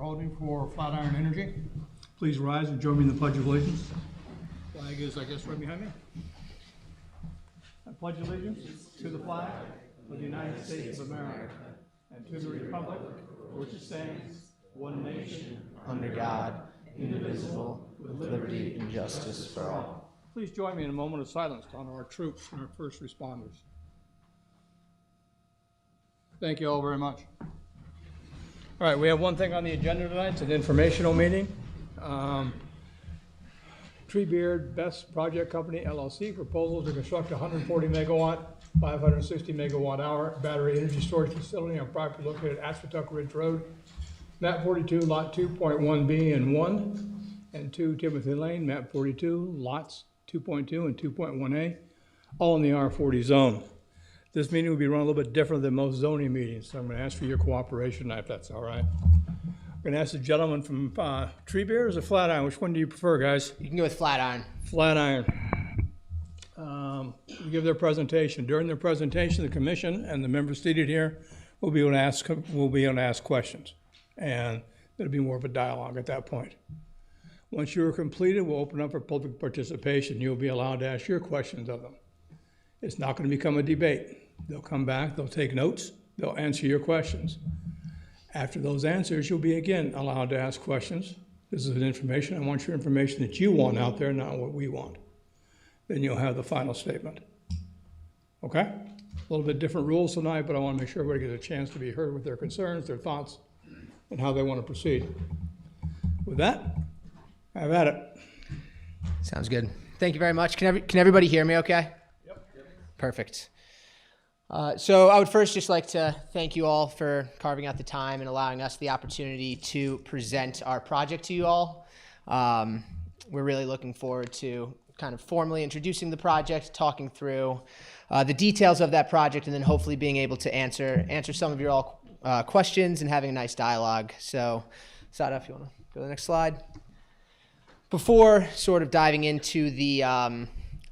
holding for Flatiron Energy. Please rise and join me in the Pledge of Allegiance. Flag is, I guess, right behind me. I pledge allegiance to the flag of the United States of America and to the republic for which it stands, one nation, under God, indivisible, with liberty and justice for all. Please join me in a moment of silence to honor our troops and our first responders. Thank you all very much. All right, we have one thing on the agenda tonight. It's an informational meeting. TreeBeard BESS Project Company, LLC, proposal to construct a 140 megawatt, 560 megawatt hour battery energy storage facility on property located at Aspetuck Ridge Road, map 42, lot 2.1B and 1, and 2 Timothy Lane, map 42, lots 2.2 and 2.1A, all in the R40 zone. This meeting will be run a little bit different than most zoning meetings, so I'm going to ask for your cooperation if that's all right. I'm going to ask the gentleman from TreeBeard or Flatiron. Which one do you prefer, guys? You can go with Flatiron. Flatiron. Give their presentation. During their presentation, the commission and the members seated here will be able to ask questions, and there'll be more of a dialogue at that point. Once you are completed, we'll open up for public participation. You'll be allowed to ask your questions of them. It's not going to become a debate. They'll come back, they'll take notes, they'll answer your questions. After those answers, you'll be again allowed to ask questions. This is information. I want your information that you want out there, not what we want. Then you'll have the final statement. Okay? A little bit different rules tonight, but I want to make sure everybody gets a chance to be heard with their concerns, their thoughts, and how they want to proceed. With that, have at it. Sounds good. Thank you very much. Can everybody hear me okay? Yep. Perfect. So I would first just like to thank you all for carving out the time and allowing us the opportunity to present our project to you all. We're really looking forward to kind of formally introducing the project, talking through the details of that project, and then hopefully being able to answer some of your all questions and having a nice dialogue. So, Sada, if you want to go to the next slide. Before sort of diving into the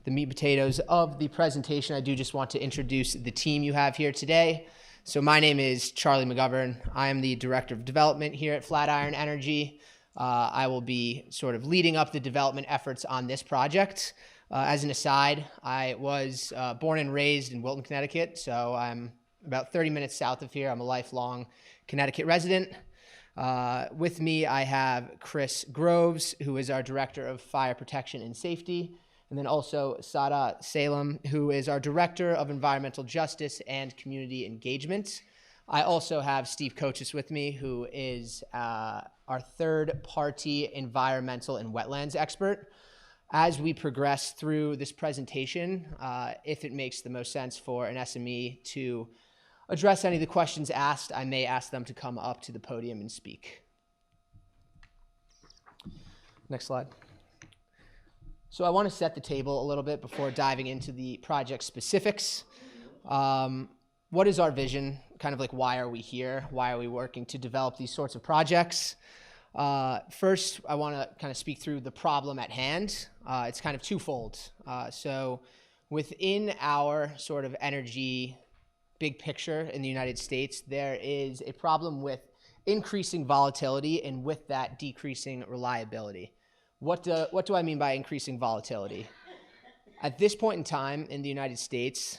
meat and potatoes of the presentation, I do just want to introduce the team you have here today. So my name is Charlie McGovern. I am the Director of Development here at Flatiron Energy. I will be sort of leading up the development efforts on this project. As an aside, I was born and raised in Wilton, Connecticut, so I'm about 30 minutes south of here. I'm a lifelong Connecticut resident. With me, I have Chris Groves, who is our Director of Fire Protection and Safety, and then also Sada Salem, who is our Director of Environmental Justice and Community Engagement. I also have Steve Kochis with me, who is our third-party environmental and wetlands expert. As we progress through this presentation, if it makes the most sense for an SME to address any of the questions asked, I may ask them to come up to the podium and speak. Next slide. So I want to set the table a little bit before diving into the project specifics. What is our vision? Kind of like, why are we here? Why are we working to develop these sorts of projects? First, I want to kind of speak through the problem at hand. It's kind of twofold. So within our sort of energy big picture in the United States, there is a problem with increasing volatility and with that decreasing reliability. What do I mean by increasing volatility? At this point in time in the United States,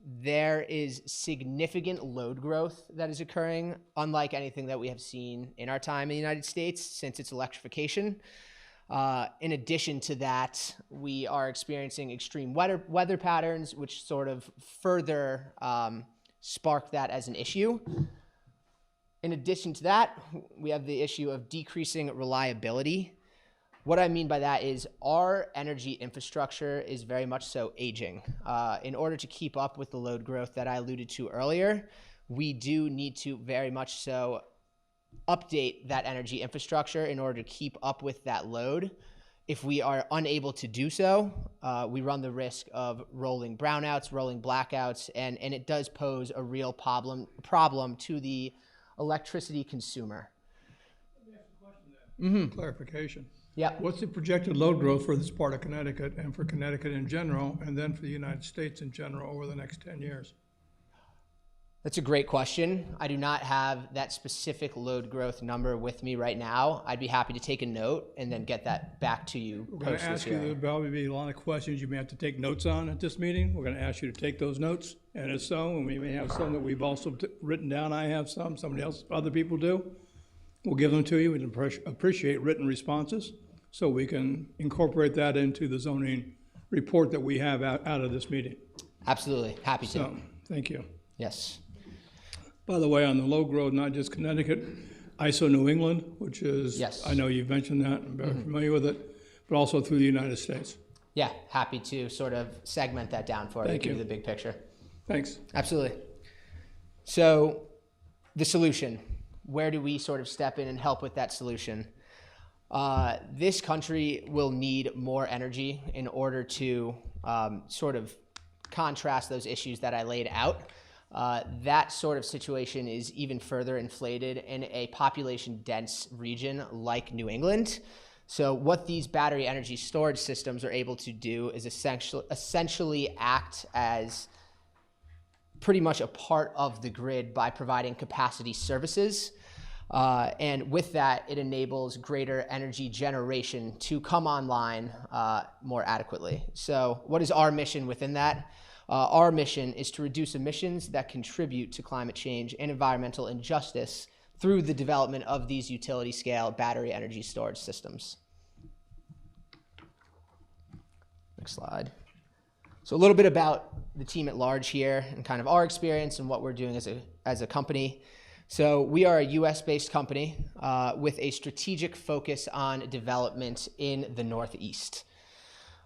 there is significant load growth that is occurring, unlike anything that we have seen in our time in the United States since its electrification. In addition to that, we are experiencing extreme weather patterns, which sort of further spark that as an issue. In addition to that, we have the issue of decreasing reliability. What I mean by that is our energy infrastructure is very much so aging. In order to keep up with the load growth that I alluded to earlier, we do need to very much so update that energy infrastructure in order to keep up with that load. If we are unable to do so, we run the risk of rolling brownouts, rolling blackouts, and it does pose a real problem to the electricity consumer. Let me ask a question then. Clarification. Yeah. What's the projected load growth for this part of Connecticut and for Connecticut in general, and then for the United States in general over the next 10 years? That's a great question. I do not have that specific load growth number with me right now. I'd be happy to take a note and then get that back to you We're going post to this ask you, there'll hearing. probably be a lot of questions you may have to take notes on at this meeting. We're going to ask you to take those notes, and if so, and we may have some that we've also written down. I have some, somebody else, other people do. We'll give them to you. We'd appreciate written responses so we can incorporate that into the zoning report that we have out of this meeting. Absolutely, happy to. So, thank you. Yes. By the way, on the low growth, not just Connecticut, ISO New England, which is, Yes. I know you've mentioned that, I'm very familiar with it, but also through the United States. Yeah, happy to sort of segment that down for you, Thank give you. you the big picture. Thanks. Absolutely. So the solution, where do we sort of step in and help with that solution? This country will need more energy in order to sort of contrast those issues that I laid out. That sort of situation is even further inflated in a population dense region like New England. So what these battery energy storage systems are able to do is essentially act as pretty much a part of the grid by providing capacity services. And with that, it enables greater energy generation to come online more adequately. So what is our mission within that? Our mission is to reduce emissions that contribute to climate change and environmental injustice through the development of these utility scale battery energy storage systems. Next slide. So a little bit about the team at large here and kind of our experience and what we're doing as a company. So we are a US-based company with a strategic focus on development in the Northeast.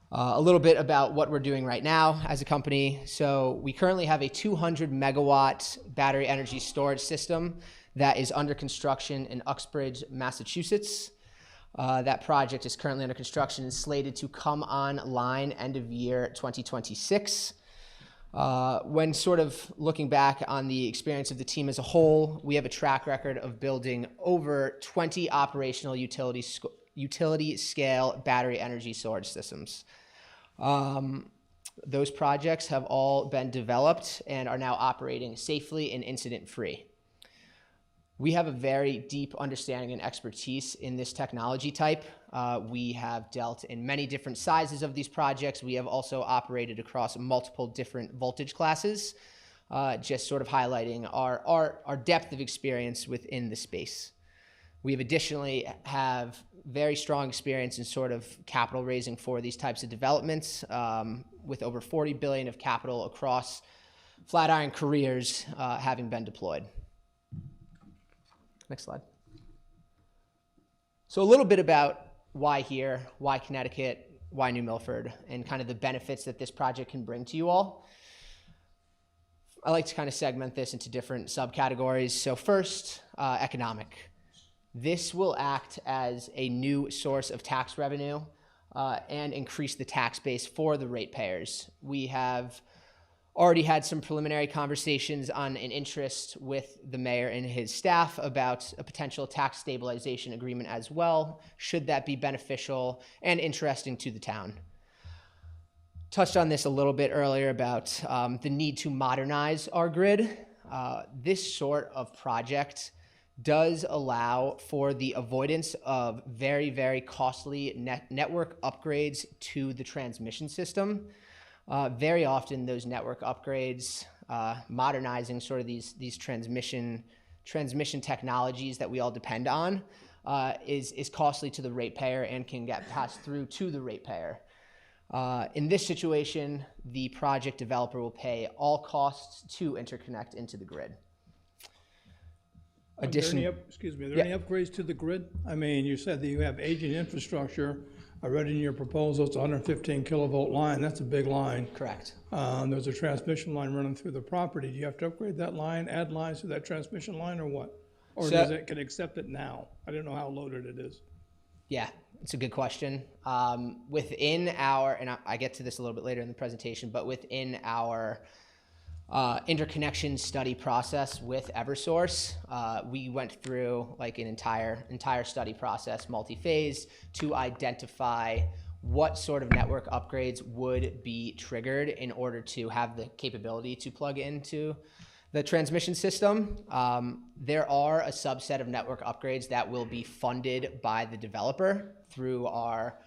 A little bit about what we're doing right now as a company. So we currently have a 200 megawatt battery energy storage system that is under construction in Uxbridge, Massachusetts. That project is currently under construction and slated to come online end of year 2026. When sort of looking back on the experience of the team as a whole, we have a track record of building over 20 operational utility scale battery energy storage systems. Those projects have all been developed and are now operating safely and incident free. We have a very deep understanding and expertise in this technology type. We have dealt in many different sizes of these projects. We have also operated across multiple different voltage classes, just sort of highlighting our depth of experience within the space. We have additionally have very strong experience in sort of capital raising for these types of developments, with over $40 billion of capital across Flatiron careers having been deployed. Next slide. So a little bit about why here, why Connecticut, why New Milford, and kind of the benefits that this project can bring to you all. I like to kind of segment this into different subcategories. So first, economic. This will act as a new source of tax revenue and increase the tax base for the ratepayers. We have already had some preliminary conversations on an interest with the mayor and his staff about a potential tax stabilization agreement as well, should that be beneficial and interesting to the town. Touched on this a little bit earlier about the need to modernize our grid. This sort of project does allow for the avoidance of very, very costly network upgrades to the transmission system. Very often those network upgrades, modernizing sort of these transmission technologies that we all depend on, is costly to the ratepayer and can get passed through to the ratepayer. In this situation, the project developer will pay all costs to interconnect into the grid. Are there any upgrades to the grid? I mean, you said that you have aging infrastructure. I read in your proposal it's a 115 kilovolt line. That's a big line. Correct. There's a transmission line running through the property. Do you have to upgrade that line, add lines to that transmission line, or what? Or can it accept it now? I don't know how loaded it is. Yeah, it's a good question. Within our, and I get to this a little bit later in the presentation, but within our interconnection study process with Eversource, we went through like an entire study process, multi-phase, to identify what sort of network upgrades would be triggered in order to have the capability to plug into The transmission system, there are a subset of network upgrades that will be funded by the developer through our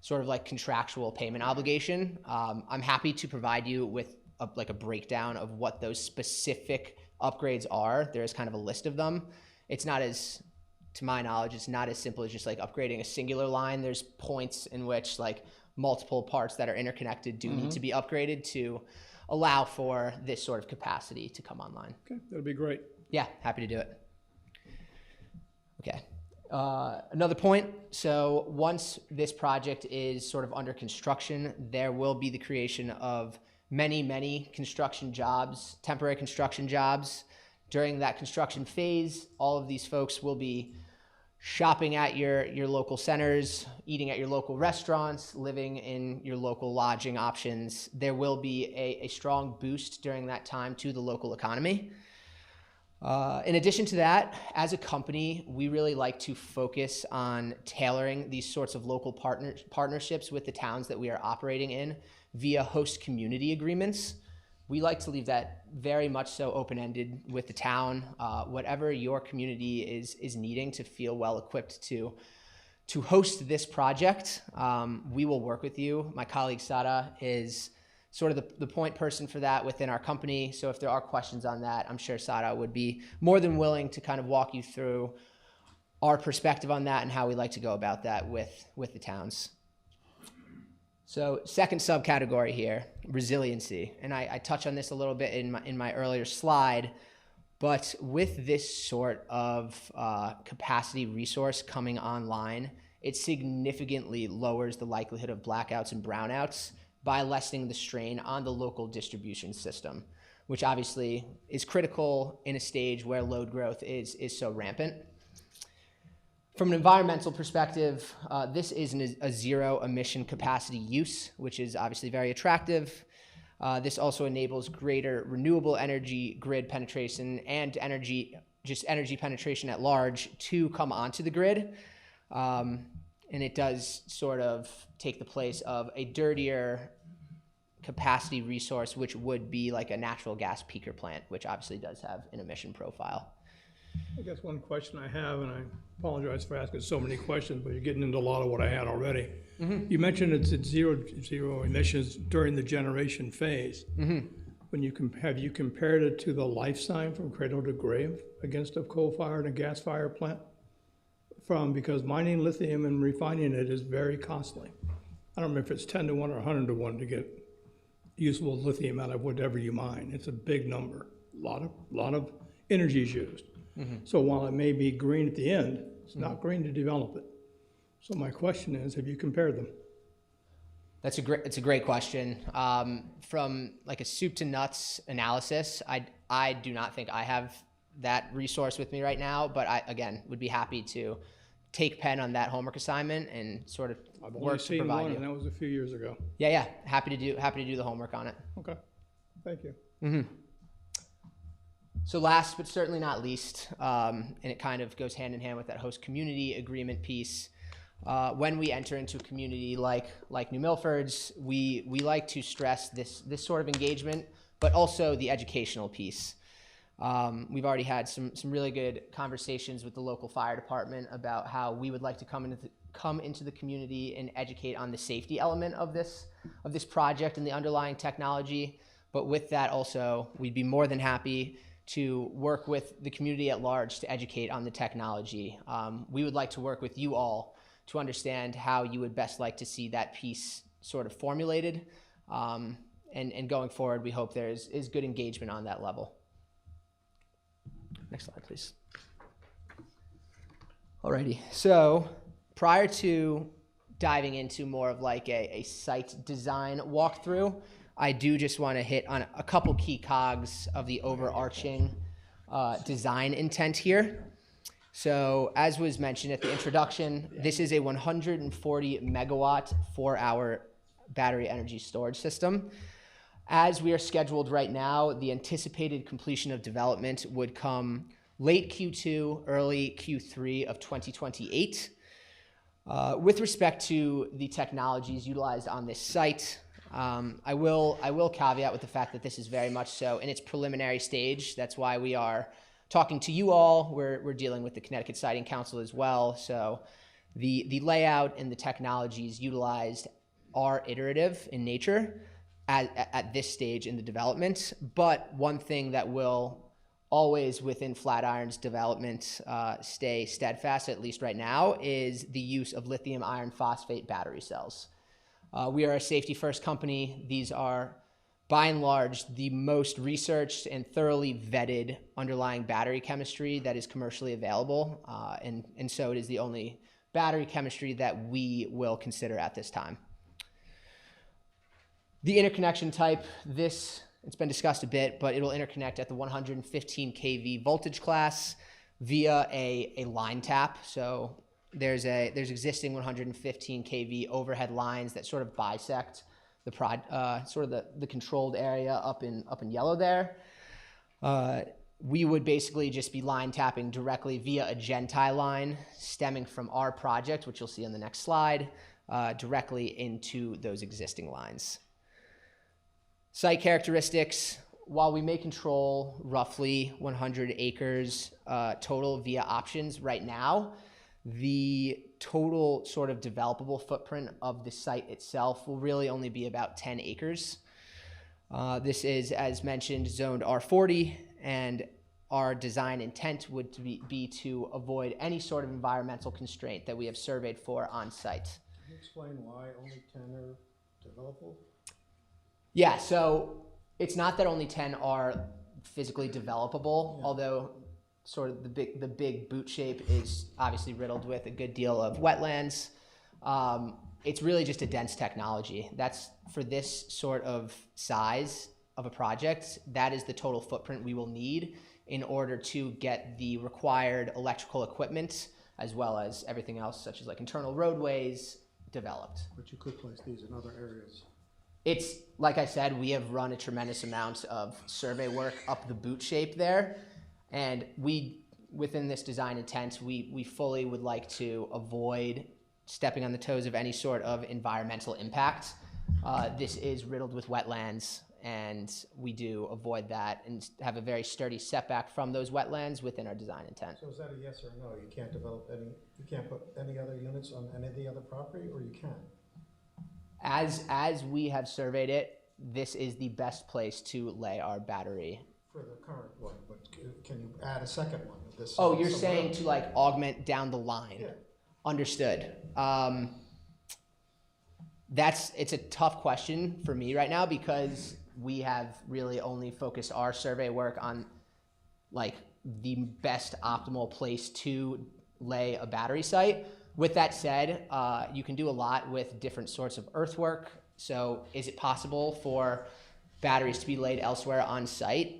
sort of like contractual payment obligation. I'm happy to provide you with a breakdown of what those specific upgrades are. There's kind of a list of them. It's not as, to my knowledge, it's not as simple as just like upgrading a singular line. There's points in which like multiple parts that are interconnected do need to be upgraded to allow for this sort of capacity to come online. Okay, that'd be great. Yeah, happy to do it. Okay. Another point, so once this project is sort of under construction, there will be the creation of many construction jobs, temporary construction jobs. During that construction phase, all of these folks will be shopping at your local centers, eating at your local restaurants, living in your local lodging options. There will be a strong boost during that time to the local economy. In addition to that, as a company, we really like to focus on tailoring these sorts of local partnerships with the towns that we are operating in via host community agreements. We like to leave that very much so open-ended with the town. Whatever your community is needing to feel well equipped to host this project, we will work with you. My colleague Sada is sort of the point person for that within our company. So if there are questions on that, I'm sure Sada would be more than willing to kind of walk you through our perspective on that and how we like to go about that with the towns. So second subcategory here, resiliency. And I touched on this a little bit in my earlier slide, but with this sort of capacity resource coming online, it significantly lowers the likelihood of blackouts and brownouts by lessening the strain on the local distribution system, which obviously is critical in a stage where load growth is so rampant. From an environmental perspective, this is a zero emission capacity use, which is obviously very attractive. This also enables greater renewable energy grid penetration and energy penetration at large to come onto the grid. And it does sort of take the place of a dirtier capacity resource, which would be like a natural gas peaker plant, which obviously does have an emission profile. I guess one question I have, and I apologize for asking so many questions, but you're getting into a lot of what I had already. You mentioned it's at zero emissions during the generation phase. When have you compared it to the lifetime from cradle to grave against a coal-fired and gas-fired plant? Because mining lithium and refining it is very costly. I don't remember if it's 10 to 1 or 100 to 1 to get usable lithium out of whatever you mine. It's a big number. A lot of energy is used. So while it may be green at the end, it's not green to develop it. So my question is, have you compared them? It's a great question. From like a soup to nuts analysis, I do not think I have that resource with me right now, but I, again, would be happy to take pen on that homework assignment and sort of work to provide you. And that was a few years ago. Yeah, happy to do the homework on it. Okay, thank you. So last but certainly not least, and it kind of goes hand in hand with that host community agreement piece. When we enter into a community like New Milford's, we like to stress this sort of engagement, but also the educational piece. We've already had some really good conversations with the local fire department about how we would like to come into the community and educate on the safety element of this project and the underlying technology. But with that also, we'd be more than happy to work with the community at large to educate on the technology. We would like to work with you all to understand how you would best like to see that piece sort of formulated. And going forward, we hope there is good engagement on that level. Next slide, please. Alrighty, so prior to diving into more of like a site design walkthrough, I do just want to hit on a couple key cogs of the overarching design intent here. So as was mentioned at the introduction, this is a 140 megawatt 4-hour battery energy storage system. As we are scheduled right now, the anticipated completion of development would come late Q2, early Q3 of 2028. With respect to the technologies utilized on this site, I will caveat with the fact that this is very much so in its preliminary stage. That's why we are talking to you all. We're dealing with the Connecticut Siting Council as well. So the layout and the technologies utilized are iterative in nature at this stage in the development. But one thing that will always within Flatiron's development stay steadfast, at least right now, is the use of lithium iron phosphate battery cells. We are a safety first company. These are by and large the most researched and thoroughly vetted underlying battery chemistry that is commercially available. And so it is the only battery chemistry that we will consider at this time. The interconnection type, it's been discussed a bit, but it'll interconnect at the 115 kV voltage class via a line tap. So there's existing 115 kV overhead lines that sort of bisect the controlled area up in yellow there. We would basically just be line tapping directly via a Gentie line stemming from our project, which you'll see on the next slide, directly into those existing lines. Site characteristics, while we may control roughly 100 acres total via options right now, the total sort of developable footprint of the site itself will really only be about 10 acres. This is, as mentioned, zoned R40, and our design intent would be to avoid any sort of environmental constraint that we have surveyed for on site. Can you explain why only 10 are developable? Yeah, so it's not that only 10 are physically developable, Yeah. although sort of the big boot shape is obviously riddled with a good deal of wetlands. It's really just a dense technology. That's for this sort of size of a project, that is the total footprint we will need in order to get the required electrical equipment as well as everything else such as like internal roadways developed. But you could place these in other areas. It's, like I said, we have run a tremendous amount of survey work up the boot shape there. And within this design intent, we fully would like to avoid stepping on the toes of any sort of environmental impact. This is riddled with wetlands, and we do avoid that and have a very sturdy setback from those wetlands within our design intent. So is that a yes or no? You can't put any other units on any of the other property, or you can? As we have surveyed it, this is the best place to lay our battery. For the current one, but can you add a second one? Oh, you're saying to like augment down the line? Yeah. Understood. It's a tough question for me right now because we have really only focused our survey work on like the best optimal place to lay a battery site. With that said, you can do a lot with different sorts of earthwork. So is it possible for batteries to be laid elsewhere on site?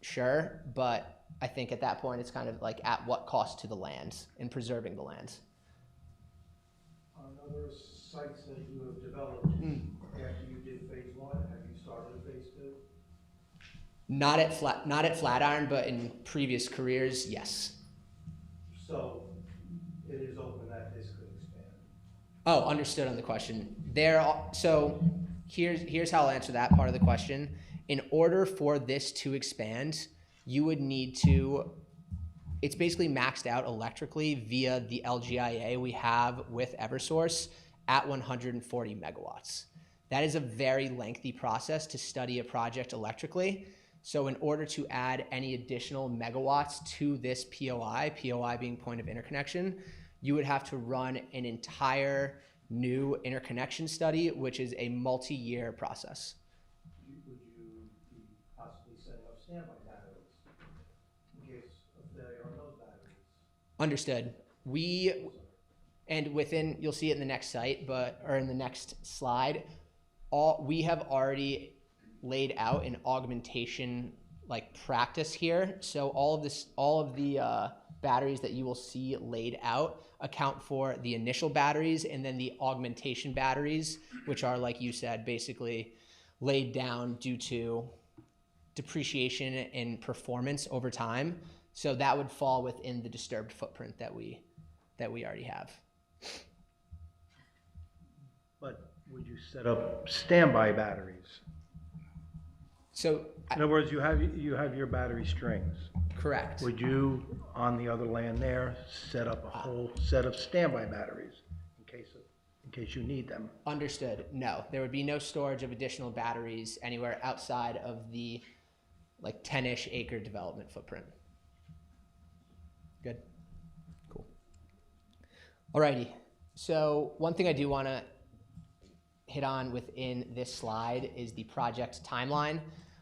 Sure, but I think at that point it's kind of like at what cost to the land and preserving the land. On other sites that you have developed after you did phase 1, have you started phase 2? Not at Flatiron, but in previous careers, yes. So it is open that this could expand. Oh, understood on the question. So here's how I'll answer that part of the question. In order for this to expand, you would need to, it's basically maxed out electrically via the LGIA we have with Eversource at 140 megawatts. That is a very lengthy process to study a project electrically. So in order to add any additional megawatts to this POI being point of interconnection, you would have to run an entire new interconnection study, which is a multi-year process. Would you be possibly setting up standby batteries in case of failure on those batteries? Understood. And you'll see it in the next site, or in the next slide, we have already laid out an augmentation like practice here. So all of the batteries that you will see laid out account for the initial batteries and then the augmentation batteries, which are, like you said, basically laid down due to depreciation and performance over time. So that would fall within the disturbed footprint that we already have. But would you set up standby batteries? So, In other words, you have your battery strings. correct. Would you, on the other land there, set up a whole set of standby batteries in case you need them? Understood. No, there would be no storage of additional batteries anywhere outside of the like 10-ish acre development footprint. Good. Cool. Alrighty. So one thing I do want to hit on within this slide is the project timeline.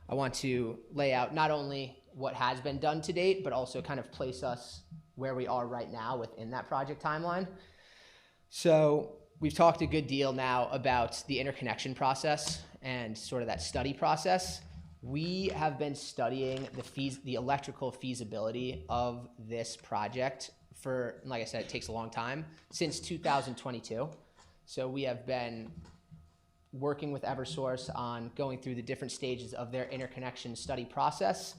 I want to lay out not only what has been done to date, but also kind of place us where we are right now within that project timeline. So we've talked a good deal now about the interconnection process and sort of that study process. We have been studying the electrical feasibility of this project for, like I said, it takes a long time, since 2022. So we have been working with Eversource on going through the different stages of their interconnection study process.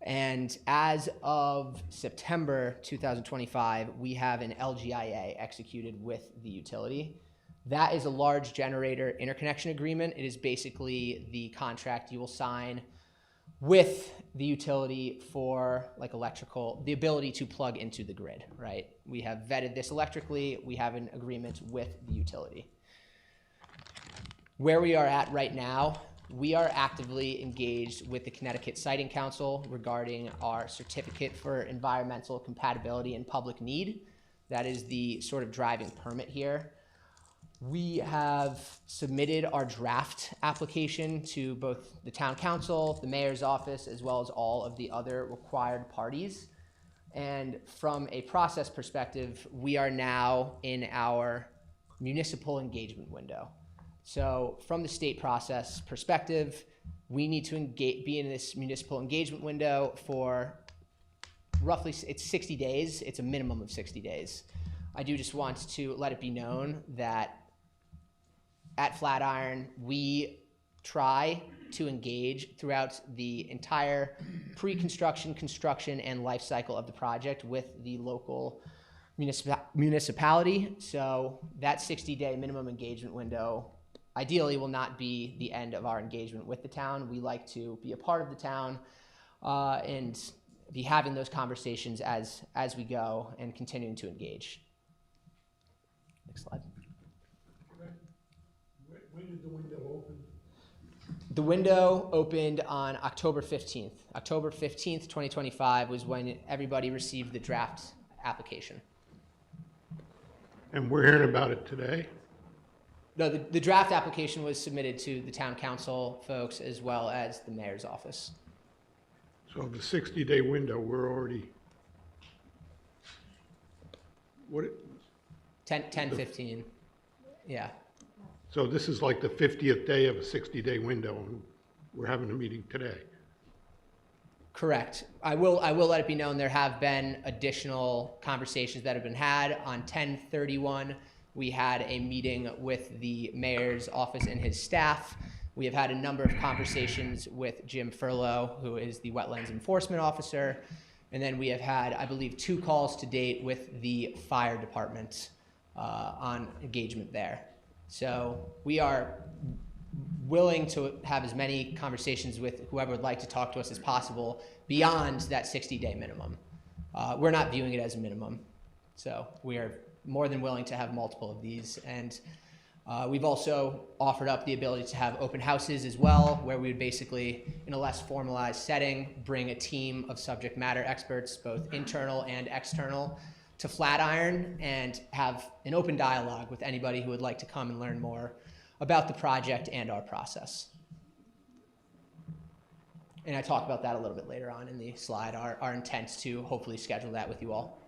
And as of September 2025, we have an LGIA executed with the utility. That is a large generator interconnection agreement. It is basically the contract you will sign with the utility for like the ability to plug into the grid, right? We have vetted this electrically. We have an agreement with the utility. Where we are at right now, we are actively engaged with the Connecticut Siting Council regarding our certificate for environmental compatibility and public need. That is the sort of driving permit here. We have submitted our draft application to both the town council, the mayor's office, as well as all of the other required parties. And from a process perspective, we are now in our municipal engagement window. So from the state process perspective, we need to be in this municipal engagement window for roughly, it's 60 days. It's a minimum of 60 days. I do just want to let it be known that at Flatiron, we try to engage throughout the entire pre-construction, construction, and life cycle of the project with the local municipality. So that 60-day minimum engagement window ideally will not be the end of our engagement with the town. We like to be a part of the town and be having those conversations as we go and continuing to engage. Next slide. When did the window open? The window opened on October 15th. October 15th, 2025 was when everybody received the draft application. And we're hearing about it today? No, the draft application was submitted to the town council folks as well as the mayor's office. So the 60-day window, we're already, what? 10-15, yeah. So this is like the 50th day of a 60-day window, and we're having a meeting today. Correct. I will let it be known there have been additional conversations that have been had. On 10/31, we had a meeting with the mayor's office and his staff. We have had a number of conversations with Jim Furlow, who is the wetlands enforcement officer. And then we have had, I believe, 2 calls to date with the fire department on engagement there. So we are willing to have as many conversations with whoever would like to talk to us as possible beyond that 60-day minimum. We're not viewing it as a minimum. So we are more than willing to have multiple of these. And we've also offered up the ability to have open houses as well, where we would basically, in a less formalized setting, bring a team of subject matter experts, both internal and external, to Flatiron and have an open dialogue with anybody who would like to come and learn more about the project and our process. And I talk about that a little bit later on in the slide, our intent to hopefully schedule that with you all.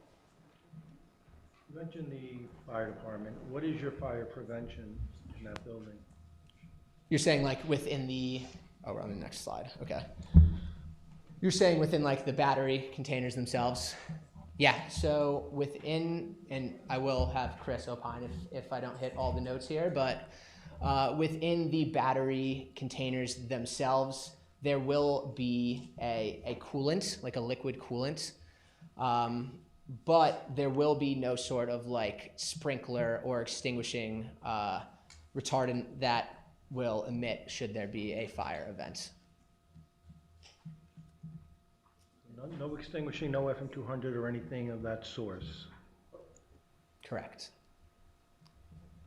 You mentioned the fire department. What is your fire prevention in that building? You're saying like within the, oh, we're on the next slide, okay. You're saying within like the battery containers themselves? Yeah, so within, and I will have Chris opine if I don't hit all the notes here, but within the battery containers themselves, there will be a coolant, like a liquid coolant, but there will be no sort of like sprinkler or extinguishing retardant that will emit should there be a fire event. No extinguishing, no FM200 or anything of that source. Correct.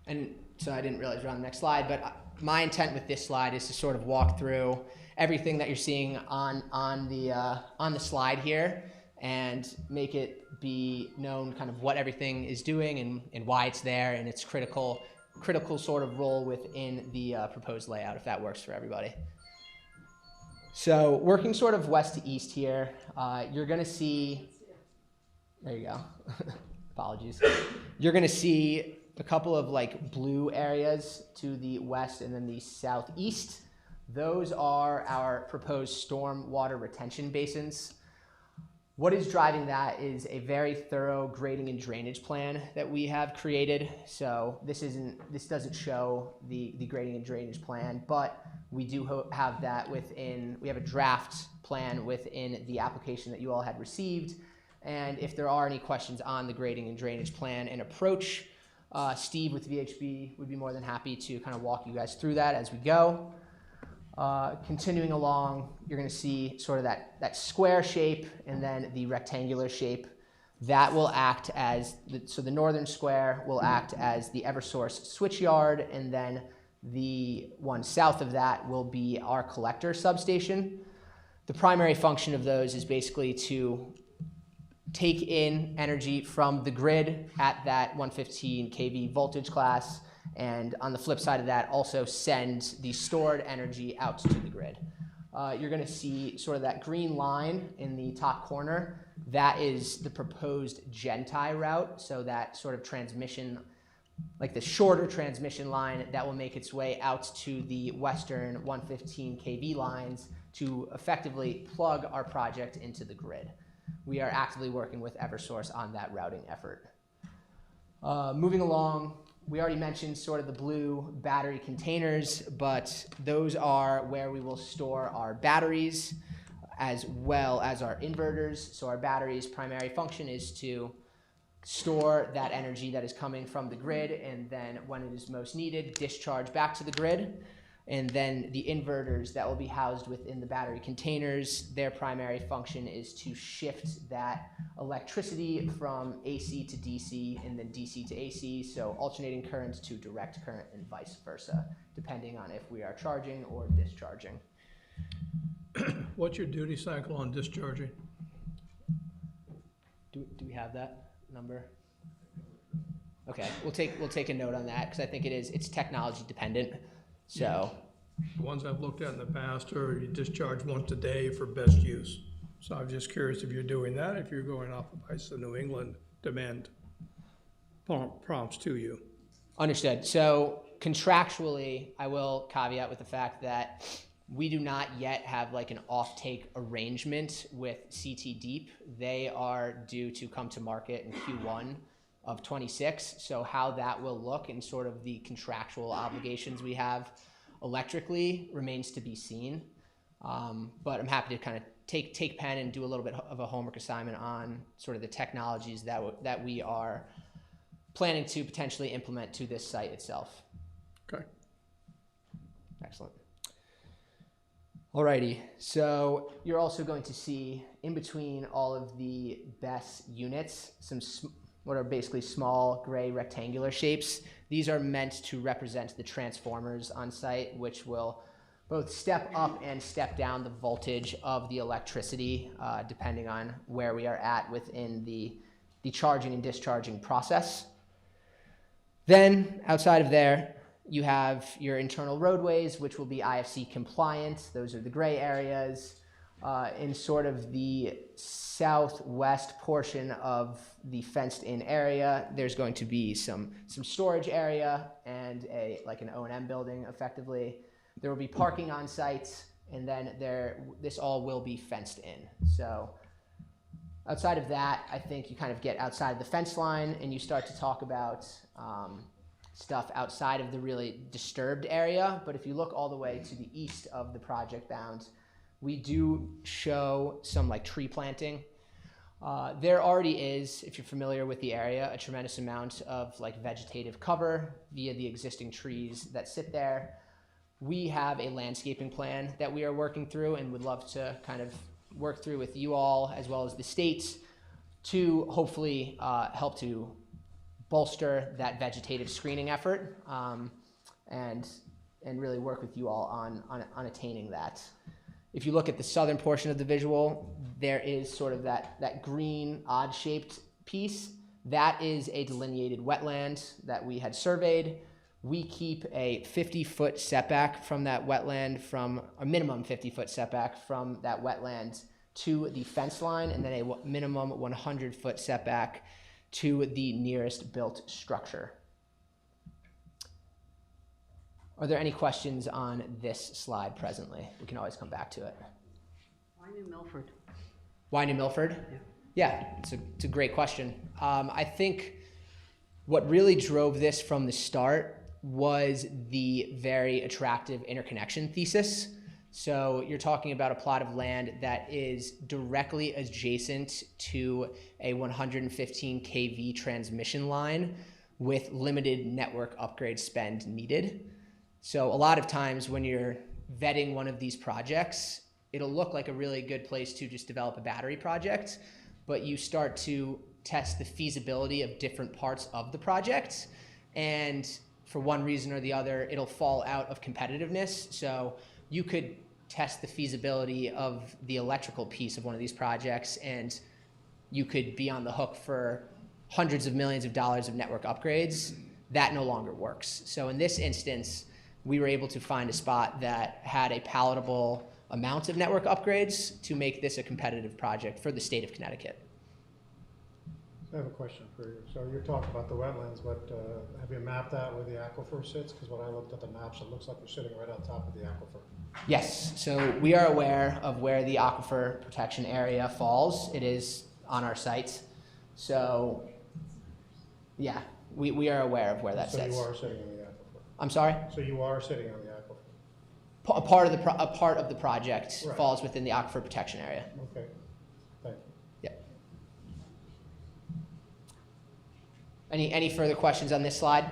And so I didn't realize we're on the next slide, but my intent with this slide is to sort of walk through everything that you're seeing on the slide here and make it be known kind of what everything is doing and why it's there and its critical sort of role within the proposed layout, if that works for everybody. So working sort of west to east here, you're going to see, there you go, apologies. You're going to see a couple of like blue areas to the west and then the southeast. Those are our proposed storm water retention basins. What is driving that is a very thorough grading and drainage plan that we have created. So this doesn't show the grading and drainage plan, but we do have that within, we have a draft plan within the application that you all had received. And if there are any questions on the grading and drainage plan and approach, Steve with VHB would be more than happy to kind of walk you guys through that as we go. Continuing along, you're going to see sort of that square shape and then the rectangular shape. That will act as, so the northern square will act as the Eversource switch yard, and then the one south of that will be our collector substation. The primary function of those is basically to take in energy from the grid at that 115 kV voltage class, and on the flip side of that, also send the stored energy out to the grid. You're going to see sort of that green line in the top corner. That is the proposed Genti route, so that sort of transmission, like the shorter transmission line that will make its way out to the western 115 kV lines to effectively plug our project into the grid. We are actively working with Eversource on that routing effort. Moving along, we already mentioned sort of the blue battery containers, but those are where we will store our batteries as well as our inverters. So our batteries' primary function is to store that energy that is coming from the grid, and then when it is most needed, discharge back to the grid. And then the inverters that will be housed within the battery containers, their primary function is to shift that electricity from AC to DC and then DC to AC, so alternating current to direct current and vice versa, depending on if we are charging or discharging. What's your duty cycle on discharging? Do we have that number? Okay, we'll take a note on that because I think it's technology dependent. So The ones I've looked at in the past are you discharge once a day for best use. So I'm just curious if you're doing that, if you're going off of ICE New England demand prompts to you. Understood. So contractually, I will caveat with the fact that we do not yet have like an offtake arrangement with CT Deep. They are due to come to market in Q1 of 26. So how that will look and sort of the contractual obligations we have electrically remains to be seen. But I'm happy to kind of take pen and do a little bit of a homework assignment on sort of the technologies that we are planning to potentially implement to this site itself. Okay. Excellent. Alrighty, so you're also going to see in between all of the BESS units some what are basically small gray rectangular shapes. These are meant to represent the transformers on site, which will both step up and step down the voltage of the electricity depending on where we are at within the charging and discharging process. Then outside of there, you have your internal roadways, which will be IFC compliant. Those are the gray areas. In sort of the southwest portion of the fenced in area, there's going to be some storage area and like an O&M building effectively. There will be parking on site, and then this all will be fenced in. So outside of that, I think you kind of get outside of the fence line and you start to talk about stuff outside of the really disturbed area. But if you look all the way to the east of the project bound, we do show some like tree planting. There already is, if you're familiar with the area, a tremendous amount of like vegetative cover via the existing trees that sit there. We have a landscaping plan that we are working through and would love to kind of work through with you all as well as the states to hopefully help to bolster that vegetative screening effort and really work with you all on attaining that. If you look at the southern portion of the visual, there is sort of that green odd-shaped piece. That is a delineated wetland that we had surveyed. We keep a 50-foot setback from that wetland, from a minimum 50-foot setback from that wetland to the fence line, and then a minimum 100-foot setback to the nearest built structure. Are there any questions on this slide presently? We can always come back to it. Why New Milford? Why New Milford? Yeah, it's a great question. I think what really drove this from the start was the very attractive interconnection thesis. So you're talking about a plot of land that is directly adjacent to a 115 kV transmission line with limited network upgrade spend needed. So a lot of times when you're vetting one of these projects, it'll look like a really good place to just develop a battery project, but you start to test the feasibility of different parts of the project, and for one reason or the other, it'll fall out of competitiveness. So you could test the feasibility of the electrical piece of one of these projects, and you could be on the hook for hundreds of millions of dollars of network upgrades. That no longer works. So in this instance, we were able to find a spot that had a palatable amount of network upgrades to make this a competitive project for the state of Connecticut. I have a question for you. So you're talking about the wetlands, but have you mapped out where the aquifer sits? Because when I looked at the maps, it looks like you're sitting right on top of the aquifer. Yes, so we are aware of where the aquifer protection area falls. It is on our site. So yeah, we are aware of where that So sits. you are sitting in the aquifer. I'm sorry? So you are sitting on the aquifer. A part of the project Right. falls within the aquifer protection area. Okay, thank you. Yep. Any further questions on this slide?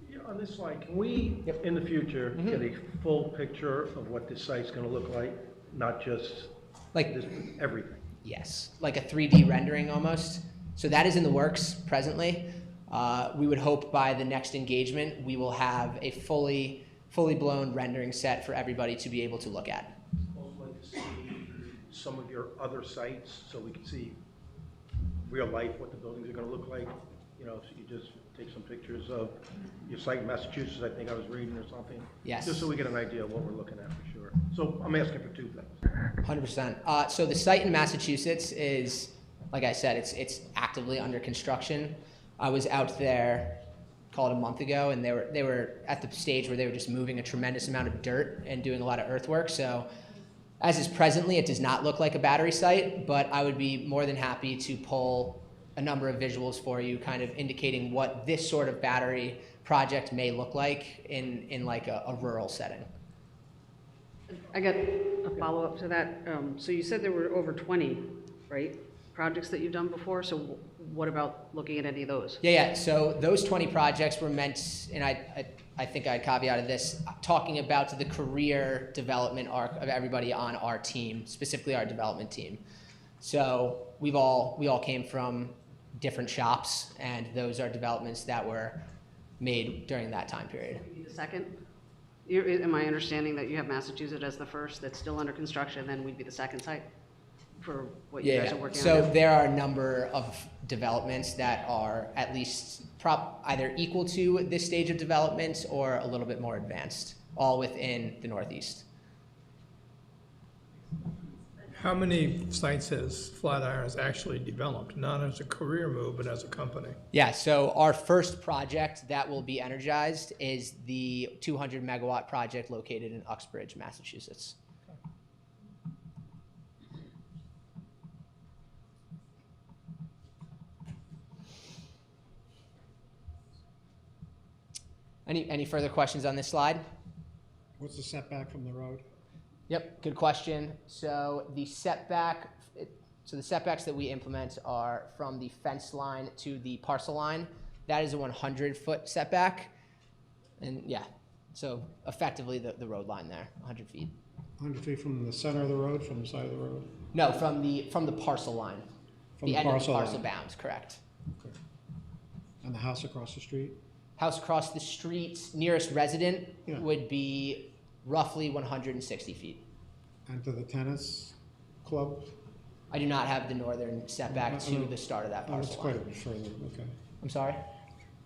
Yeah, on this slide, can we, Yep. in the future, get a full picture of what this site's gonna look like? Not just Like, this, everything? yes, like a 3D rendering almost. So that is in the works presently. We would hope by the next engagement, we will have a fully blown rendering set for everybody to be able to look at. Also like to see some of your other sites, so we can see real life what the buildings are gonna look like. You know, so you just take some pictures of your site in Massachusetts, I think I was reading or something. Yes. Just so we get an idea of what we're looking at for sure. So I'm asking for two things. 100%. So the site in Massachusetts is, like I said, it's actively under construction. I was out there, call it a month ago, and they were at the stage where they were just moving a tremendous amount of dirt and doing a lot of earthwork. So as is presently, it does not look like a battery site, but I would be more than happy to pull a number of visuals for you, kind of indicating what this sort of battery project may look like in like a rural setting. I got a follow-up to that. So you said there were over 20, right, projects that you've done before? So what about looking at any of those? Yeah. So those 20 projects were meant, and I think I caveated this, talking about the career development arc of everybody on our team, specifically our development team. So we all came from different shops, and those are developments that were made during that time period. Maybe the second? Am I understanding that you have Massachusetts as the first that's still under construction, then we'd be the second site for what you guys are working on? So now? there are a number of developments that are at least either equal to this stage of development or a little bit more advanced, all within the Northeast. How many sites has Flatirons actually developed, not as a career move, but as a company? Yeah, so our first project that will be energized is the 200 megawatt project located in Uxbridge, Massachusetts. Any further questions on this slide? What's the setback from the road? Yep, good question. So the setback, So the setbacks that we implement are from the fence line to the parcel line. That is a 100-foot setback. And yeah, so effectively the road line there, 100 feet. 100 feet from the center of the road, from the side of the road? No, from the parcel line. From the end of the parcel parcel line. bounds, correct. Okay. And the house across the street? House across the street, nearest resident Yeah. would be roughly 160 feet. And to the tennis club? I do not have the northern setback to No. the start of that Oh, it's parcel quite a line. bit further, okay. I'm sorry?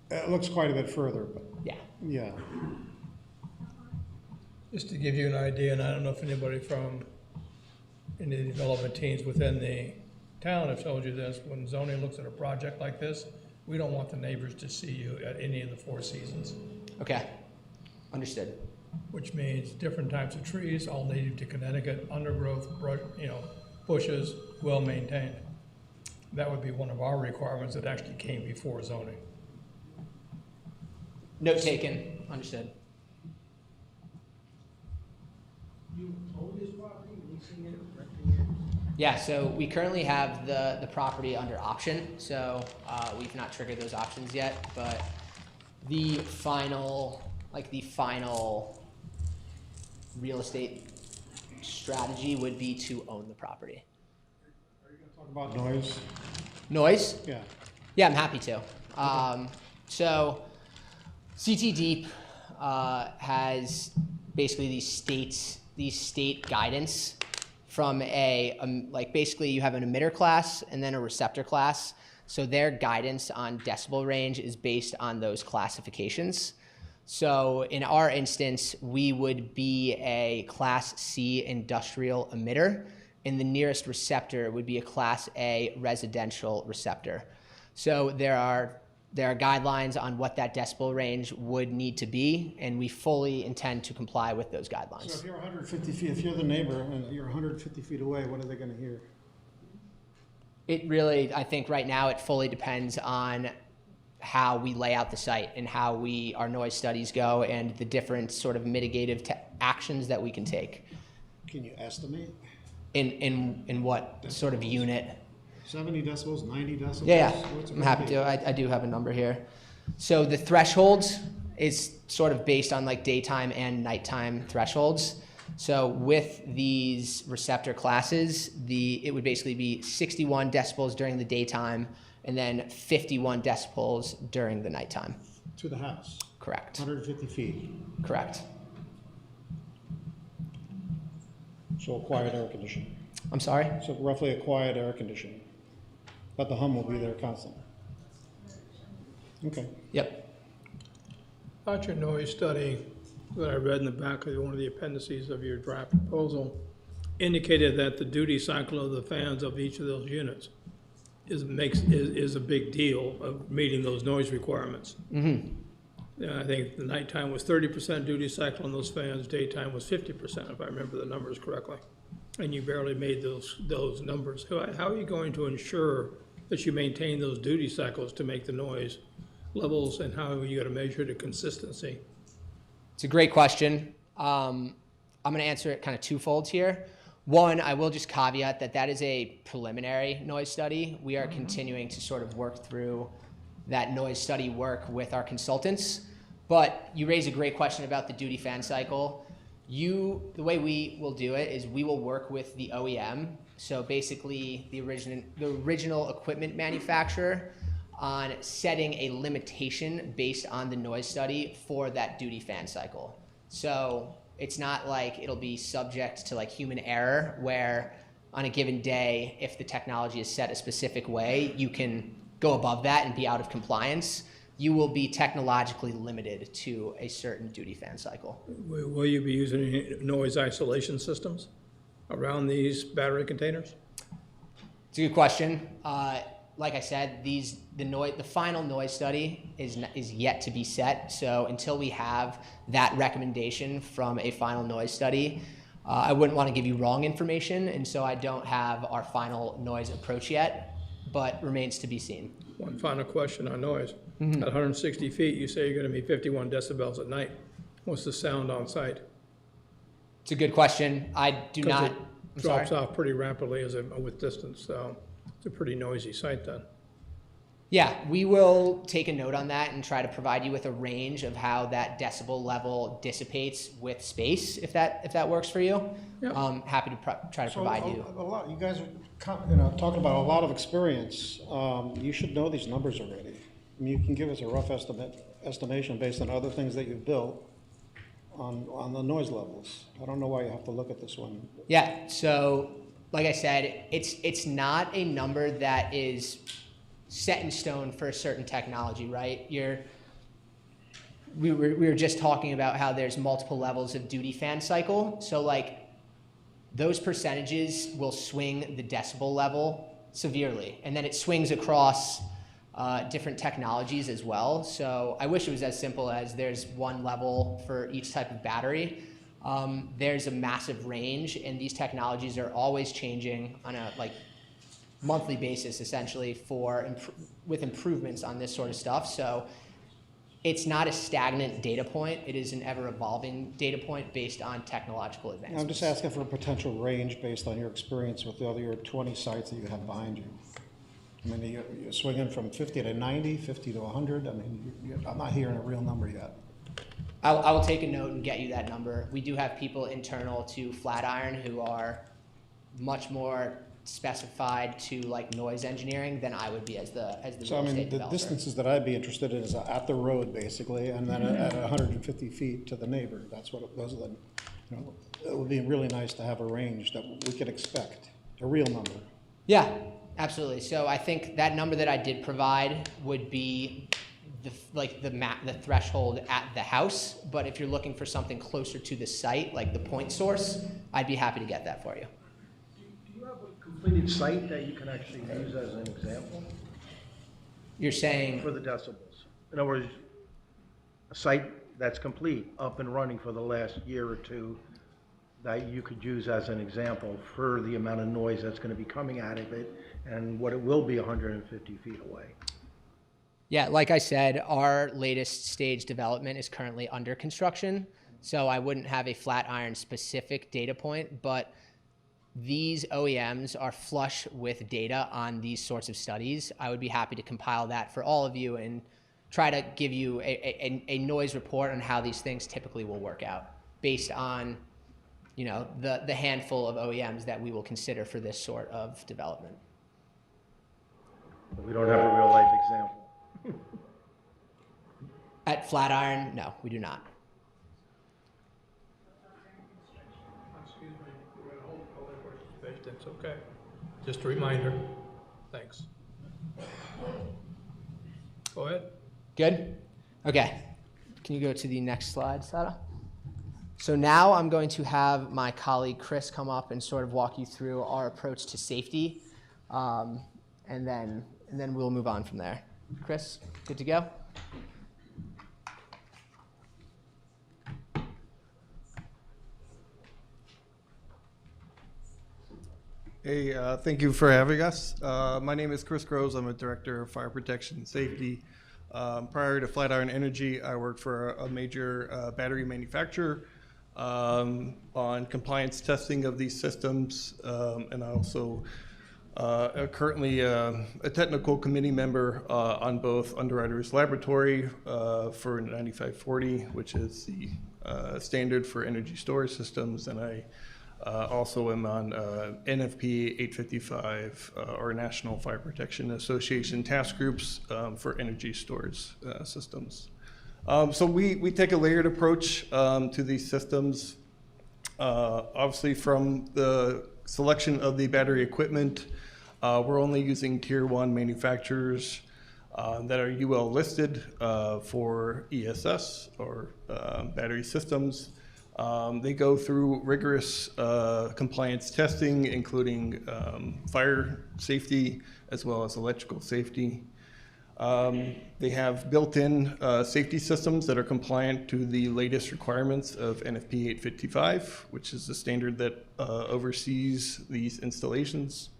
It looks quite a bit further, but, Yeah. yeah. Just to give you an idea, and I don't know if anybody from any of the development teams within the town have told you this, when zoning looks at a project like this, we don't want the neighbors to see you at any of the four seasons, Okay. Understood. which means different types of trees, all native to Connecticut, undergrowth, brush, bushes, well maintained. That would be one of our requirements that actually came before zoning. Note taken. Understood. You own this property, leasing it, renting it? Yeah, so we currently have the property under option, so we've not triggered those options yet, but the final real estate strategy would be to own the property. Talk about noise? Noise? Yeah. Yeah, I'm happy to. So CT Deep has basically these state guidance from basically you have an emitter class and then a receptor class. So their guidance on decibel range is based on those classifications. So in our instance, we would be a Class C industrial emitter, and the nearest receptor would be a Class A residential receptor. So there are guidelines on what that decibel range would need to be, and we fully intend to comply with those So guidelines. if you're 150 feet, if you're the neighbor and you're 150 feet away, what are they gonna hear? It really, I think right now, it fully depends on how we lay out the site and how our noise studies go and the different sort of mitigative actions that we can take. Can you estimate? In what sort of unit? 70 decibels, 90 decibels? Yeah, What's it I'm gonna happy be? to. I do have a number here. So the thresholds is sort of based on like daytime and nighttime thresholds. So with these receptor classes, it would basically be 61 decibels during the daytime and then 51 decibels during the nighttime. To the house, Correct. 150 feet. Correct. So a quiet air conditioning. I'm sorry? So roughly a quiet air conditioning. But the hum will be there constantly. Okay. Yep. About your noise study that I read in the back of one of the appendices of your draft proposal indicated that the duty cycle of the fans of each of those units is a big deal of meeting those noise requirements. Yeah, I think the nighttime was 30% duty cycle on those fans, daytime was 50%, if I remember the numbers correctly. And you barely made those numbers. How are you going to ensure that you maintain those duty cycles to make the noise levels, and how are you going to measure the consistency? It's a great question. I'm going to answer it kind of twofold here. One, I will just caveat that is a preliminary noise study. We are continuing to sort of work through that noise study work with our consultants. But you raise a great question about the duty fan cycle. The way we will do it is we will work with the OEM, so basically the original equipment manufacturer, on setting a limitation based on the noise study for that duty fan cycle. So it's not like it'll be subject to like human error, where on a given day, if the technology is set a specific way, you can go above that and be out of compliance. You will be technologically limited to a certain duty fan cycle. Will you be using any noise isolation systems around these battery containers? It's a good question. Like I said, the final noise study is yet to be set. So until we have that recommendation from a final noise study, I wouldn't want to give you wrong information, and so I don't have our final noise approach yet, but remains to be seen. One final question on noise. At 160 feet, you say you're going to be 51 decibels at night. What's the sound on site? It's a good question. I do 'Cause not. drops off pretty rapidly with distance, so it's a pretty noisy site then. Yeah, we will take a note on that and try to provide you with a range of how that decibel level dissipates with space, if that works for you. Yeah. Happy to try to provide you. You guys are talking about a lot of experience. You should know these numbers already. I mean, you can give us a rough estimation based on other things that you've built on the noise levels. I don't know why you have to look at this one. Yeah, so like I said, it's not a number that is set in stone for a certain technology, right? We were just talking about how there's multiple levels of duty fan cycle. So like those percentages will swing the decibel level severely. And then it swings across different technologies as well. So I wish it was as simple as there's one level for each type of battery. There's a massive range, and these technologies are always changing on a monthly basis, essentially, with improvements on this sort of stuff. So it's not a stagnant data point. It is an ever-evolving data point based on technological advancements. I'm just asking for a potential range based on your experience with the other 20 sites that you have behind you. I mean, you're swinging from 50 to 90, 50 to 100. I mean, I'm not hearing a real number yet. I will take a note and get you that number. We do have people internal to Flatiron who are much more specified to noise engineering than I would be as the So, real I estate mean, the developer. distances that I'd be interested in is at the road, basically, and then at 150 feet to the neighbor. Those are the, it would be really nice to have a range that we could expect, a real number. Yeah, absolutely. So I think that number that I did provide would be the threshold at the house. But if you're looking for something closer to the site, like the point source, I'd be happy to get that for you. Do you have a completed site that you can actually use as an example You're saying, for the decibels? In other words, a site that's complete, up and running for the last year or two, that you could use as an example for the amount of noise that's going to be coming out of it and what it will be 150 feet away. yeah, like I said, our latest stage development is currently under construction. So I wouldn't have a Flatiron specific data point, but these OEMs are flush with data on these sorts of studies. I would be happy to compile that for all of you and try to give you a noise report on how these things typically will work out based on the handful of OEMs that we will consider for this sort of development. But we don't have a real life example. At Flatiron, no, we do not. Excuse me, we're going to hold that question. It's okay. Just a reminder. Thanks. Go ahead. Good? Okay. Can you go to the next slide, Sada? So now I'm going to have my colleague Chris come up and sort of walk you through our approach to safety, and then we'll move on from there. Chris, good to go? Hey, thank you for having us. My name is Chris Groves. I'm a director of fire protection and safety. Prior to Flatiron Energy, I worked for a major battery manufacturer on compliance testing of these systems, and I also currently a technical committee member on both Underwriters Laboratory for 9540, which is the standard for energy storage systems, and I also am on NFP 855, or National Fire Protection Association task groups for energy storage systems. So we take a layered approach to these systems, obviously from the selection of the battery equipment. We're only using tier 1 manufacturers that are UL listed for ESS or battery systems. They go through rigorous compliance testing, including fire safety as well as electrical safety. They have built-in safety systems that are compliant to the latest requirements of NFP 855, which is the standard that oversees these installations.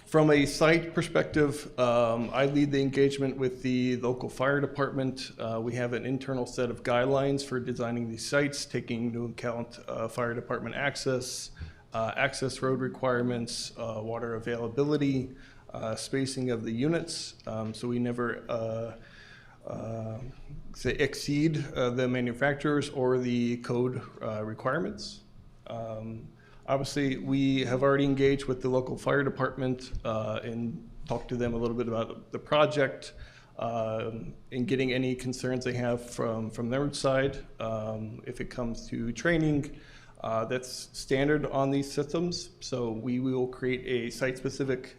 From a site perspective, I lead the engagement with the local fire department. We have an internal set of guidelines for designing these sites, taking into account fire department access, access road requirements, water availability, spacing of the units. So we never say exceed the manufacturers or the code requirements. Obviously, we have already engaged with the local fire department and talked to them a little bit about the project and getting any concerns they have from their side. If it comes to training, that's standard on these systems. So we will create a site-specific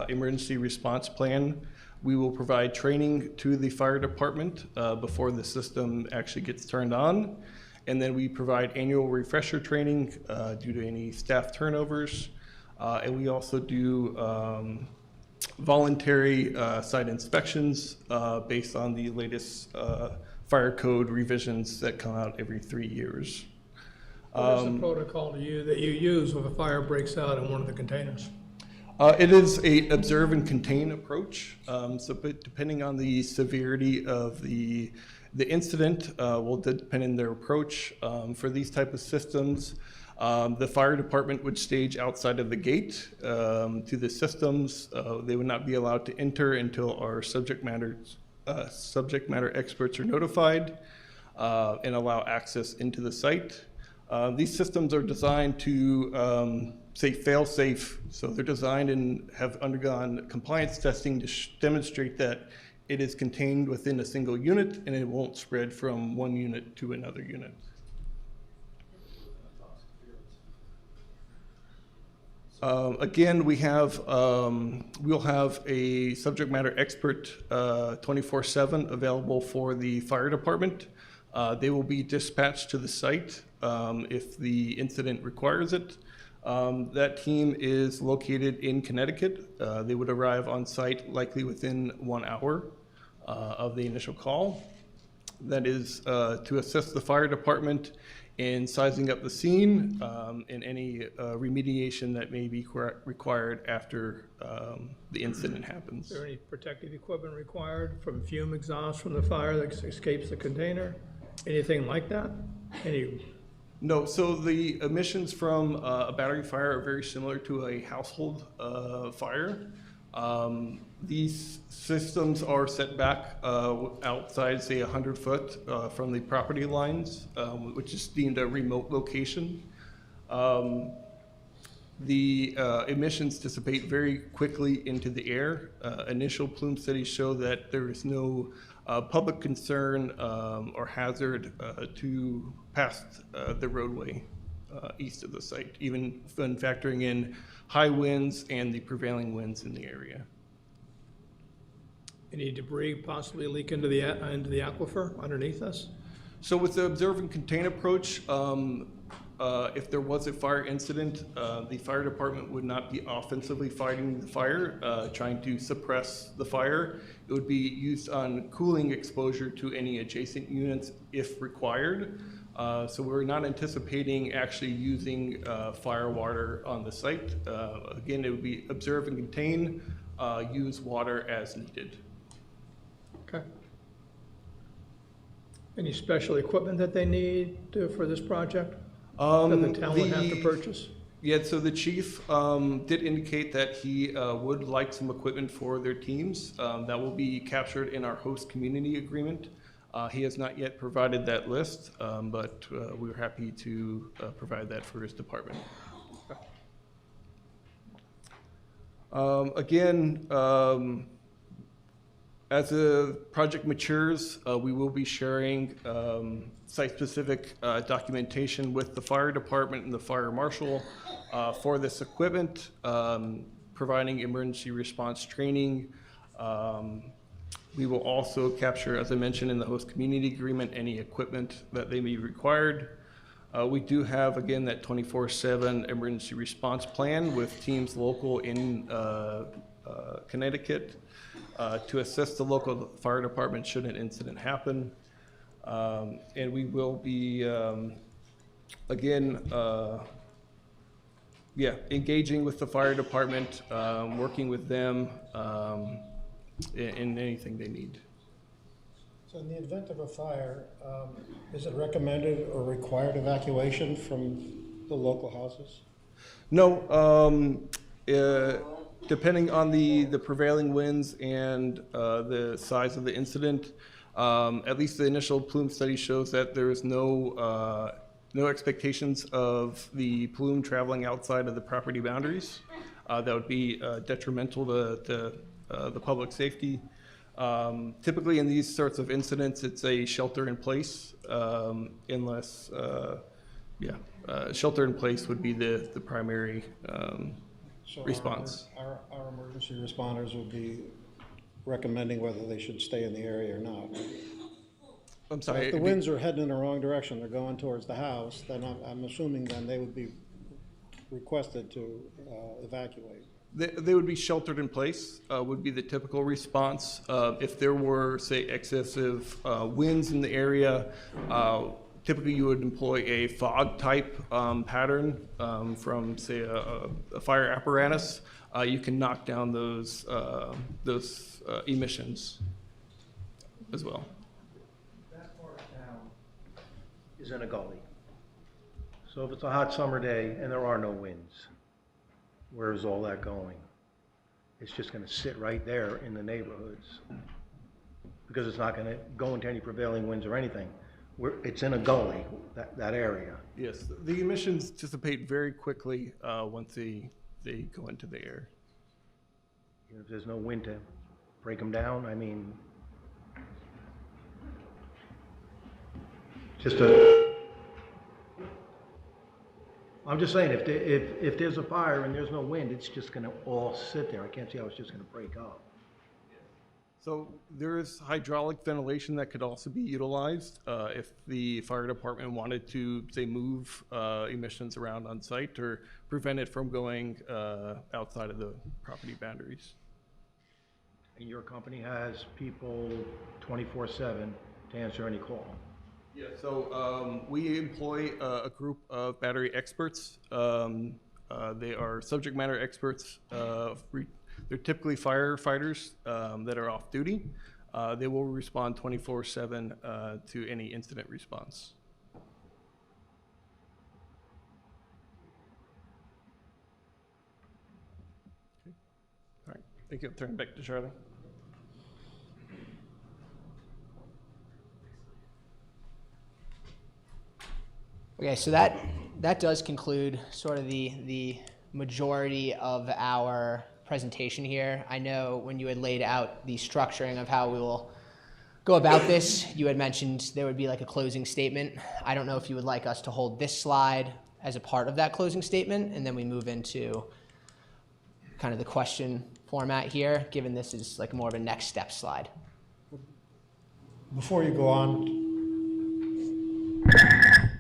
emergency response plan. We will provide training to the fire department before the system actually gets turned on. And then we provide annual refresher training due to any staff turnovers. And we also do voluntary site inspections based on the latest fire code revisions that come out every 3 years. What is the protocol that you use if a fire breaks out in one of the containers? It is a observe and contain approach. But depending on the severity of the incident will depend on their approach. For these type of systems, the fire department would stage outside of the gate to the systems. They would not be allowed to enter until our subject matter experts are notified and allow access into the site. These systems are designed to say fail-safe, so they're designed and have undergone compliance testing to demonstrate that it is contained within a single unit and it won't spread from one unit to another unit. Again, we'll have a subject matter expert 24/7 available for the fire department. They will be dispatched to the site if the incident requires it. That team is located in Connecticut. They would arrive on site likely within 1 hour of the initial call. That is to assist the fire department in sizing up the scene and any remediation that may be required after the incident happens. Is there any protective equipment required from fume exhaust from the fire that escapes the container? Anything like that? No, so the emissions from a battery fire are very similar to a household fire. These systems are set back outside, say, 100 foot from the property lines, which is deemed a remote location. The emissions dissipate very quickly into the air. Initial plume studies show that there is no public concern or hazard to past the roadway east of the site, even when factoring in high winds and the prevailing winds in the area. Any debris possibly leak into the aquifer underneath us? So with the observe and contain approach, if there was a fire incident, the fire department would not be offensively fighting the fire, trying to suppress the fire. It would be used on cooling exposure to any adjacent units if required. So we're not anticipating actually using fire water on the site. Again, it would be observe and contain, use water as needed. Okay. Any special equipment that they need for this project that the town would have to purchase? Yeah, so the chief did indicate that he would like some equipment for their teams. That will be captured in our host community agreement. He has not yet provided that list, but we're happy to provide that for his department. Again, as the project matures, we will be sharing site-specific documentation with the fire department and the fire marshal for this equipment, providing emergency response training. We will also capture, as I mentioned in the host community agreement, any equipment that they may be required. We do have, again, that 24/7 emergency response plan with teams local in Connecticut to assist the local fire department should an incident happen. And we will be, again, yeah, engaging with the fire department, working with them in anything they need. So in the event of a fire, is it recommended or required evacuation from the local houses? No, depending on the prevailing winds and the size of the incident, at least the initial plume study shows that there is no expectations of the plume traveling outside of the property boundaries. That would be detrimental to the public safety. Typically in these sorts of incidents, it's a shelter in place, unless, shelter in place would be the primary So response. Our emergency responders would be recommending whether they should stay in the area or not. I'm So sorry. if the winds are heading in the wrong direction, they're going towards the house, then I'm assuming then they would be requested to evacuate. They would be sheltered in place, would be the typical response. If there were, say, excessive winds in the area, typically you would employ a fog type pattern from, say, a fire apparatus. You can knock down those emissions as well. That part of town is in a gully. So if it's a hot summer day and there are no winds, where's all that going? It's just gonna sit right there in the neighborhoods because it's not gonna go into any prevailing winds or anything. It's in a gully, that area. Yes, the emissions dissipate very quickly once they go into the air. If there's no wind to break them down, I mean, I'm just saying, if there's a fire and there's no wind, it's just gonna all sit there. I can't see how it's just gonna break up. So there is hydraulic ventilation that could also be utilized if the fire department wanted to, say, move emissions around on site or prevent it from going outside of the property boundaries. And your company has people 24/7 to answer any call. Yeah, so we employ a group of battery experts. They are subject matter experts. They're typically firefighters that are off duty. They will respond 24/7 to any incident response. Okay. All right, thank you. I'll turn it back to Charlie. Okay, so that does conclude sort of the majority of our presentation here. I know when you had laid out the structuring of how we will go about this, you had mentioned there would be like a closing statement. I don't know if you would like us to hold this slide as a part of that closing statement, and then we move into kind of the question format here, given this is like more of a next step slide. Before you go on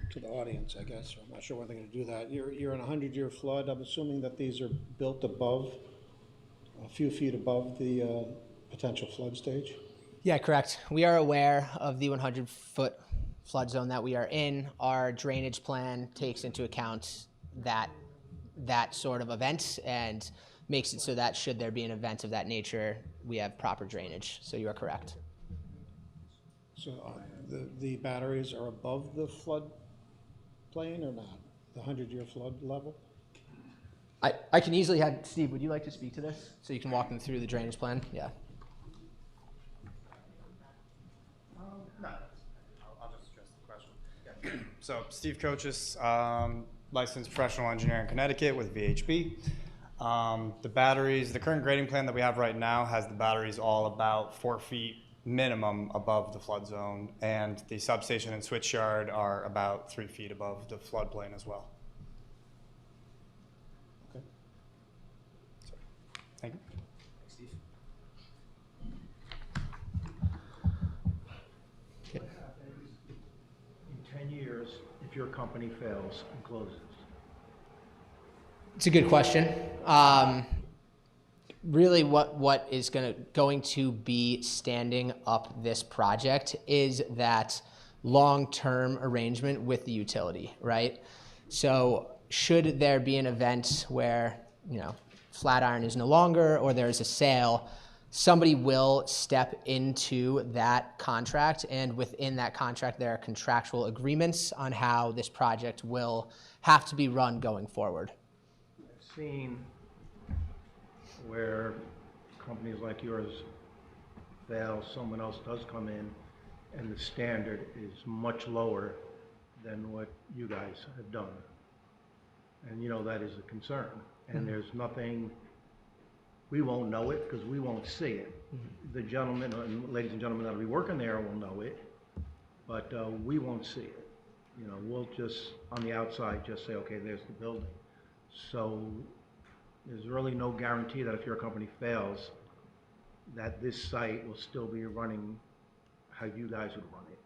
to the audience, I guess, I'm not sure when they're gonna do that. You're in a 100-year flood. I'm assuming that these are built above, a few feet above the potential flood stage? Yeah, correct. We are aware of the 100-foot flood zone that we are in. Our drainage plan takes into account that sort of event and makes it so that should there be an event of that nature, we have proper drainage. So you are correct. So the batteries are above the flood plain or not? The 100-year flood level? I can easily have, Steve, would you like to speak to this? So you can walk them through the drainage plan? Yeah. No, I'll just address the question. So Steve Coaches, licensed professional engineer in Connecticut with VHB. The batteries, the current grading plan that we have right now has the batteries all about 4 feet minimum above the flood zone, and the substation and switchyard are about 3 feet above the floodplain as well. Okay. Thank you. What happens in 10 years if your company fails and closes? It's a good question. Really what is going to be standing up this project is that long-term arrangement with the utility, right? So should there be an event where, you know, Flatiron is no longer, or there's a sale, somebody will step into that contract, and within that contract, there are contractual agreements on how this project will have to be run going forward. I've seen where companies like yours fail, someone else does come in, and the standard is much lower than what you guys have done. And you know, that is a concern. And there's nothing, we won't know it because we won't see it. The gentlemen and ladies and gentlemen that'll be working there will know it, but we won't see it. You know, we'll just, on the outside, just say, okay, there's the building. So there's really no guarantee that if your company fails, that this site will still be running how you guys would run it.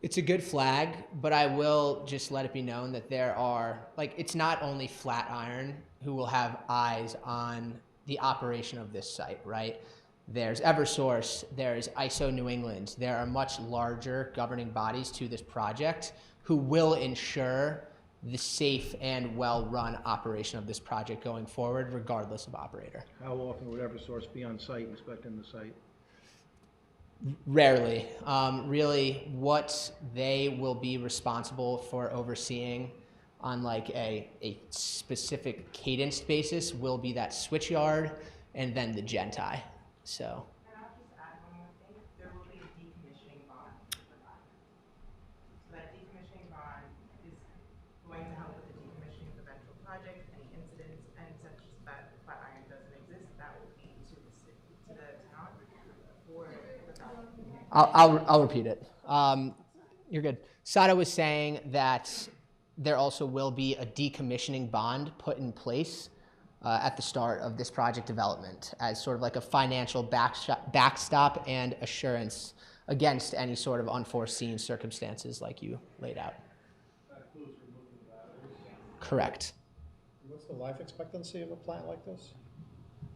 It's a good flag, but I will just let it be known that there are, like, it's not only Flatiron who will have eyes on the operation of this site, right? There's Eversource, there's ISO New England. There are much larger governing bodies to this project who will ensure the safe and well-run operation of this project going forward, regardless of operator. How often would Eversource be on site inspecting the site? Rarely. Really, what they will be responsible for overseeing on like a specific cadenced basis will be that switch yard and then the Gentai. So. And I'll just add one more thing. There will be a decommissioning bond for that. So that decommissioning bond is going to help with the decommissioning of the eventual project, any incidents, and such that Flatiron doesn't exist, that will be to the city, to the town for the town. I'll repeat it. You're good. Sada was saying that there also will be a decommissioning bond put in place at the start of this project development as sort of like a financial backstop and assurance against any sort of unforeseen circumstances like you laid out. That includes removing the batteries. Correct. What's the life expectancy of a plant like this?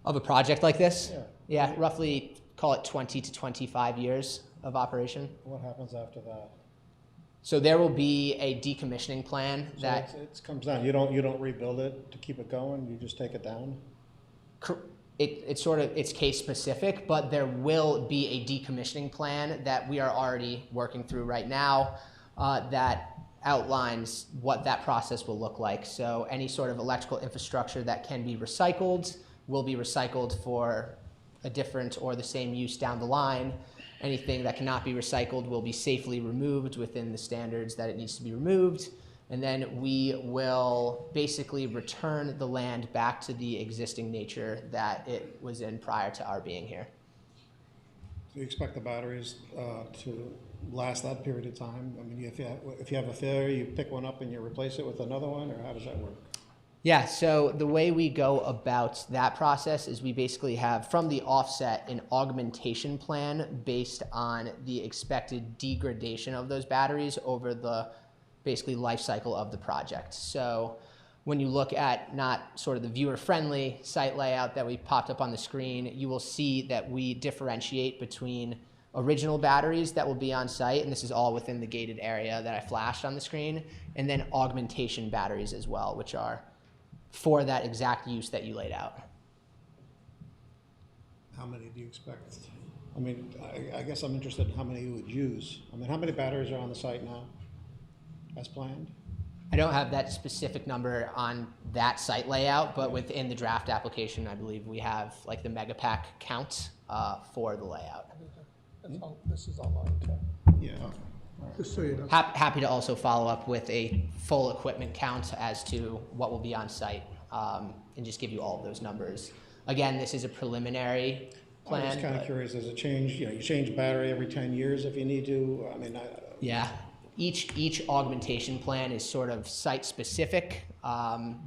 Of a project like this? Yeah. Yeah, roughly call it 20 to 25 years of operation. What happens after that? So there will be a decommissioning plan So that it comes down. You don't rebuild it to keep it going. You just take it down. it's case specific, but there will be a decommissioning plan that we are already working through right now that outlines what that process will look like. So any sort of electrical infrastructure that can be recycled will be recycled for a different or the same use down the line. Anything that cannot be recycled will be safely removed within the standards that it needs to be removed. And then we will basically return the land back to the existing nature that it was in prior to our being here. Do you expect the batteries to last that period of time? I mean, if you have a failure, you pick one up and you replace it with another one, or how does that work? Yeah, so the way we go about that process is we basically have, from the offset, an augmentation plan based on the expected degradation of those batteries over the basically life cycle of the project. So when you look at not sort of the viewer-friendly site layout that we popped up on the screen, you will see that we differentiate between original batteries that will be on site, and this is all within the gated area that I flashed on the screen, and then augmentation batteries as well, which are for that exact use that you laid out. How many do you expect? I mean, I guess I'm interested in how many you would use. I mean, how many batteries are on the site now as planned? I don't have that specific number on that site layout, but within the draft application, I believe we have like the megapack count for the layout. This is all on tap. Yeah. Just so you know. Happy to also follow up with a full equipment count as to what will be on site and just give you all of those numbers. Again, this is a preliminary plan. I'm just kind of curious, does it change, you change battery every 10 years if you need to? I mean, Yeah, each augmentation plan is sort of site specific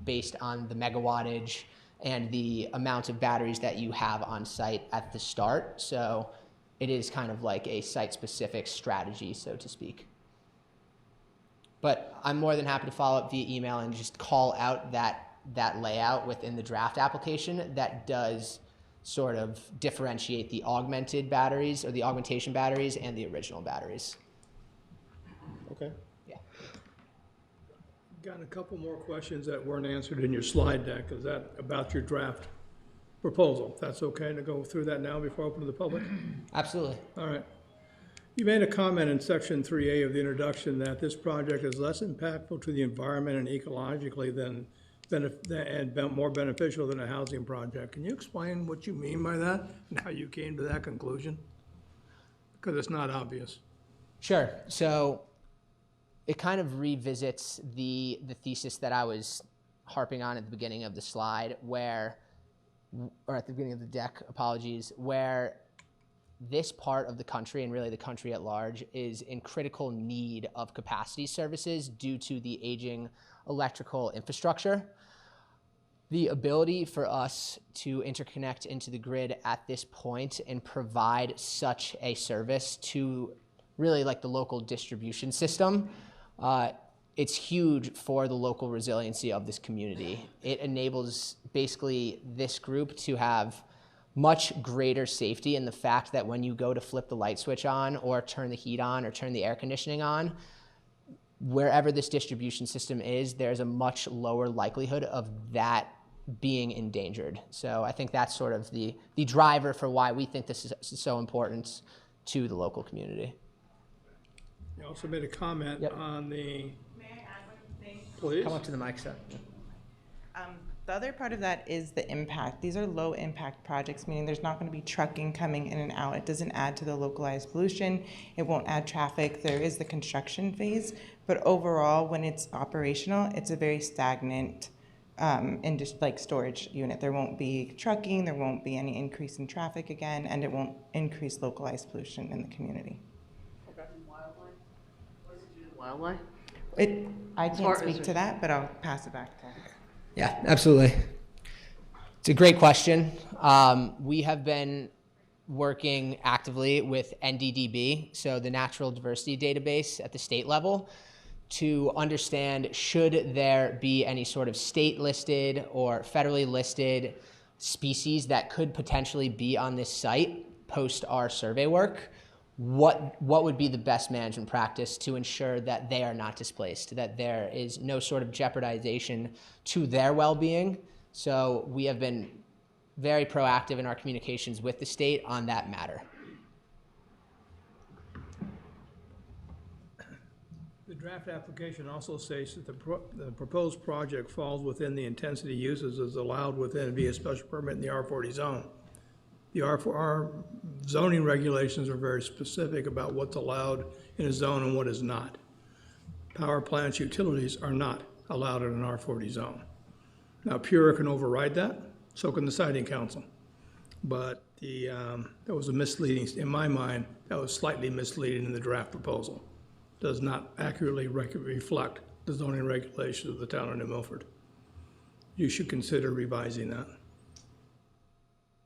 based on the megawattage and the amount of batteries that you have on site at the start. So it is kind of like a site-specific strategy, so to speak. But I'm more than happy to follow up via email and just call out that layout within the draft application that does sort of differentiate the augmented batteries or the augmentation batteries and the original batteries. okay. Yeah. Got a couple more questions that weren't answered in your slide deck. Is that about your draft proposal? If that's okay to go through that now before I open to the public? Absolutely. All right. You made a comment in section 3A of the introduction that this project is less impactful to the environment and ecologically and more beneficial than a housing project. Can you explain what you mean by that and how you came to that conclusion? Because it's not obvious. Sure. So it kind of revisits the thesis that I was harping on at the beginning of the slide or at the beginning of the deck, apologies, where this part of the country and really the country at large is in critical need of capacity services due to the aging electrical infrastructure. The ability for us to interconnect into the grid at this point and provide such a service to really like the local distribution system, it's huge for the local resiliency of this community. It enables basically this group to have much greater safety in the fact that when you go to flip the light switch on or turn the heat on or turn the air conditioning on, wherever this distribution system is, there's a much lower likelihood of that being endangered. So I think that's sort of the driver for why we think this is so important to the local community. You also made a comment on the, May I add one thing? please? Come up to the mic, sir. The other part of that is the impact. These are low impact projects, meaning there's not going to be trucking coming in and out. It doesn't add to the localized pollution. It won't add traffic. There is the construction phase, but overall, when it's operational, it's a very stagnant and just like storage unit. There won't be trucking, there won't be any increase in traffic again, and it won't increase localized pollution in the community. Wildlife? I far can't as speak it- to that, but I'll pass it back to Yeah, absolutely. It's a great question. We have been working actively with NDDB, so the Natural Diversity Database at the state level, to understand should there be any sort of state listed or federally listed species that could potentially be on this site post our survey work. What would be the best management practice to ensure that they are not displaced, that there is no sort of jeopardization to their well-being? So we have been very proactive in our communications with the state on that matter. The draft application also states that the proposed project falls within the intensity uses as allowed within via special permit in the R40 zone. The R4R zoning regulations are very specific about what's allowed in a zone and what is not. Power plants, utilities are not allowed in an R40 zone. Now, PURA can override that, so can the siting council. But that was a misleading, in my mind, that was slightly misleading in the draft proposal. Does not accurately reflect the zoning regulations of the town of New Milford. You should consider revising that.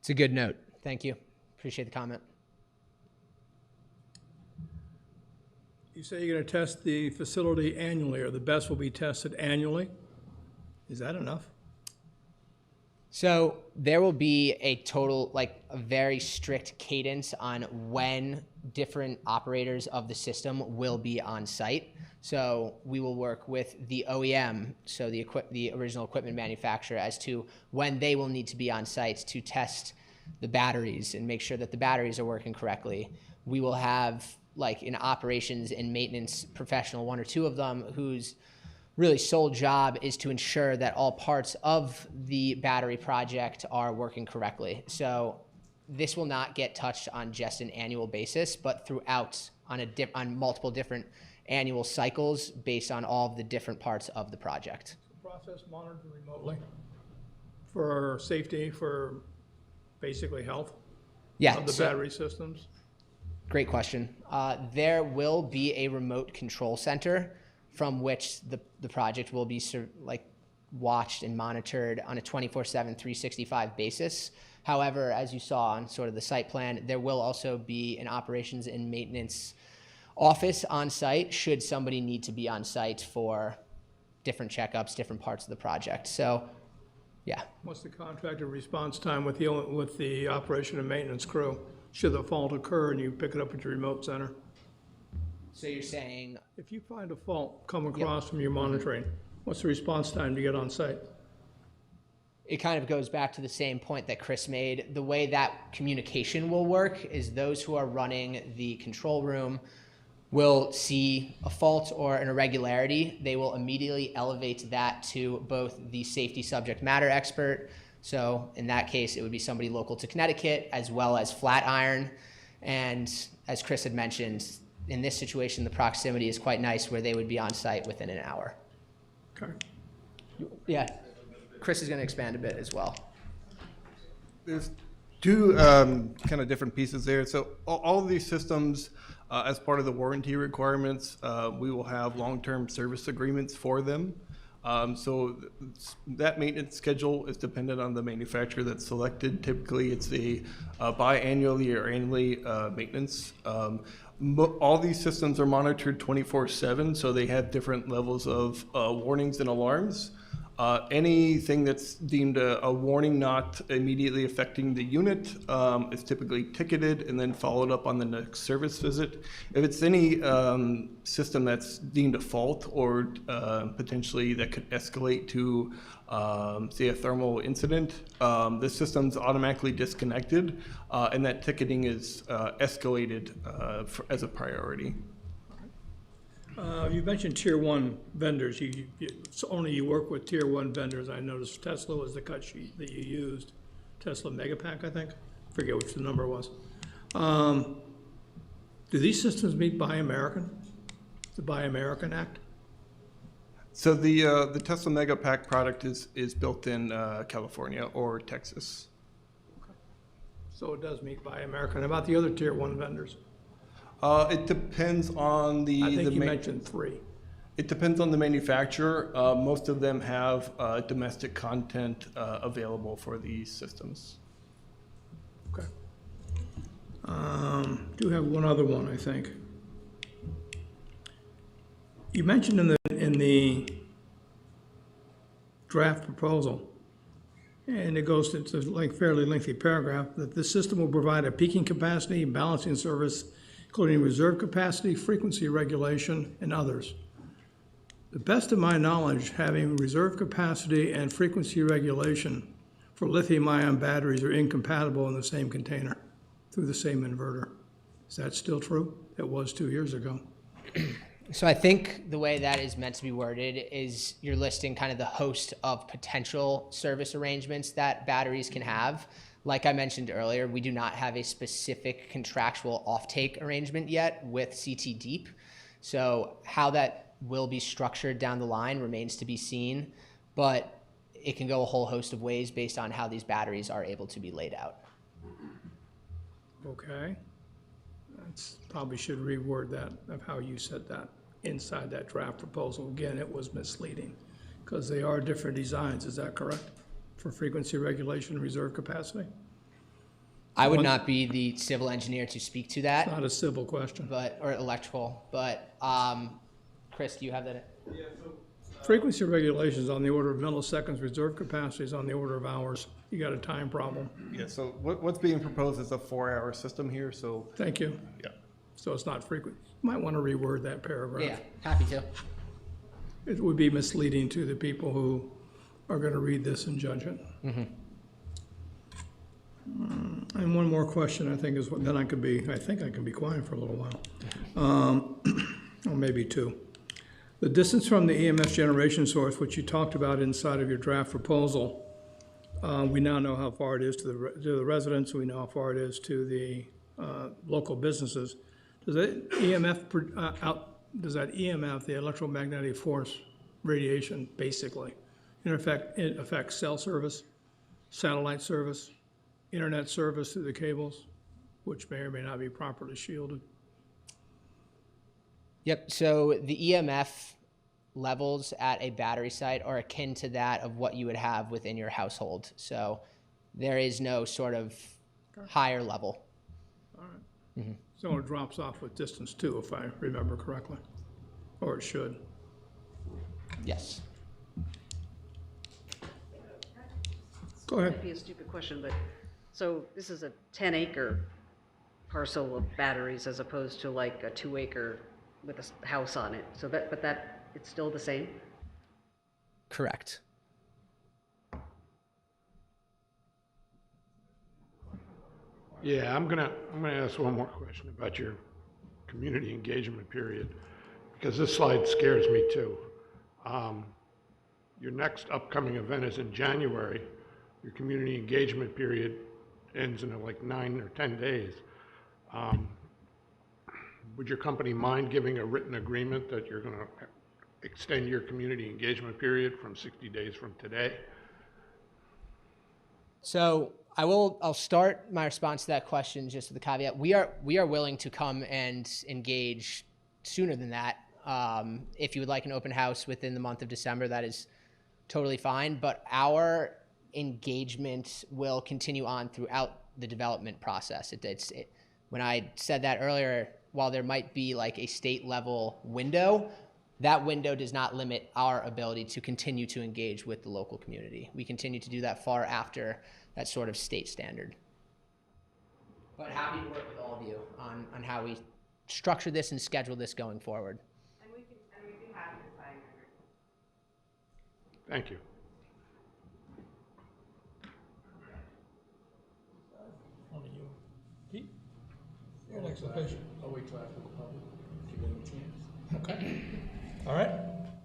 It's a good note. Thank you. Appreciate the comment. You say you're going to test the facility annually, or the BESS will be tested annually? Is that enough? So there will be a total, like a very strict cadence on when different operators of the system will be on site. So we will work with the OEM, so the original equipment manufacturer, as to when they will need to be on site to test the batteries and make sure that the batteries are working correctly. We will have like an operations and maintenance professional, one or two of them, whose really sole job is to ensure that all parts of the battery project are working correctly. So this will not get touched on just an annual basis, but throughout on multiple different annual cycles based on all of the different parts of the project. Process monitored remotely for safety, for basically health Yeah, of the so- battery systems? Great question. There will be a remote control center from which the project will be watched and monitored on a 24/7, 365 basis. However, as you saw on sort of the site plan, there will also be an operations and maintenance office on site should somebody need to be on site for different checkups, different parts of the project. So, yeah. What's the contractor response time with the operation and maintenance crew? Should the fault occur and you pick it up at your remote center? So you're saying, If you find a fault come across from your monitoring, What's the response time to get on site? It kind of goes back to the same point that Chris made. The way that communication will work is those who are running the control room will see a fault or an irregularity. They will immediately elevate that to both the safety subject matter expert. So in that case, it would be somebody local to Connecticut, as well as Flatiron. And as Chris had mentioned, in this situation, the proximity is quite nice where they would be on site within an hour. Okay. Yeah, Chris is going to expand a bit as well. There's two kind of different pieces there. So all of these systems, as part of the warranty requirements, we will have long-term service agreements for them. So that maintenance schedule is dependent on the manufacturer that's selected. Typically, it's a biannually or annually maintenance. All these systems are monitored 24/7, so they have different levels of warnings and alarms. Anything that's deemed a warning not immediately affecting the unit is typically ticketed and then followed up on the next service visit. If it's any system that's deemed a fault or potentially that could escalate to, say, a thermal incident, the system's automatically disconnected and that ticketing is escalated as a priority. You mentioned tier one vendors. It's only you work with tier one vendors. I noticed Tesla was the cut sheet that you used. Tesla Megapack, I think. I forget which the number was. Do these systems meet Buy American? The Buy American Act? So the Tesla Megapack product is built in California or Texas. So it does meet Buy American. How about the other tier one vendors? It depends on the. I think you mentioned 3. It depends on the manufacturer. Most of them have domestic content available for these systems. Okay. Do have one other one, I think. You mentioned in the draft proposal, and it goes to a fairly lengthy paragraph, that this system will provide a peaking capacity, balancing service, including reserve capacity, frequency regulation, and others. The best of my knowledge, having reserve capacity and frequency regulation for lithium-ion batteries are incompatible in the same container through the same inverter. Is that still true? It was 2 years ago. So I think the way that is meant to be worded is you're listing kind of the host of potential service arrangements that batteries can have. Like I mentioned earlier, we do not have a specific contractual offtake arrangement yet with CT Deep. So how that will be structured down the line remains to be seen, but it can go a whole host of ways based on how these batteries are able to be laid out. Okay. That's probably should reword that of how you said that inside that draft proposal. Again, it was misleading because they are different designs. Is that correct? For frequency regulation and reserve capacity? I would not be the civil engineer to speak to that, Not a civil question. or electrical, but Chris, do you have that? Frequency regulation is on the order of milliseconds, reserve capacity is on the order of hours. You got a time problem. Yeah. So what's being proposed is a 4-hour system here. So Thank you. yeah. So it's not frequent. You might want to reword that paragraph. Yeah, happy to. It would be misleading to the people who are going to read this and judge it. Mm-hmm. And one more question, I think, is then I think I can be quiet for a little while. Or maybe 2. The distance from the EMS generation source, which you talked about inside of your draft proposal, we now know how far it is to the residents. We know how far it is to the local businesses. Does that EMF, the electromagnetic force radiation, basically, it affects cell service, satellite service, internet service through the cables, which may or may not be properly shielded? Yep, so the EMF levels at a battery site are akin to that of what you would have within your household. So there is no sort of higher level. All right. Mm-hmm. So it drops off with distance too, if I remember correctly, or it should. Yes. Go ahead. Might be a stupid question, but, so this is a 10-acre parcel of batteries as opposed to like a 2-acre with a house on it. So it's still the same? Correct. Yeah, I'm gonna ask one more question about your community engagement period, because this slide scares me too. Your next upcoming event is in January. Your community engagement period ends in like 9 or 10 days. Would your company mind giving a written agreement that you're gonna extend your community engagement period from 60 days from today? So I'll start my response to that question just with the caveat. We are willing to come and engage sooner than that. If you would like an open house within the month of December, that is totally fine. But our engagement will continue on throughout the development process. When I said that earlier, while there might be like a state level window, that window does not limit our ability to continue to engage with the local community. We continue to do that far after that sort of state standard. But happy to work with all of you on how we structure this and schedule this going forward. And we'd be happy to sign your agreement. Thank you. Pete? You're next official. I'll wait till after the public, give them a chance. Okay. All right.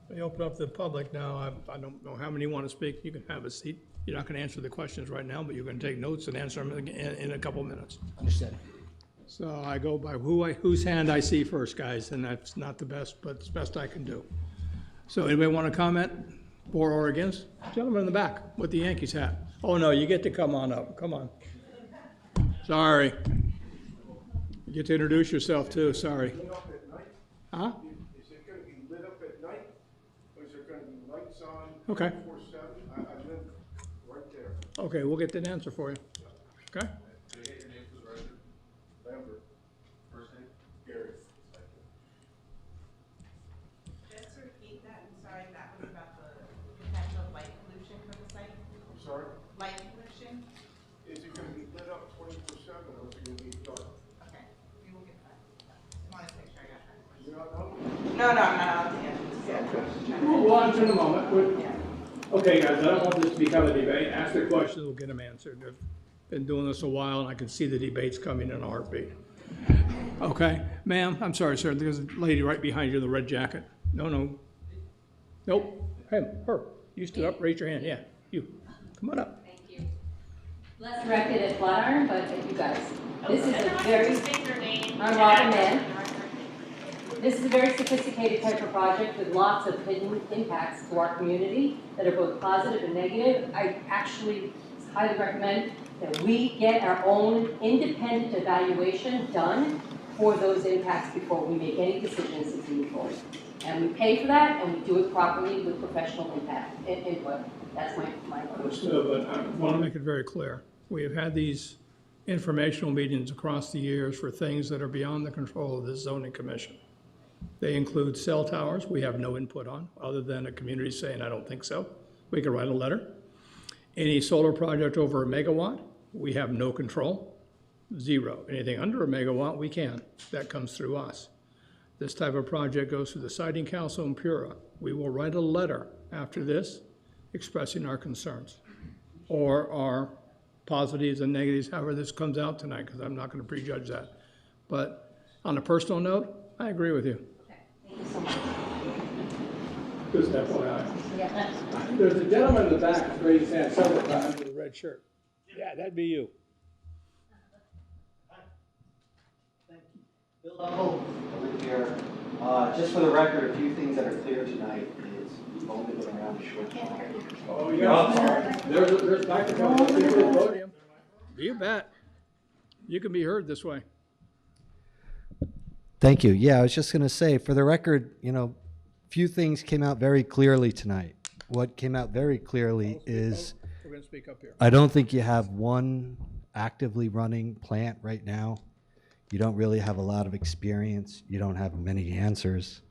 We open up to the public now. I don't know how many want to speak. You can have a seat. You're not going to answer the questions right now, but you're going to take notes and answer them in a couple minutes. Understood. So I go by whose hand I see first, guys, and that's not the best, but it's the best I can do. So anybody want to comment for or against? Gentleman in the back with the Yankees hat. Oh, no, you get to come on up. Come on. Sorry. You get to introduce yourself, too. Sorry. Lit up at night? Huh? Is it gonna be lit up at night? Or is there gonna be lights on Okay. 24/7? I live right there. Okay, we'll get that answer for you. Okay? Lambert. First name? Gary. Just to repeat that, I'm sorry, that was about the potential light pollution for the site? I'm sorry? Light pollution? Is it gonna be lit up 24/7 or is it gonna be dark? Okay, we will get that. Just wanted to make sure I got that. You don't know? No, I'm not on the end. We'll launch in a moment. Okay, guys, I don't want this to become a debate. Ask the questions, we'll get them answered. I've been doing this a while, and I can see the debates coming in a heartbeat. Okay, ma'am, I'm sorry, sir, there's a lady right behind you in the red jacket. No. Nope, her. You stood up, raise your hand, yeah, you. Come on up. Thank you. Less directed at Flatiron, but at you guys. This is a very, I'm Robin Mann. This is a very sophisticated type of project with lots of hidden impacts to our community that are both positive and negative. I actually highly recommend that we get our own independent evaluation done for those impacts before we make any decisions to move forward. And we pay for that, and we do it properly with professional input. That's my Understood, but I want to make it very clear. We have had these informational meetings across the years for things that are beyond the control of the zoning commission. They include cell towers, we have no input on, other than a community saying, I don't think so. We can write a letter. Any solar project over 1 megawatt, we have no control, 0. Anything under 1 megawatt, we can. That comes through us. This type of project goes through the Siting Council in Pura. We will write a letter after this expressing our concerns or our positives and negatives, however this comes out tonight, because I'm not going to prejudge that. But on a personal note, I agree with you. Okay, thank you so much. Just FYI. Yeah. There's a gentleman in the back who's raised his hand several times with a red shirt. Yeah, that'd be you. Bill Dunkel, over here. Just for the record, a few things that are clear tonight is we've only been around a short time. Oh, yeah. There's microphones up here at the podium. You bet. You can be heard this way. Thank you. Yeah, I was just going to say, for the record, few things came out very clearly tonight. What came out very clearly is We're going to speak up here. I don't think you have one actively running plant right now. You don't really have a lot of experience. You don't have many answers.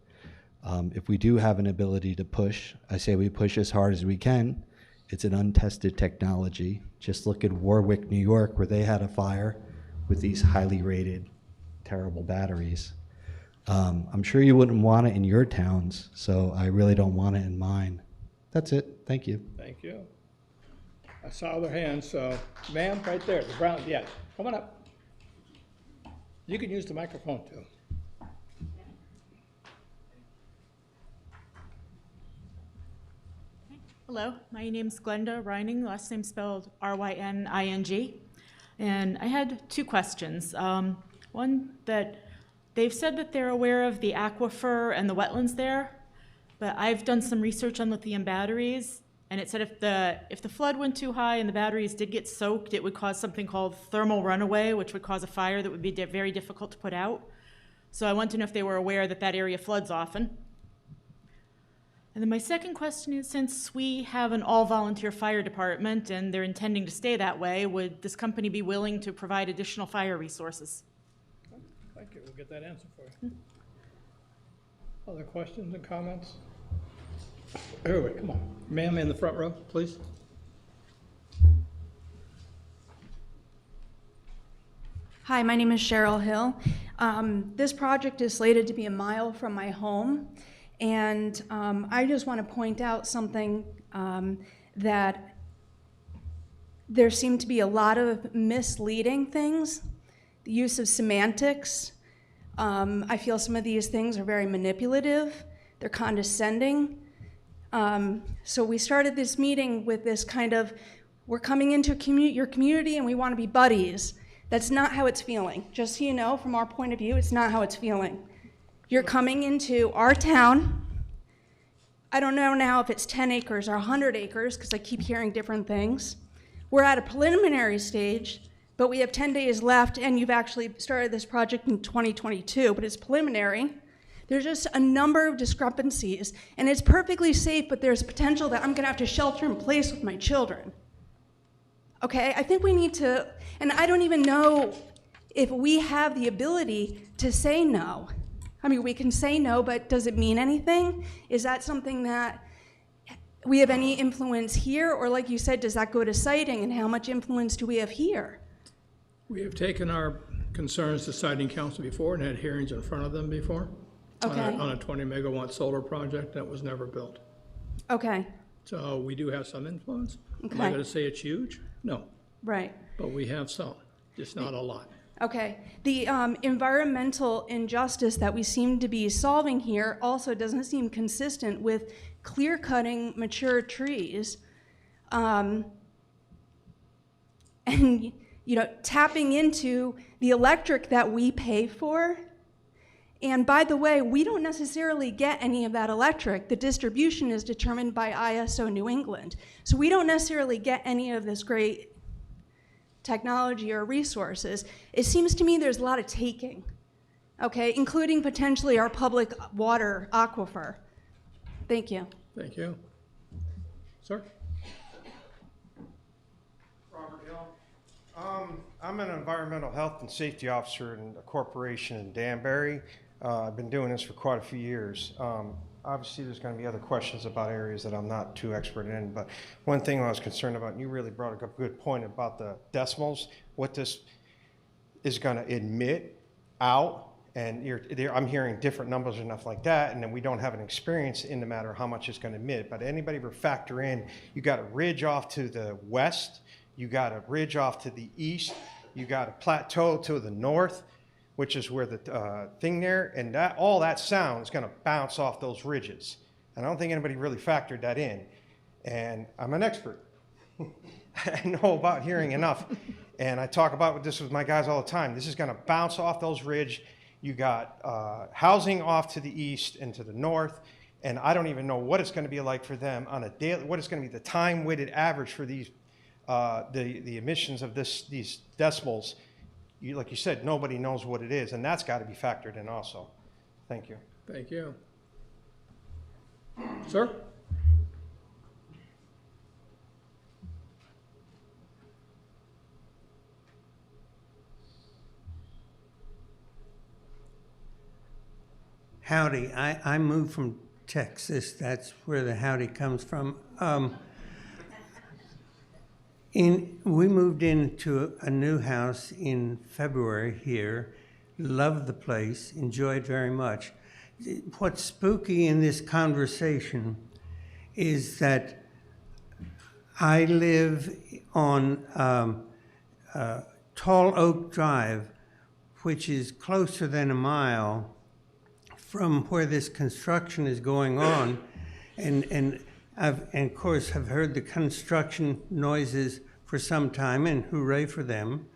If we do have an ability to push, I say we push as hard as we can. It's an untested technology. Just look at Warwick, New York, where they had a fire with these highly rated, terrible batteries. I'm sure you wouldn't want it in your towns, so I really don't want it in mine. That's it. Thank you. Thank you. I saw other hands, so, ma'am, right there, the brown, yeah, come on up. You can use the microphone too. Hello, my name's Glenda Reining, last name spelled R-Y-N-I-N-G. And I had two questions. One, that they've said that they're aware of the aquifer and the wetlands there, but I've done some research on lithium batteries, and it said if the flood went too high and the batteries did get soaked, it would cause something called thermal runaway, which would cause a fire that would be very difficult to put out. So I want to know if they were aware that that area floods often. And then my second question is, since we have an all-volunteer fire department and they're intending to stay that way, would this company be willing to provide additional fire resources? Thank you, we'll get that answer for you. Other questions and comments? Everybody, come on. Ma'am in the front row, please. Hi, my name is Cheryl Hill. This project is slated to be a mile from my home, and I just want to point out something that there seem to be a lot of misleading things, the use of semantics. I feel some of these things are very manipulative, they're condescending. So we started this meeting with this kind of, we're coming into your community and we want to be buddies. That's not how it's feeling. Just so you know, from our point of view, it's not how it's feeling. You're coming into our town. I don't know now if it's 10 acres or 100 acres, because I keep hearing different things. We're at a preliminary stage, but we have 10 days left, and you've actually started this project in 2022, but it's preliminary. There's just a number of discrepancies, and it's perfectly safe, but there's potential that I'm gonna have to shelter in place with my children. Okay, I think we need to, and I don't even know if we have the ability to say no. I mean, we can say no, but does it mean anything? Is that something that we have any influence here? Or like you said, does that go to siting, and how much influence do we have here? We have taken our concerns to siting council before and had hearings in front of them before. Okay. On a 20 megawatt solar project that was never built. Okay. So we do have some influence. Okay. Am I gonna say it's huge? No. Right. But we have some, just not a lot. Okay. The environmental injustice that we seem to be solving here also doesn't seem consistent with clear-cutting mature trees and, you know, tapping into the electric that we pay for. And by the way, we don't necessarily get any of that electric. The distribution is determined by ISO New England. So we don't necessarily get any of this great technology or resources. It seems to me there's a lot of taking, okay, including potentially our public water aquifer. Thank you. Thank you. Sir? Robert Hill. I'm an environmental health and safety officer in a corporation in Danbury. I've been doing this for quite a few years. Obviously, there's going to be other questions about areas that I'm not too expert in, but one thing I was concerned about, and you really brought up a good point about the decimals, what this is going to emit out, and I'm hearing different numbers and stuff like that, and then we don't have an experience in the matter of how much it's going to emit. But anybody ever factor in, you got a ridge off to the west, you got a ridge off to the east, you got a plateau to the north, which is where the thing there, and that all that sound is going to bounce off those ridges. And I don't think anybody really factored that in. And I'm an expert. I know about hearing enough. And I talk about this with my guys all the time. This is going to bounce off those ridges. You got housing off to the east and to the north. And I don't even know what it's going to be like for them on a daily, what it's going to be the time-weighted average for these, the emissions of these decimals. Like you said, nobody knows what it is, and that's got to be factored in also. Thank you. Thank you. Sir? Howdy. I moved from Texas. That's where the howdy comes from. We moved into a new house in February here. Loved the place, enjoyed very much. What's spooky in this conversation is that I live on Tall Oak Drive, which is closer than a mile from where this construction is going on. And of course, have heard the construction noises for some time, and hooray for them.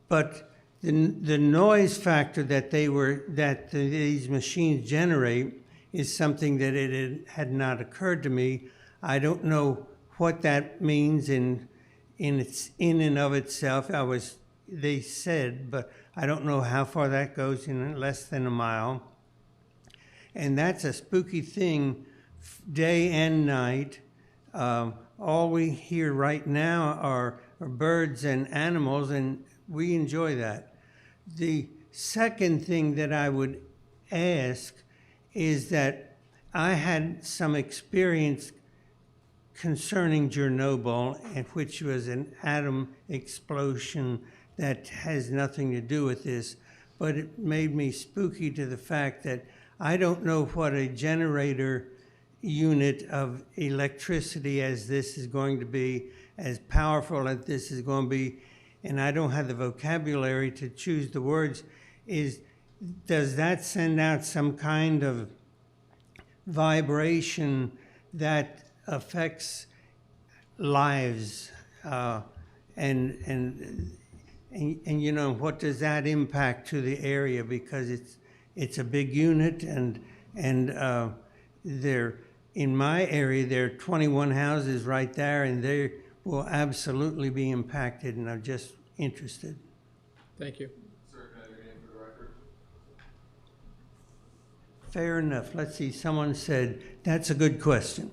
But the noise factor that these machines generate is something that it had not occurred to me. I don't know what that means in and of itself. They said, but I don't know how far that goes in less than a mile. And that's a spooky thing, day and night. All we hear right now are birds and animals, and we enjoy that. The second thing that I would ask is that I had some experience concerning Chernobyl, which was an atom explosion that has nothing to do with this, but it made me spooky to the fact that I don't know what a generator unit of electricity as this is going to be, as powerful as this is going to be, and I don't have the vocabulary to choose the words. Does that send out some kind of vibration that affects lives? And you know, what does that impact to the area? Because it's a big unit, and there, in my area, there are 21 houses right there, and they will absolutely be impacted, and I'm just interested. Thank you. Sir, can I have your name for the record? Fair enough. Let's see, someone said, that's a good question.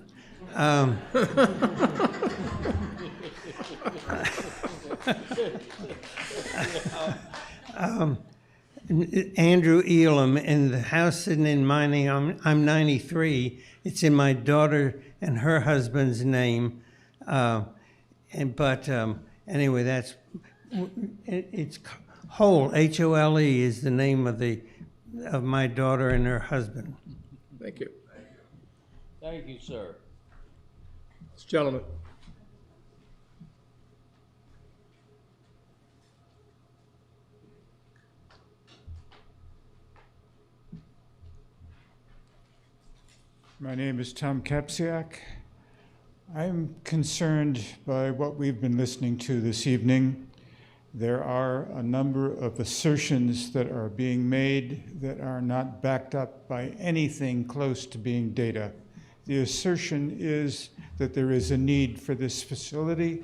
Andrew Elam, and the house sitting in my name, I'm 93. It's in my daughter and her husband's name. Anyway, it's Hole, H-O-L-E is the name of my daughter and her husband. Thank you. Thank you, sir. This gentleman. My name is Tom Kapsiak. I'm concerned by what we've been listening to this evening. There are a number of assertions that are being made that are not backed up by anything close to being data. The assertion is that there is a need for this facility.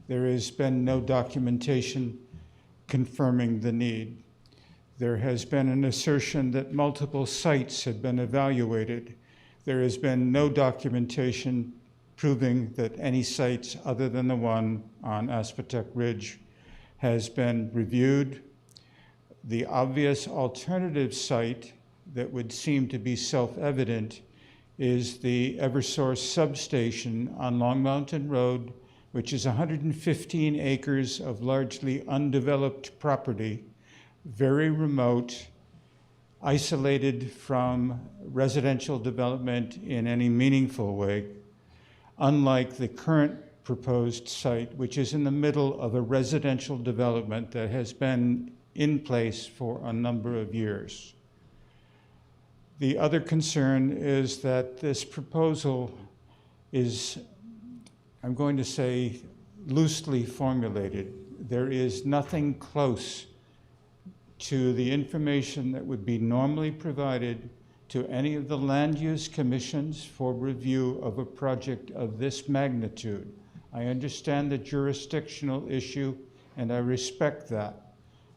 There has been no documentation confirming the need. There has been an assertion that multiple sites have been evaluated. There has been no documentation proving that any sites other than the one on Aspetuck Ridge has been reviewed. The obvious alternative site that would seem to be self-evident is the Eversource substation on Long Mountain Road, which is 115 acres of largely undeveloped property, very remote, isolated from residential development in any meaningful way, unlike the current proposed site, which is in the middle of a residential development that has been in place for a number of years. The other concern is that this proposal is, I'm going to say, loosely formulated. There is nothing close to the information that would be normally provided to any of the land use commissions for review of a project of this magnitude. I understand the jurisdictional issue, and I respect that.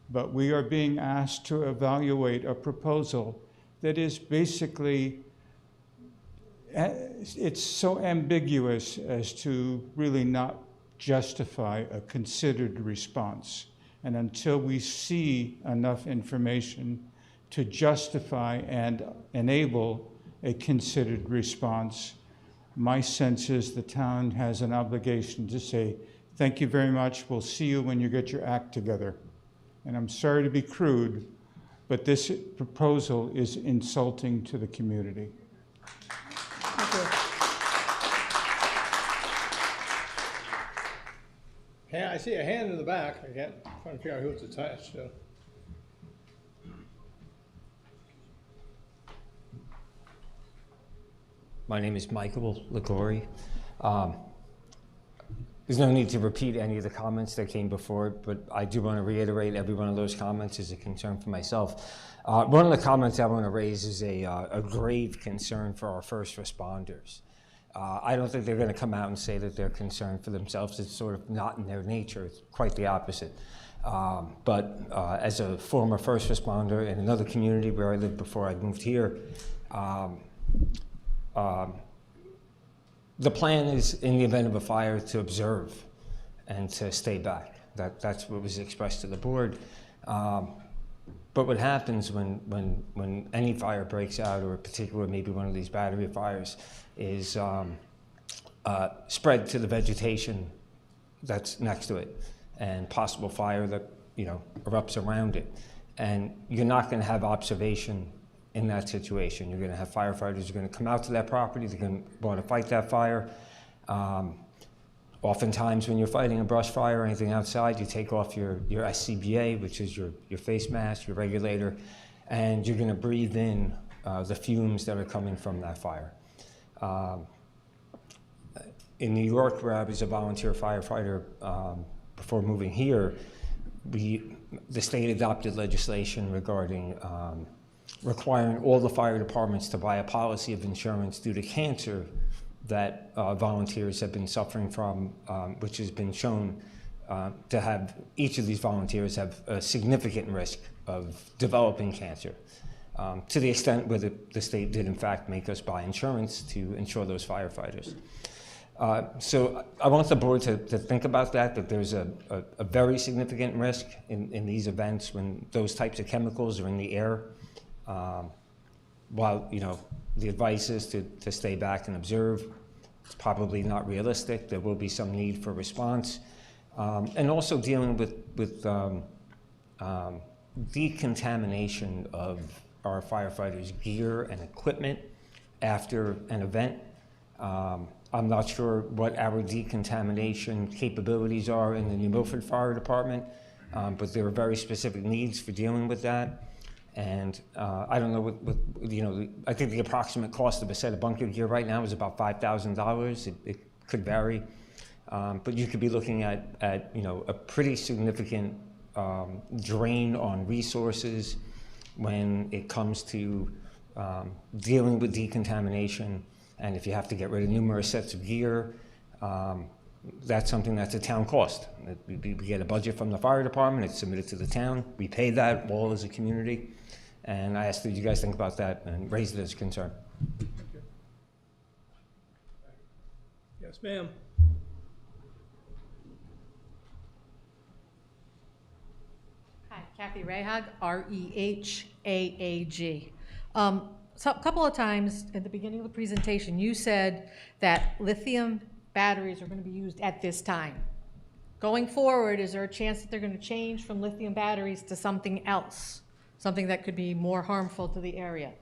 But we are being asked to evaluate a proposal that is basically, it's so ambiguous as to really not justify a considered response. And until we see enough information to justify and enable a considered response, my sense is the town has an obligation to say, thank you very much, we'll see you when you get your act together. And I'm sorry to be crude, but this proposal is insulting to the community. Thank you. I see a hand in the back. I can't, trying to figure out who it's attached to. My name is Michael Ligori. There's no need to repeat any of the comments that came before, but I do want to reiterate every one of those comments is a concern for myself. One of the comments I want to raise is a grave concern for our first responders. I don't think they're going to come out and say that they're concerned for themselves. It's sort of not in their nature. It's quite the opposite. But as a former first responder in another community where I lived before I moved here, the plan is, in the event of a fire, to observe and to stay back. That's what was expressed to the board. But what happens when any fire breaks out, or particularly maybe one of these battery fires, is spread to the vegetation that's next to it, and possible fire that erupts around it. And you're not going to have observation in that situation. You're going to have firefighters who are going to come out to that property. They're going to want to fight that fire. Oftentimes when you're fighting a brush fire or anything outside, you take off your SCBA, which is your face mask, your regulator, and you're going to breathe in the fumes that are coming from that fire. In New York, where I was a volunteer firefighter before moving here, the state adopted legislation regarding requiring all the fire departments to buy a policy of insurance due to cancer that volunteers have been suffering from, which has been shown to have, each of these volunteers have a significant risk of developing cancer, to the extent where the state did in fact make us buy insurance to insure those firefighters. So I want the board to think about that there's a very significant risk in these events when those types of chemicals are in the air. While the advice is to stay back and observe, it's probably not realistic. There will be some need for response, and also dealing with decontamination of our firefighters' gear and equipment after an event. I'm not sure what our decontamination capabilities are in the New Milford Fire Department, but there are very specific needs for dealing with that. And I don't know, I think the approximate cost of a set of bunker gear right now is about $5,000. It could vary, but you could be looking at a pretty significant drain on resources when it comes to dealing with decontamination. And if you have to get rid of numerous sets of gear, that's something that's a town cost. We get a budget from the fire department, it's submitted to the town, we pay that all as a community. And I ask that you guys think about that and raise it as a concern. Yes, ma'am. Hi, Kathy Rahag, R-E-H-A-A-G. So a couple of times at the beginning of the presentation, you said that lithium batteries are going to be used at this time. Going forward, is there a chance that they're going to change from lithium batteries to something else? Something that could be more harmful to the area?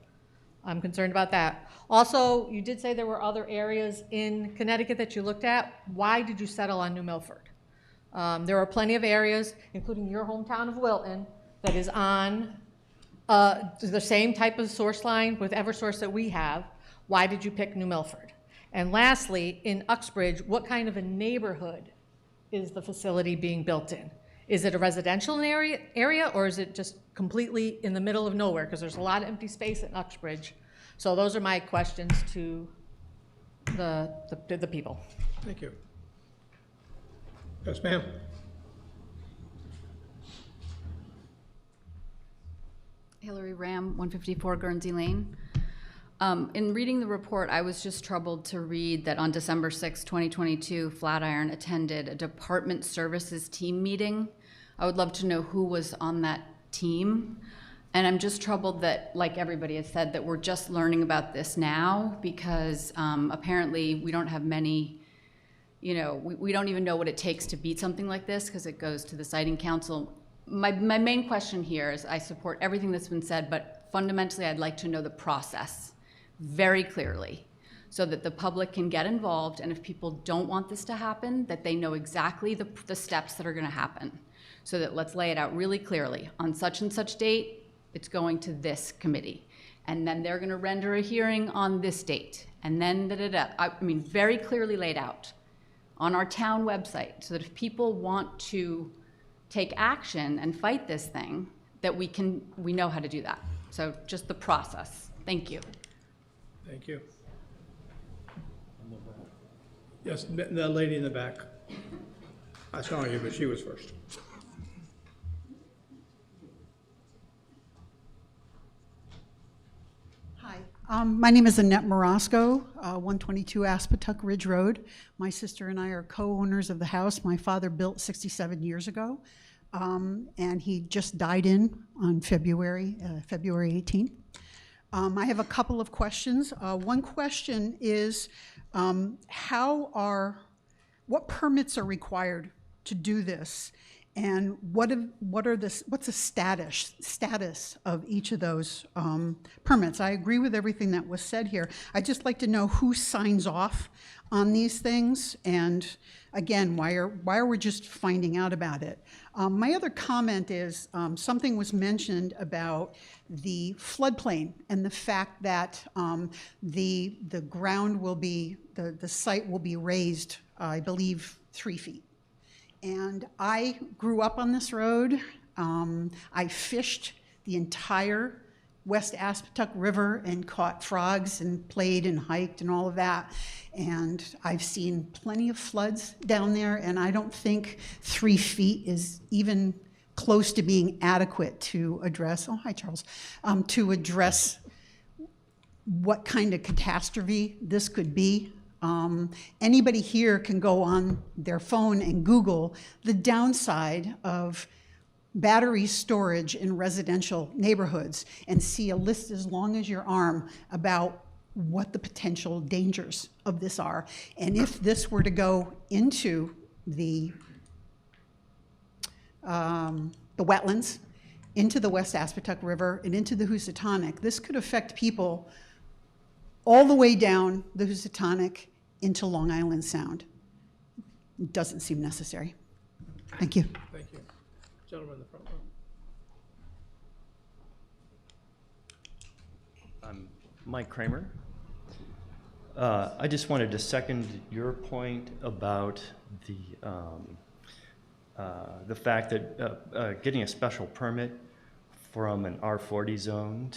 I'm concerned about that. Also, you did say there were other areas in Connecticut that you looked at. Why did you settle on New Milford? There are plenty of areas, including your hometown of Wilton, that is on the same type of source line with Eversource that we have. Why did you pick New Milford? And lastly, in Uxbridge, what kind of a neighborhood is the facility being built in? Is it a residential area or is it just completely in the middle of nowhere? Because there's a lot of empty space in Uxbridge. So those are my questions to the people. Thank you. Yes, ma'am. Hillary Ram, 154 Guernsey Lane. In reading the report, I was just troubled to read that on December 6, 2022, Flatiron attended a department services team meeting. I would love to know who was on that team. And I'm just troubled that, like everybody has said, that we're just learning about this now because apparently we don't have many, we don't even know what it takes to beat something like this because it goes to the siting council. My main question here is I support everything that's been said, but fundamentally I'd like to know the process very clearly. so that the public can get involved, and if people don't want this to happen, that they know exactly the steps that are gonna happen. So that let's lay it out really clearly. On such and such date, it's going to this committee. And then they're gonna render a hearing on this date. And then da-da-da. I mean, very clearly laid out on our town website, so that if people want to take action and fight this thing, that we know how to do that. So just the process. Thank you. Thank you. Yes, the lady in the back. I saw you, but she was first. Hi, my name is Annette Morosco, 122 Aspetuck Ridge Road. My sister and I are co-owners of the house my father built 67 years ago, and he just died on February 18th. I have a couple of questions. One question is, what permits are required to do this? And what's the status of each of those permits? I agree with everything that was said here. I'd just like to know who signs off on these things, and again, why are we just finding out about it? My other comment is something was mentioned about the floodplain and the fact that the ground will be, the site will be raised, I believe, 3 feet. And I grew up on this road. I fished the entire West Aspetuck River and caught frogs and played and hiked and all of that. And I've seen plenty of floods down there, and I don't think 3 feet is even close to being adequate to address, oh, hi, Charles, to address what kind of catastrophe this could be. Anybody here can go on their phone and Google the downside of battery storage in residential neighborhoods and see a list as long as your arm about what the potential dangers of this are. And if this were to go into the wetlands, into the West Aspetuck River and into the Housatonic, this could affect people all the way down the Housatonic into Long Island Sound. It doesn't seem necessary. Thank you. Thank you. Gentleman in the front row. I'm Mike Kramer. I just wanted to second your point about the fact that getting a special permit from an R40 zone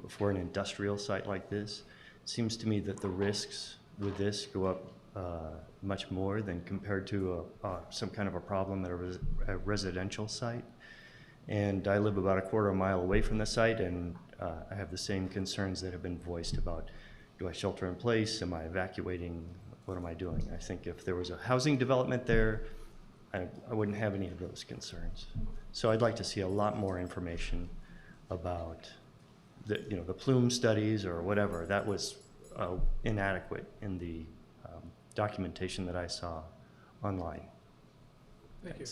for an industrial site like this, seems to me that the risks with this go up much more than compared to some kind of a problem at a residential site. And I live about a quarter mile away from the site, and I have the same concerns that have been voiced about, do I shelter in place? Am I evacuating? What am I doing? I think if there was a housing development there, I wouldn't have any of those concerns. So I'd like to see a lot more information about the plume studies or whatever. That was inadequate in the documentation that I saw online. Thank you.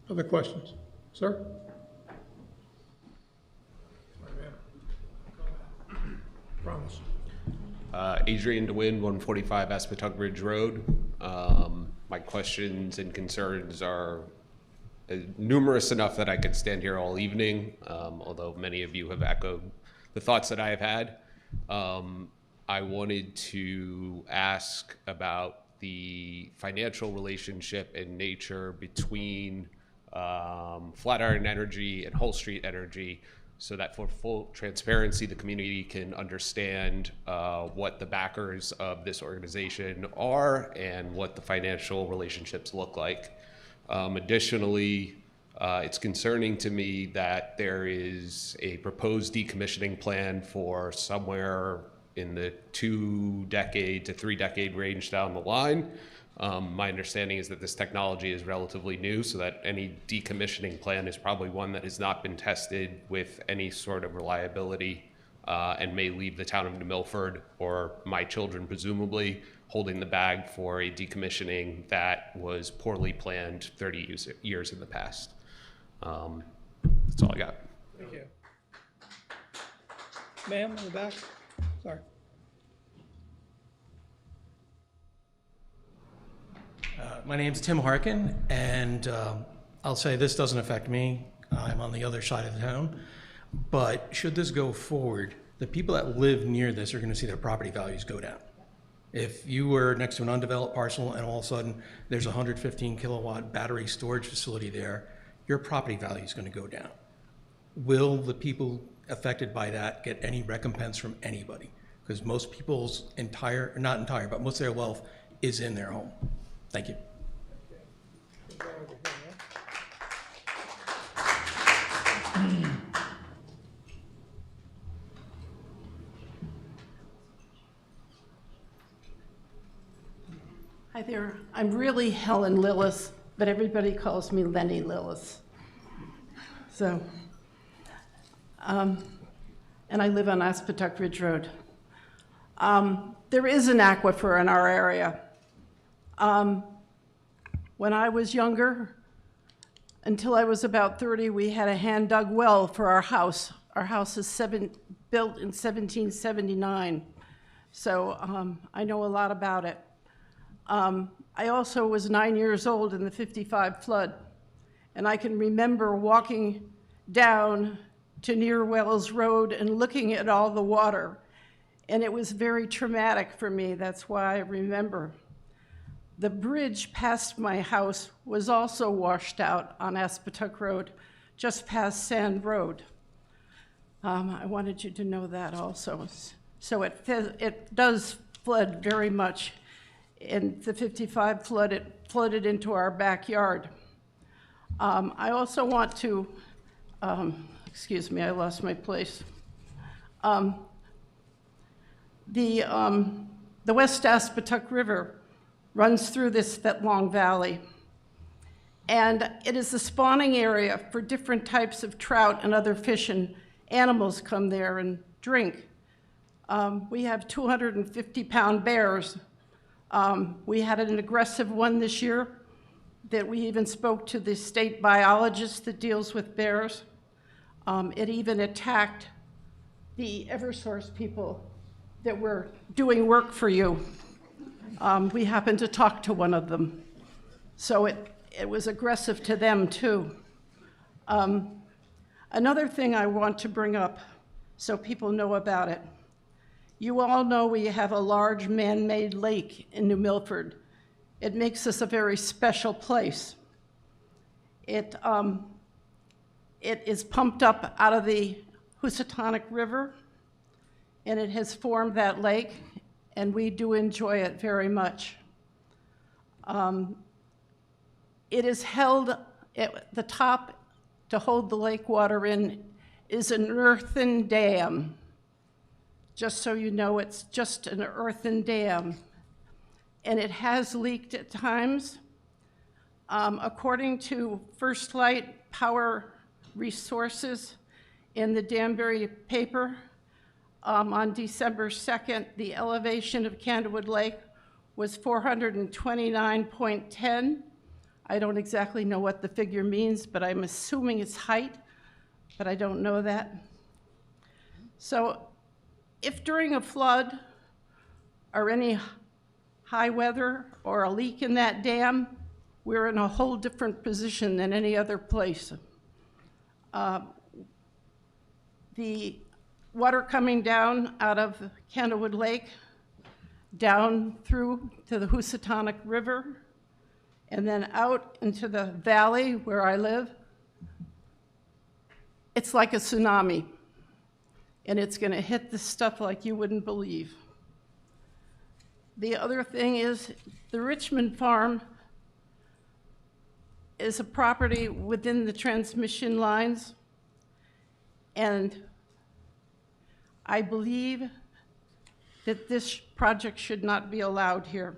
Other questions? Sir? Promise. Adrian DeWin, 145 Aspetuck Ridge Road. My questions and concerns are numerous enough that I could stand here all evening, although many of you have echoed the thoughts that I have had. I wanted to ask about the financial relationship and nature between Flatiron Energy and Hull Street Energy, so that for full transparency, the community can understand what the backers of this organization are and what the financial relationships look like. Additionally, it's concerning to me that there is a proposed decommissioning plan for somewhere in the 2-decade to 3-decade range down the line. My understanding is that this technology is relatively new, so that any decommissioning plan is probably one that has not been tested with any sort of reliability and may leave the town of New Milford, or my children presumably, holding the bag for a decommissioning that was poorly planned 30 years in the past. That's all I got. Thank you. Ma'am, in the back. Sorry. My name's Tim Harkin, and I'll say this doesn't affect me. I'm on the other side of the town. But should this go forward, the people that live near this are going to see their property values go down. If you were next to an undeveloped parcel and all of a sudden there's a 115 kilowatt battery storage facility there, your property value is going to go down. Will the people affected by that get any recompense from anybody? Because most people's not entire, but most of their wealth is in their home. Thank you. Hi there. I'm really Helen Lillis, but everybody calls me Lenny Lillis. So, and I live on Aspetuck Ridge Road. There is an aquifer in our area. When I was younger, until I was about 30, we had a hand-dug well for our house. Our house is built in 1779, so I know a lot about it. I also was 9 years old in the 55 flood, and I can remember walking down to near Wells Road and looking at all the water, and it was very traumatic for me. That's why I remember. The bridge past my house was also washed out on Aspetuck Road, just past Sand Road. I wanted you to know that also. So it does flood very much. In the 55 flood, it flooded into our backyard. I also want to, excuse me, I lost my place. The West Aspetuck River runs through this Fetlong Valley. And it is the spawning area for different types of trout and other fish, and animals come there and drink. We have 250-pound bears. We had an aggressive one this year that we even spoke to the state biologist that deals with bears. It even attacked the Eversource people that were doing work for you. We happened to talk to one of them. So it was aggressive to them too. Another thing I want to bring up so people know about it. You all know we have a large man-made lake in New Milford. It makes us a very special place. It is pumped up out of the Housatonic River, and it has formed that lake, and we do enjoy it very much. It is held at the top to hold the lake water in is an earthen dam. Just so you know, it's just an earthen dam. And it has leaked at times. According to First Light Power Resources in the Danbury paper, on December 2nd, the elevation of Candlewood Lake was 429.10. I don't exactly know what the figure means, but I'm assuming it's height, but I don't know that. So if during a flood or any high weather or a leak in that dam, we're in a whole different position than any other place. The water coming down out of Candlewood Lake, down through to the Housatonic River, and then out into the valley where I live, it's like a tsunami. And it's going to hit this stuff like you wouldn't believe. The other thing is the Richmond Farm is a property within the transmission lines, and I believe that this project should not be allowed here.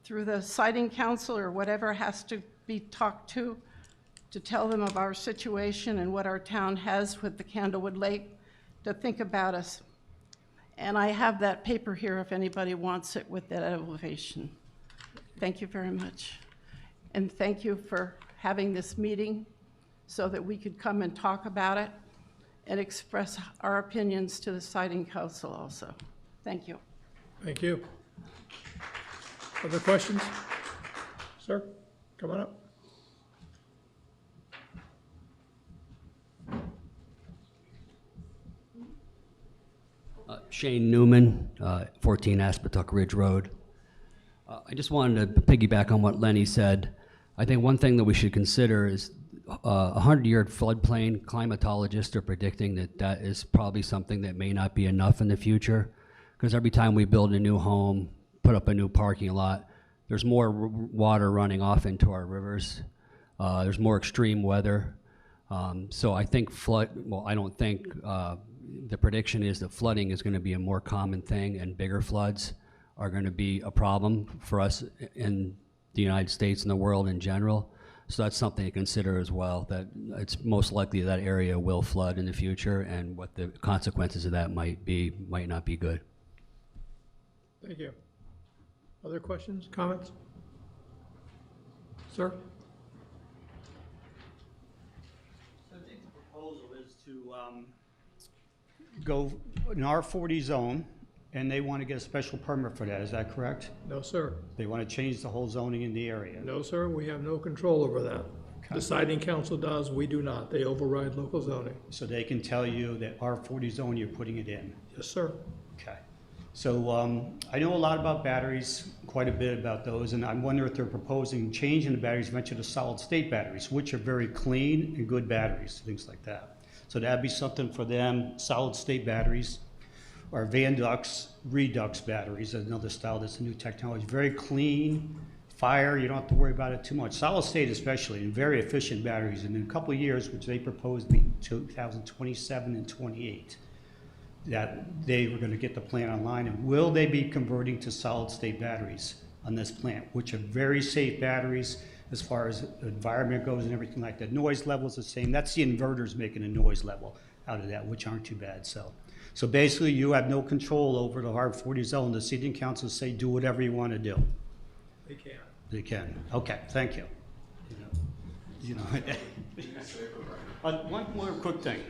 Through the siting council or whatever has to be talked to tell them of our situation and what our town has with the Candlewood Lake, to think about us. And I have that paper here if anybody wants it with that elevation. Thank you very much. And thank you for having this meeting so that we could come and talk about it and express our opinions to the siting council also. Thank you. Thank you. Other questions? Sir, come on up. Shane Newman, 14 Aspetuck Ridge Road. I just wanted to piggyback on what Lenny said. I think one thing that we should consider is a 100-year floodplain. Climatologists are predicting that that is probably something that may not be enough in the future, because every time we build a new home, put up a new parking lot, there's more water running off into our rivers. There's more extreme weather. So I think I don't think, the prediction is that flooding is going to be a more common thing, and bigger floods are going to be a problem for us in the United States and the world in general. So that's something to consider as well, that it's most likely that area will flood in the future, and what the consequences of that might not be good. Thank you. Other questions, comments? Sir? I think the proposal is to go an R40 zone, and they want to get a special permit for that. Is that correct? No, sir. They want to change the whole zoning in the area. No, sir, we have no control over that. Deciding council does, we do not. They override local zoning. So they can tell you that R40 zone, you're putting it in? Yes, sir. Okay. So I know a lot about batteries, quite a bit about those, and I wonder if they're proposing changing the batteries eventually to solid state batteries, which are very clean and good batteries, things like that. So that'd be something for them, solid state batteries, or Van Dux Redux batteries, another style that's a new technology. Very clean, fire, you don't have to worry about it too much. Solid state especially, and very efficient batteries. And in a couple of years, which they proposed in 2027 and 28, that they were going to get the plant online. And will they be converting to solid state batteries on this plant, which are very safe batteries as far as the environment goes and everything like that. Noise level is the same. That's the inverters making a noise level out of that, which aren't too bad. So basically, you have no control over the R40 zone. The seating council say do whatever you want to do. They can. They can. Okay, thank you. One more quick thing.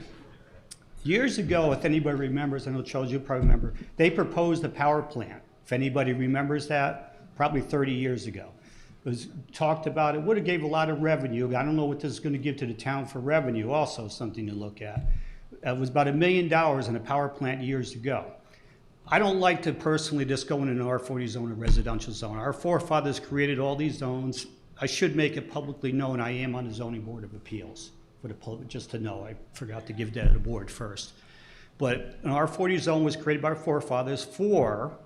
Years ago, if anybody remembers, I know Charles, you probably remember, they proposed a power plant. If anybody remembers that, probably 30 years ago. It was talked about, it would have gave a lot of revenue. I don't know what this is going to give to the town for revenue, also something to look at. It was about $1 million in a power plant years ago. I don't like to personally just go in an R40 zone or residential zone. Our forefathers created all these zones. I should make it publicly known I am on the Zoning Board of Appeals, for the public, just to know. I forgot to give that to the board first. But an R40 zone was created by our forefathers for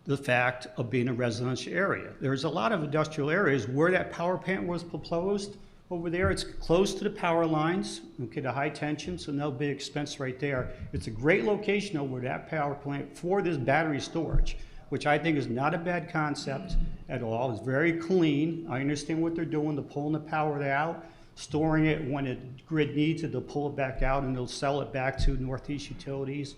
the fact of being a residential area. There's a lot of industrial areas where that power plant was proposed. Over there, it's close to the power lines, okay, the high tension, so no big expense right there. It's a great location over that power plant for this battery storage, which I think is not a bad concept at all. It's very clean. I understand what they're doing. They're pulling the power out, storing it when the grid needs it, they'll pull it back out, and they'll sell it back to Northeast Utilities,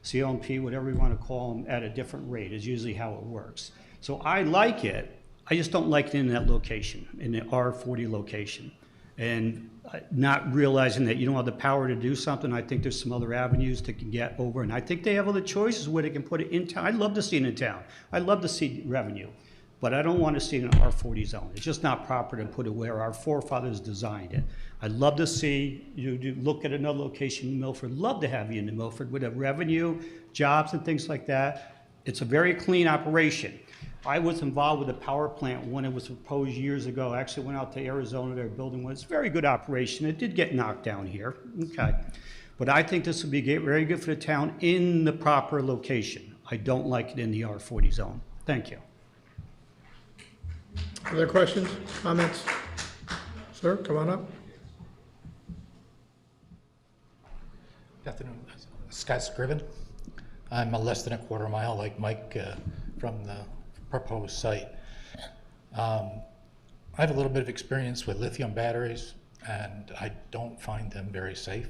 CLMP, whatever you want to call them, at a different rate is usually how it works. So I like it. I just don't like it in that location, in the R40 location. And not realizing that you don't have the power to do something, I think there's some other avenues to get over. And I think they have other choices where they can put it in town. I'd love to see it in town. I'd love to see revenue. But I don't want to see it in an R40 zone. It's just not proper to put it where our forefathers designed it. I'd love to see you look at another location in Milford. Love to have you in Milford with a revenue, jobs and things like that. It's a very clean operation. I was involved with the power plant when it was proposed years ago. I actually went out to Arizona, they're building one. It's a very good operation. It did get knocked down here, okay. But I think this would be very good for the town in the proper location. I don't like it in the R40 zone. Thank you. Other questions, comments? Sir, come on up. Good afternoon. Scott Scriven. I'm a less than a quarter mile, like Mike, from the proposed site. I have a little bit of experience with lithium batteries, and I don't find them very safe.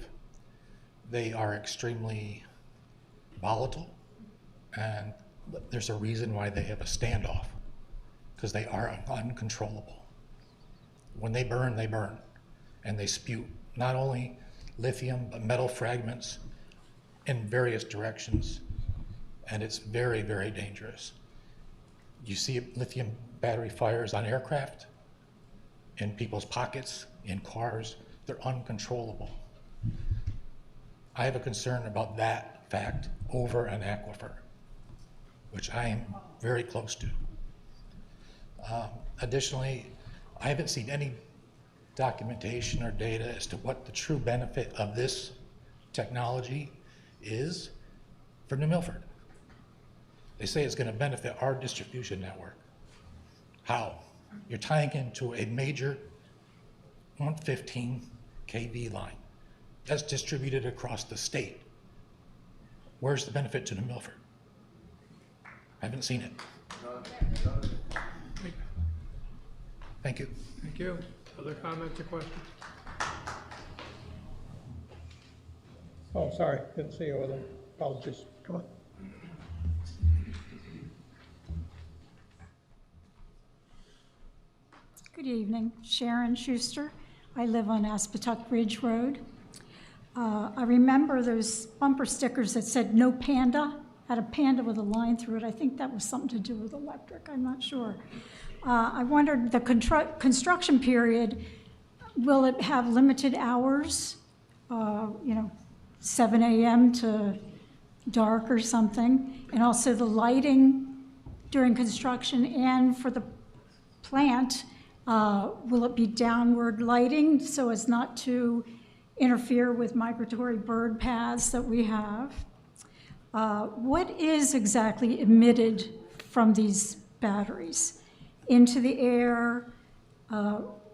They are extremely volatile, and there's a reason why they have a standoff, because they are uncontrollable. When they burn, and they spew not only lithium, but metal fragments in various directions, and it's very, very dangerous. You see lithium battery fires on aircraft, in people's pockets, in cars. They're uncontrollable. I have a concern about that fact over an aquifer, which I am very close to. Additionally, I haven't seen any documentation or data as to what the true benefit of this technology is for New Milford. They say it's going to benefit our distribution network. How? You're tying into a major 115 kV line that's distributed across the state. Where's the benefit to New Milford? I haven't seen it. Thank you. Thank you. Other comments or questions? Oh, sorry, didn't see you over there. Apologies. Come on. Good evening, Sharon Schuster. I live on Aspetuck Ridge Road. I remember those bumper stickers that said no panda, had a panda with a line through it. I think that was something to do with electric, I'm not sure. I wondered the construction period, will it have limited hours? 7 a.m. to dark or something? And also the lighting during construction and for the plant, will it be downward lighting so as not to interfere with migratory bird paths that we have? What is exactly emitted from these batteries? Into the air,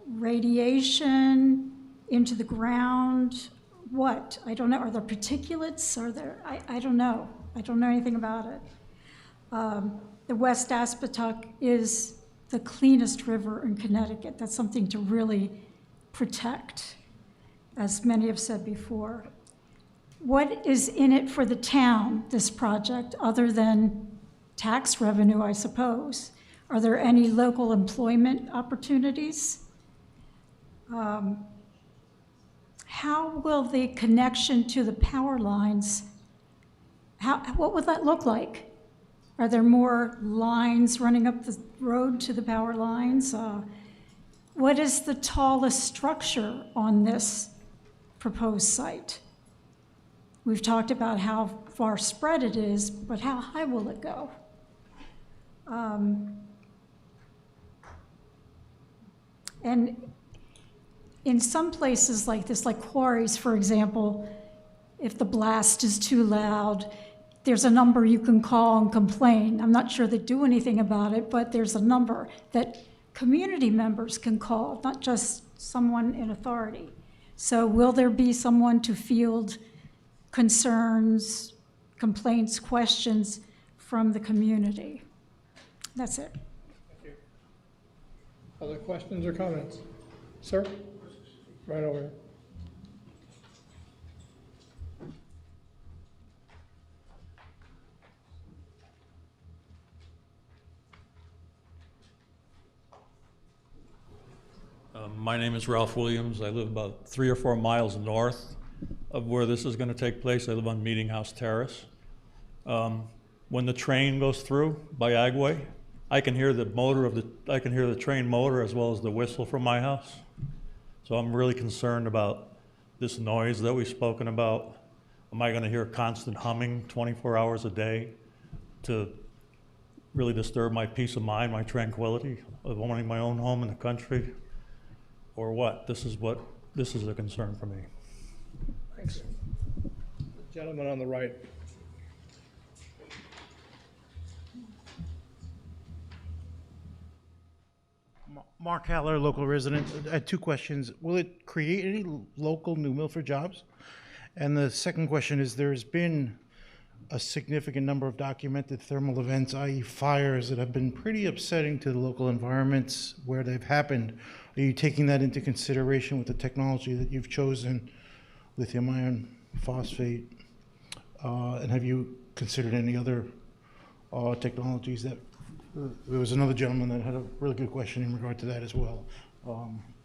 radiation, into the ground, what? I don't know. Are there particulates? Are there? I don't know. I don't know anything about it. The West Aspetuck is the cleanest river in Connecticut. That's something to really protect, as many have said before. What is in it for the town, this project, other than tax revenue, I suppose? Are there any local employment opportunities? How will the connection to the power lines, what would that look like? Are there more lines running up the road to the power lines? What is the tallest structure on this proposed site? We've talked about how far spread it is, but how high will it go? And in some places like this, like quarries, for example, if the blast is too loud, there's a number you can call and complain. I'm not sure they do anything about it, but there's a number that community members can call, not just someone in authority. So will there be someone to field concerns, complaints, questions from the community? That's it. Thank you. Other questions or comments? Sir? Right over here. My name is Ralph Williams. I live about 3 or 4 miles north of where this is going to take place. I live on Meeting House Terrace. When the train goes through by Agway, I can hear the train motor as well as the whistle from my house. So I'm really concerned about this noise that we've spoken about. Am I going to hear constant humming 24 hours a day to really disturb my peace of mind, my tranquility of owning my own home in the country? Or what? This is a concern for me. Thanks. The gentleman on the right. Mark Haller, local resident. I had 2 questions. Will it create any local New Milford jobs? And the second question is, there's been a significant number of documented thermal events, i.e. fires, that have been pretty upsetting to the local environments where they've happened. Are you taking that into consideration with the technology that you've chosen, lithium iron phosphate? And have you considered any other technologies that, there was another gentleman that had a really good question in regard to that as well.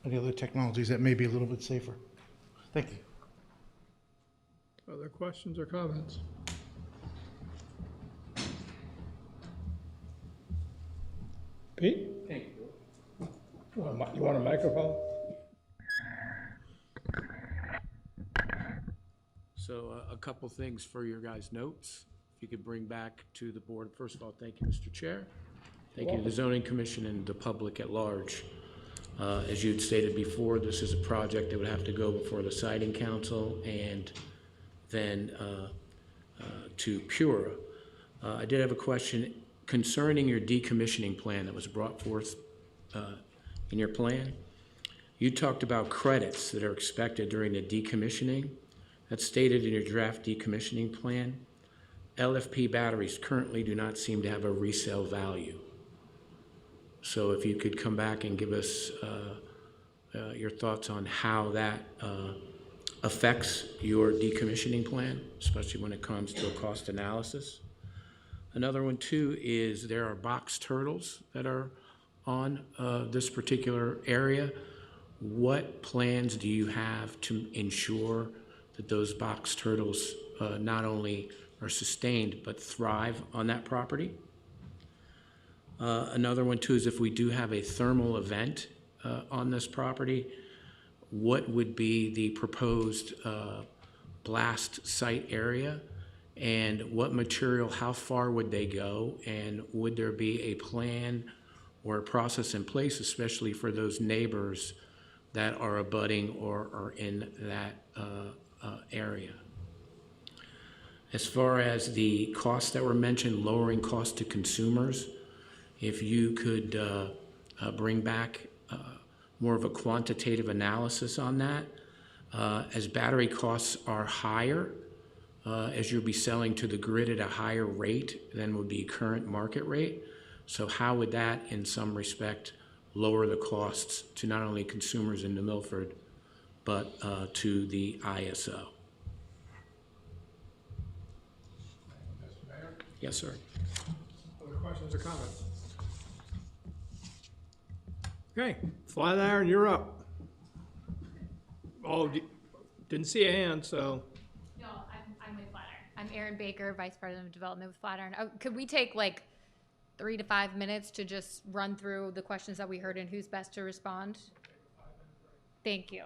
Any other technologies that may be a little bit safer? Thank you. Other questions or comments? Pete? Thank you. You want a microphone? So a couple things for your guys' notes. If you could bring back to the board, first of all, thank you, Mr. Chair. Thank you to the Zoning Commission and the public at large. As you'd stated before, this is a project that would have to go before the Siting Council and then to Pura. I did have a question concerning your decommissioning plan that was brought forth in your plan. You talked about credits that are expected during the decommissioning. That's stated in your draft decommissioning plan. LFP batteries currently do not seem to have a resale value. So if you could come back and give us your thoughts on how that affects your decommissioning plan, especially when it comes to a cost analysis. Another one too is there are box turtles that are on this particular area. What plans do you have to ensure that those box turtles not only are sustained but thrive on that property? Another one too is if we do have a thermal event on this property, what would be the proposed blast site area, and what material, how far would they go, and would there be a plan or a process in place, especially for those neighbors that are abutting or are in that area? As far as the costs that were mentioned, lowering costs to consumers, if you could bring back more of a quantitative analysis on that, as battery costs are higher, as you'll be selling to the grid at a higher rate than would be current market rate. So how would that, in some respect, lower the costs to not only consumers in New Milford, but to the ISO? Yes, sir. Other questions or comments? Okay, Flatiron, you're up. Oh, didn't see a hand, so. No, I'm with Flatiron. I'm Erin Baker, Vice President of Development with Flatiron. Could we take like 3 to 5 minutes to just run through the questions that we heard and who's best to respond? Thank you.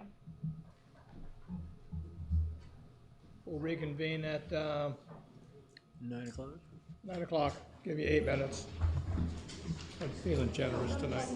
We'll reconvene at 9 o'clock? 9 o'clock. Give you 8 minutes. I'm feeling generous tonight.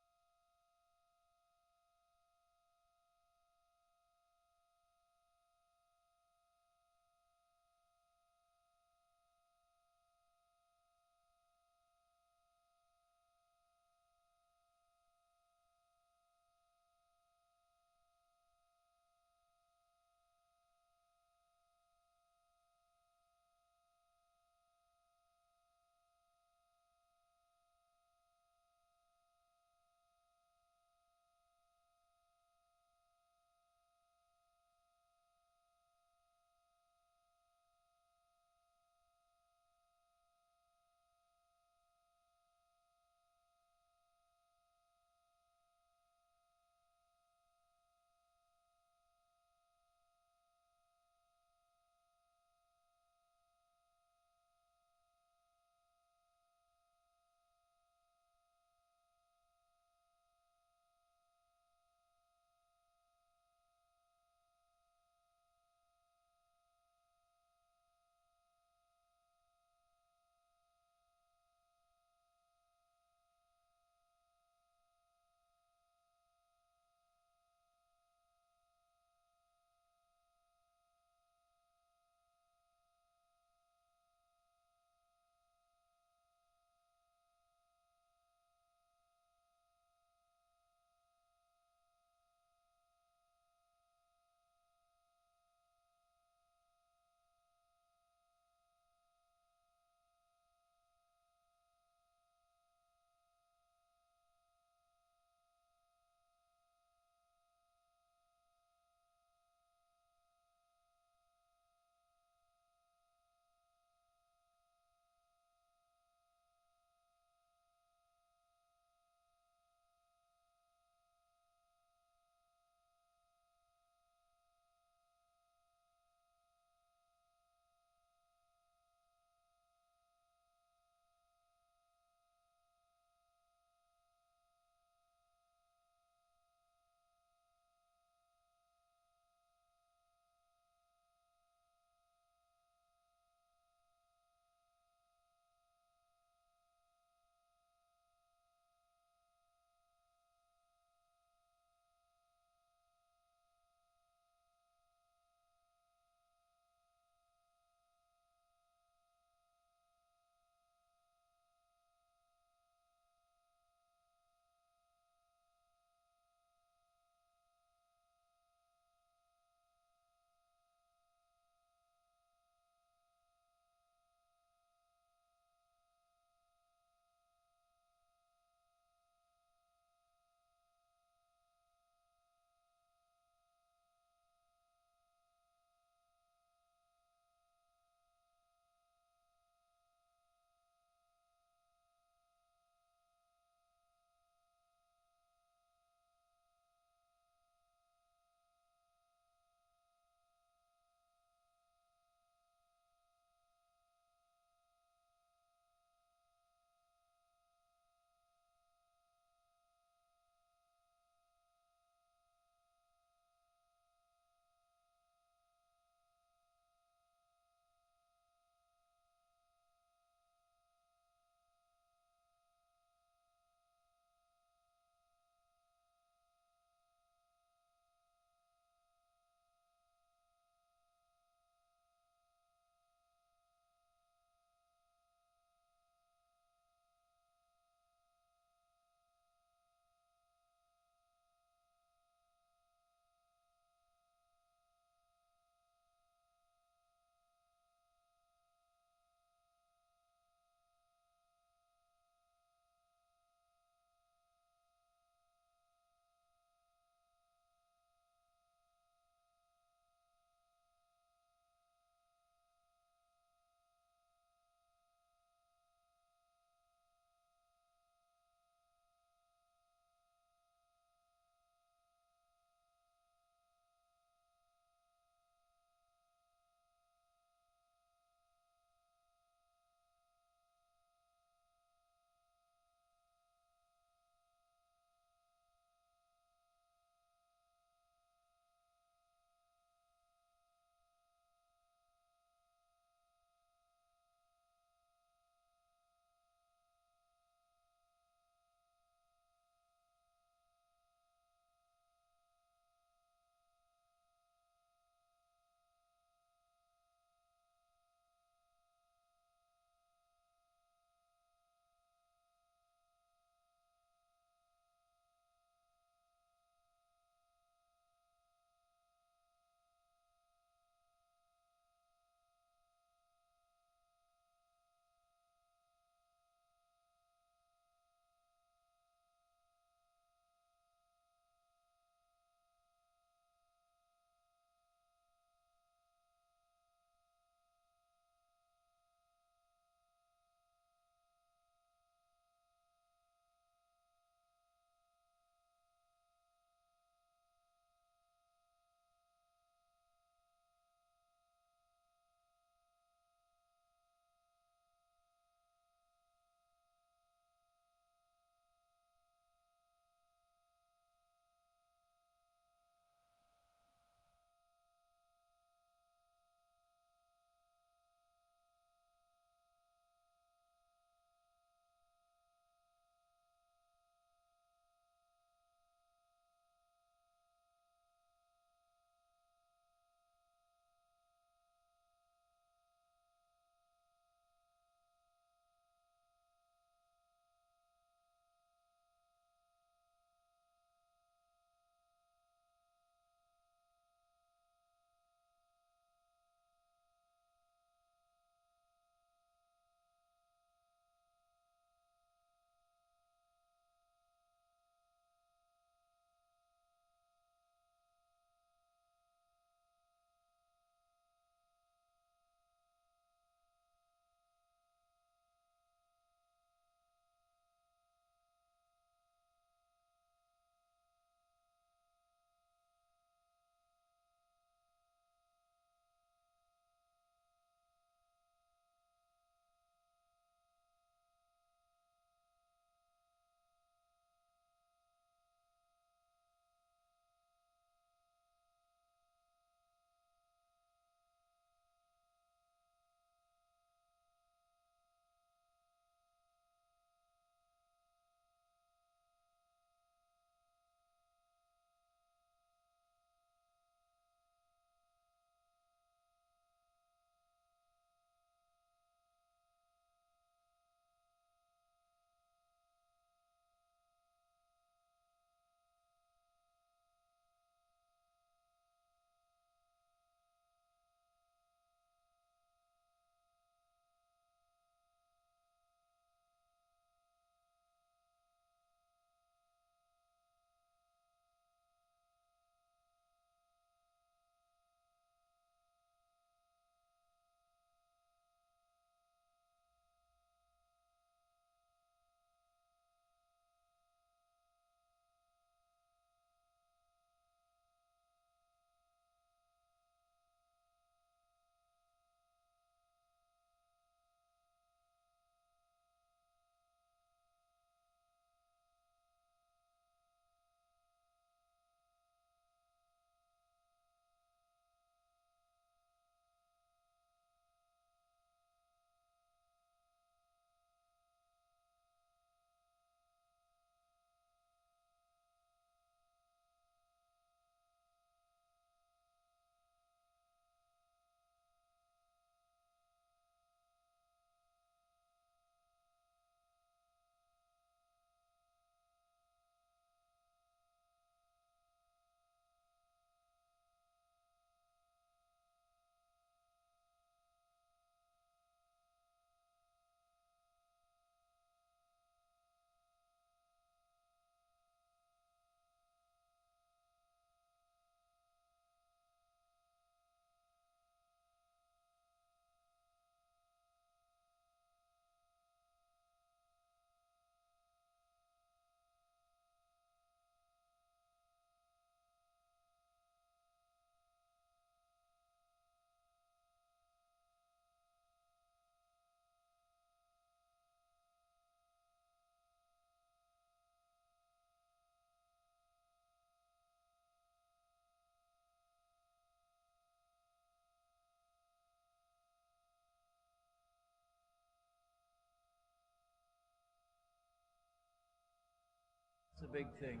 the big thing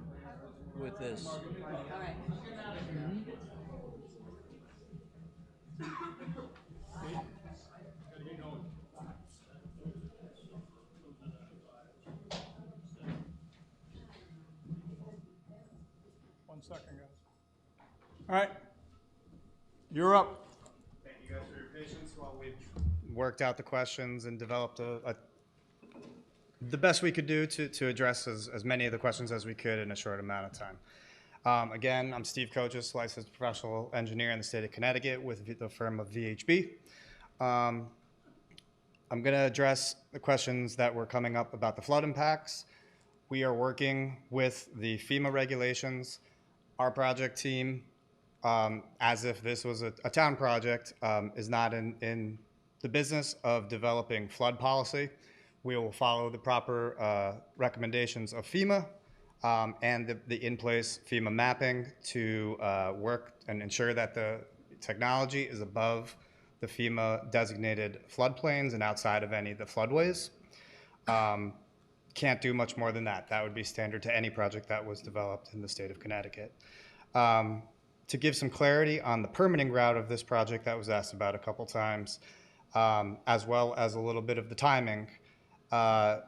with this. One second, guys. All right, you're up. Thank you guys for your patience while we've worked out the questions and developed the best we could do to address as many of the questions as we could in a short amount of time. Again, I'm Steve Kochis, licensed professional engineer in the state of Connecticut with the firm of VHB. I'm going to address the questions that were coming up about the flood impacts. We are working with the FEMA regulations. Our project team, as if this was a town project, is not in the business of developing flood policy. We will follow the proper recommendations of FEMA and the in-place FEMA mapping to work and ensure that the technology is above the FEMA designated floodplains and outside of any of the floodways. Can't do much more than that. That would be standard to any project that was developed in the state of Connecticut. To give some clarity on the permitting route of this project that was asked about a couple times, as well as a little bit of the timing, as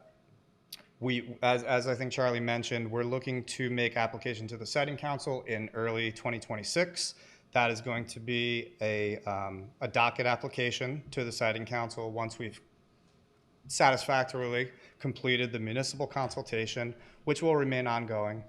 I think Charlie mentioned, we're looking to make application to the Siting Council in early 2026. That is going to be a docket application to the Siting Council once we've satisfactorily completed the municipal consultation, which will remain ongoing.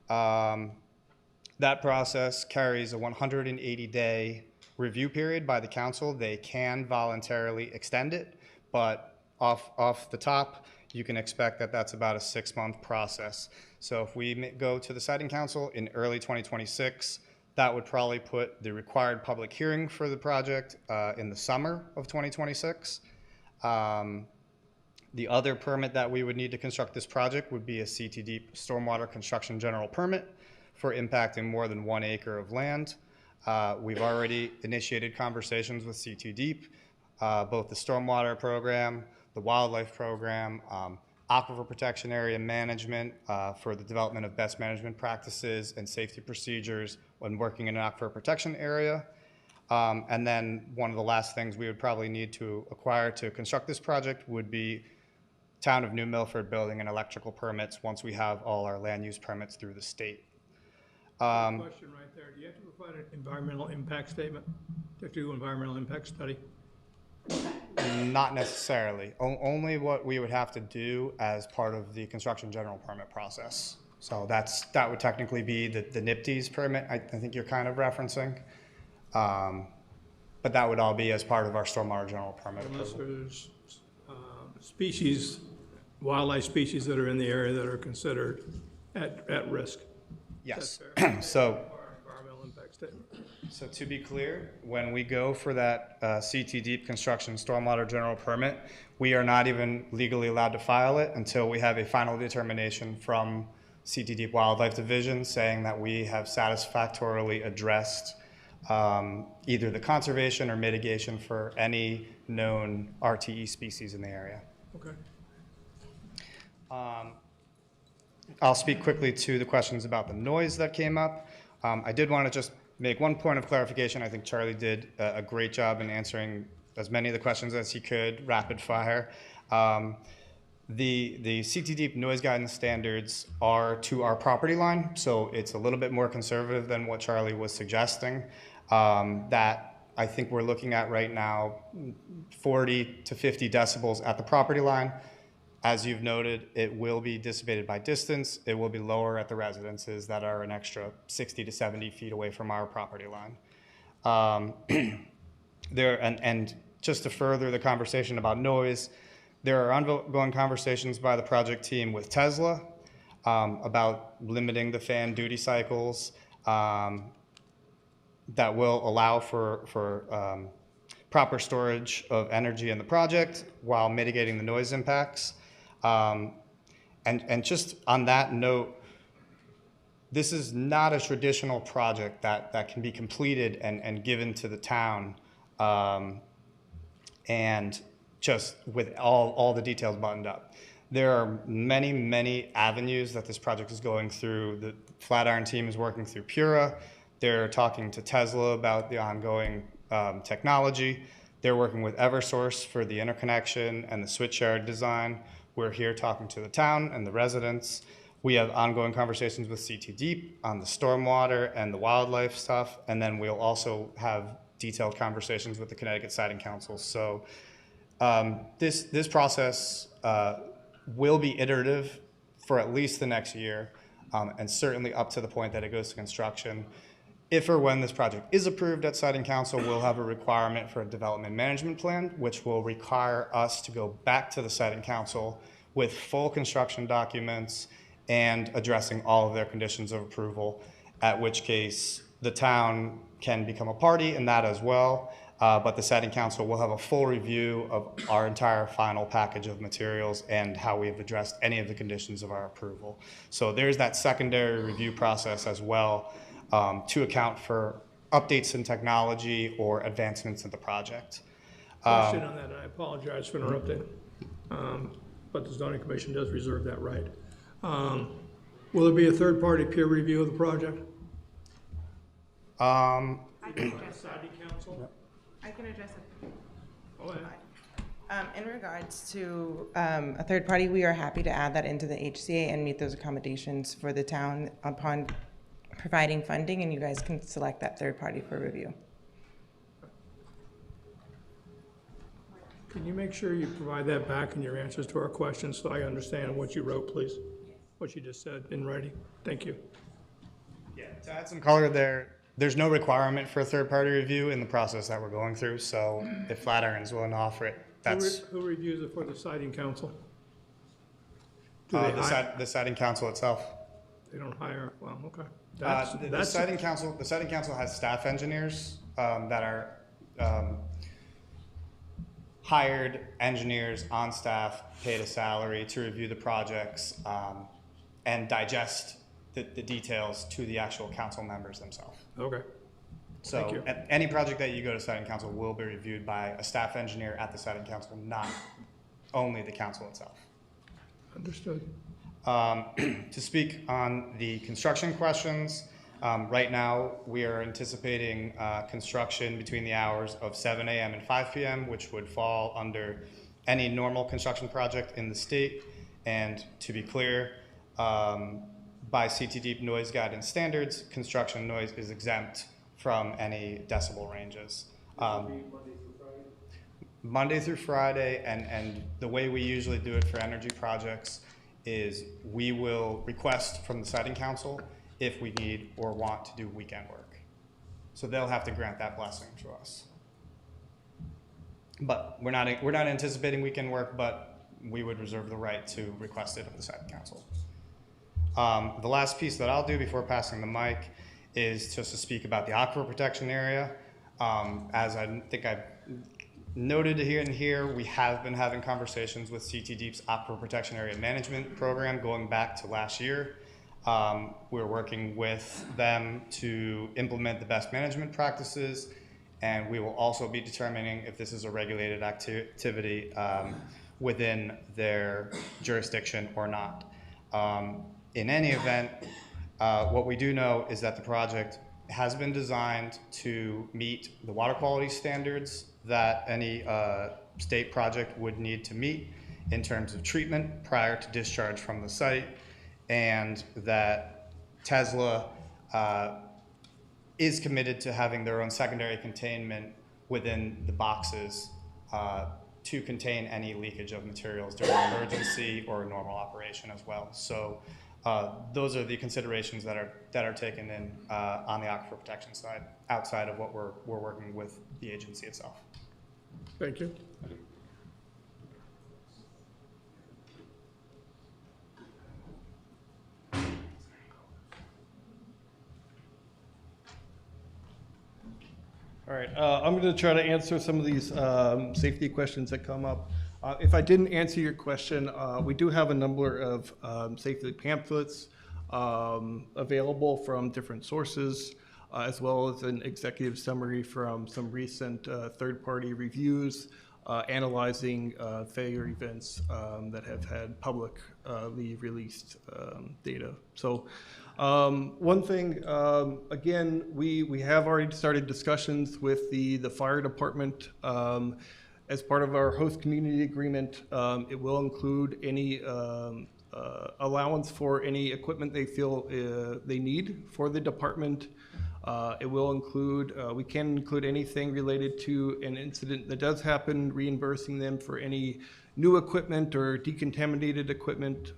That process carries a 180-day review period by the council. They can voluntarily extend it, but off the top, you can expect that that's about a 6-month process. So if we go to the Siting Council in early 2026, that would probably put the required public hearing for the project in the summer of 2026. The other permit that we would need to construct this project would be a CTD stormwater construction general permit for impacting more than 1 acre of land. We've already initiated conversations with CTD, both the stormwater program, the wildlife program, aquifer protection area management for the development of best management practices and safety procedures when working in an aquifer protection area. And then one of the last things we would probably need to acquire to construct this project would be Town of New Milford building and electrical permits once we have all our land use permits through the state. Question right there. Do you have to provide an environmental impact statement? Do you have to do an environmental impact study? Not necessarily. Only what we would have to do as part of the construction general permit process. So that would technically be the NIPD's permit, I think you're kind of referencing. But that would all be as part of our stormwater general permit. Unless there's species, wildlife species that are in the area that are considered at risk. Yes. So environmental impact statement. So to be clear, when we go for that CT Deep construction stormwater general permit, we are not even legally allowed to file it until we have a final determination from CT Deep Wildlife Division saying that we have satisfactorily addressed either the conservation or mitigation for any known RTE species in the area. Okay. I'll speak quickly to the questions about the noise that came up. I did want to just make one point of clarification. I think Charlie did a great job in answering as many of the questions as he could, rapid fire. The CT Deep noise guidance standards are to our property line, so it's a little bit more conservative than what Charlie was suggesting. That I think we're looking at right now 40 to 50 decibels at the property line. As you've noted, it will be dissipated by distance. It will be lower at the residences that are an extra 60 to 70 feet away from our property line. And just to further the conversation about noise, there are ongoing conversations by the project team with Tesla about limiting the fan duty cycles that will allow for proper storage of energy in the project while mitigating the noise impacts. And just on that note, this is not a traditional project that can be completed and given to the town and just with all the details buttoned up. There are many, many avenues that this project is going through. The Flatiron team is working through Pura. They're talking to Tesla about the ongoing technology. They're working with Eversource for the interconnection and the switchyard design. We're here talking to the town and the residents. We have ongoing conversations with CT Deep on the stormwater and the wildlife stuff, and then we'll also have detailed conversations with the Connecticut Siting Council. So this process will be iterative for at least the next year, and certainly up to the point that it goes to construction. If or when this project is approved at Siting Council, we'll have a requirement for a development management plan, which will require us to go back to the Siting Council with full construction documents and addressing all of their conditions of approval, at which case the town can become a party in that as well. But the Siting Council will have a full review of our entire final package of materials and how we've addressed any of the conditions of our approval. So there's that secondary review process as well, to account for updates in technology or advancements in the project. Question on that, and I apologize for interrupting, but the zoning commission does reserve that right. Will there be a third-party peer review of the project? I can address it. Go ahead. In regards to a third party, we are happy to add that into the HCA and meet those accommodations for the town upon providing funding, and you guys can select that third party for review. Can you make sure you provide that back in your answers to our questions so I understand what you wrote, please? What you just said in writing. Thank you. Yeah, to add some color there, there's no requirement for a third-party review in the process that we're going through, so if Flatiron's willing to offer it, that's... Who reviews it for the Siting Council? The Siting Council itself. They don't hire, well, okay. The Siting Council has staff engineers that are hired engineers on staff, paid a salary to review the projects and digest the details to the actual council members themselves. Okay. So Thank you. Any project that you go to Siting Council will be reviewed by a staff engineer at the Siting Council, not only the council itself. Understood. To speak on the construction questions, right now we are anticipating construction between the hours of 7 a.m. and 5 p.m., which would fall under any normal construction project in the state. And to be clear, by CT Deep noise guidance standards, construction noise is exempt from any decibel ranges. Monday through Friday, and the way we usually do it for energy projects is we will request from the Siting Council if we need or want to do weekend work. So they'll have to grant that blessing to us. But we're not anticipating weekend work, but we would reserve the right to request it of the Siting Council. The last piece that I'll do before passing the mic is just to speak about the aquifer protection area. As I think I've noted here and here, we have been having conversations with CT Deep's Aquifer Protection Area Management Program going back to last year. We're working with them to implement the best management practices, and we will also be determining if this is a regulated activity within their jurisdiction or not. In any event, what we do know is that the project has been designed to meet the water quality standards that any state project would need to meet in terms of treatment prior to discharge from the site, and that Tesla is committed to having their own secondary containment within the boxes to contain any leakage of materials during emergency or normal operation as well. So those are the considerations that are taken in on the aquifer protection side, outside of what we're working with the agency itself. Thank you. All right, I'm going to try to answer some of these safety questions that come up. If I didn't answer your question, we do have a number of safety pamphlets available from different sources, as well as an executive summary from some recent third-party reviews analyzing failure events that have had publicly released data. So one thing, again, we have already started discussions with the fire department. As part of our host community agreement, it will include any allowance for any equipment they feel they need for the department. It will include, we can include anything related to an incident that does happen, reimbursing them for any new equipment or decontaminated equipment.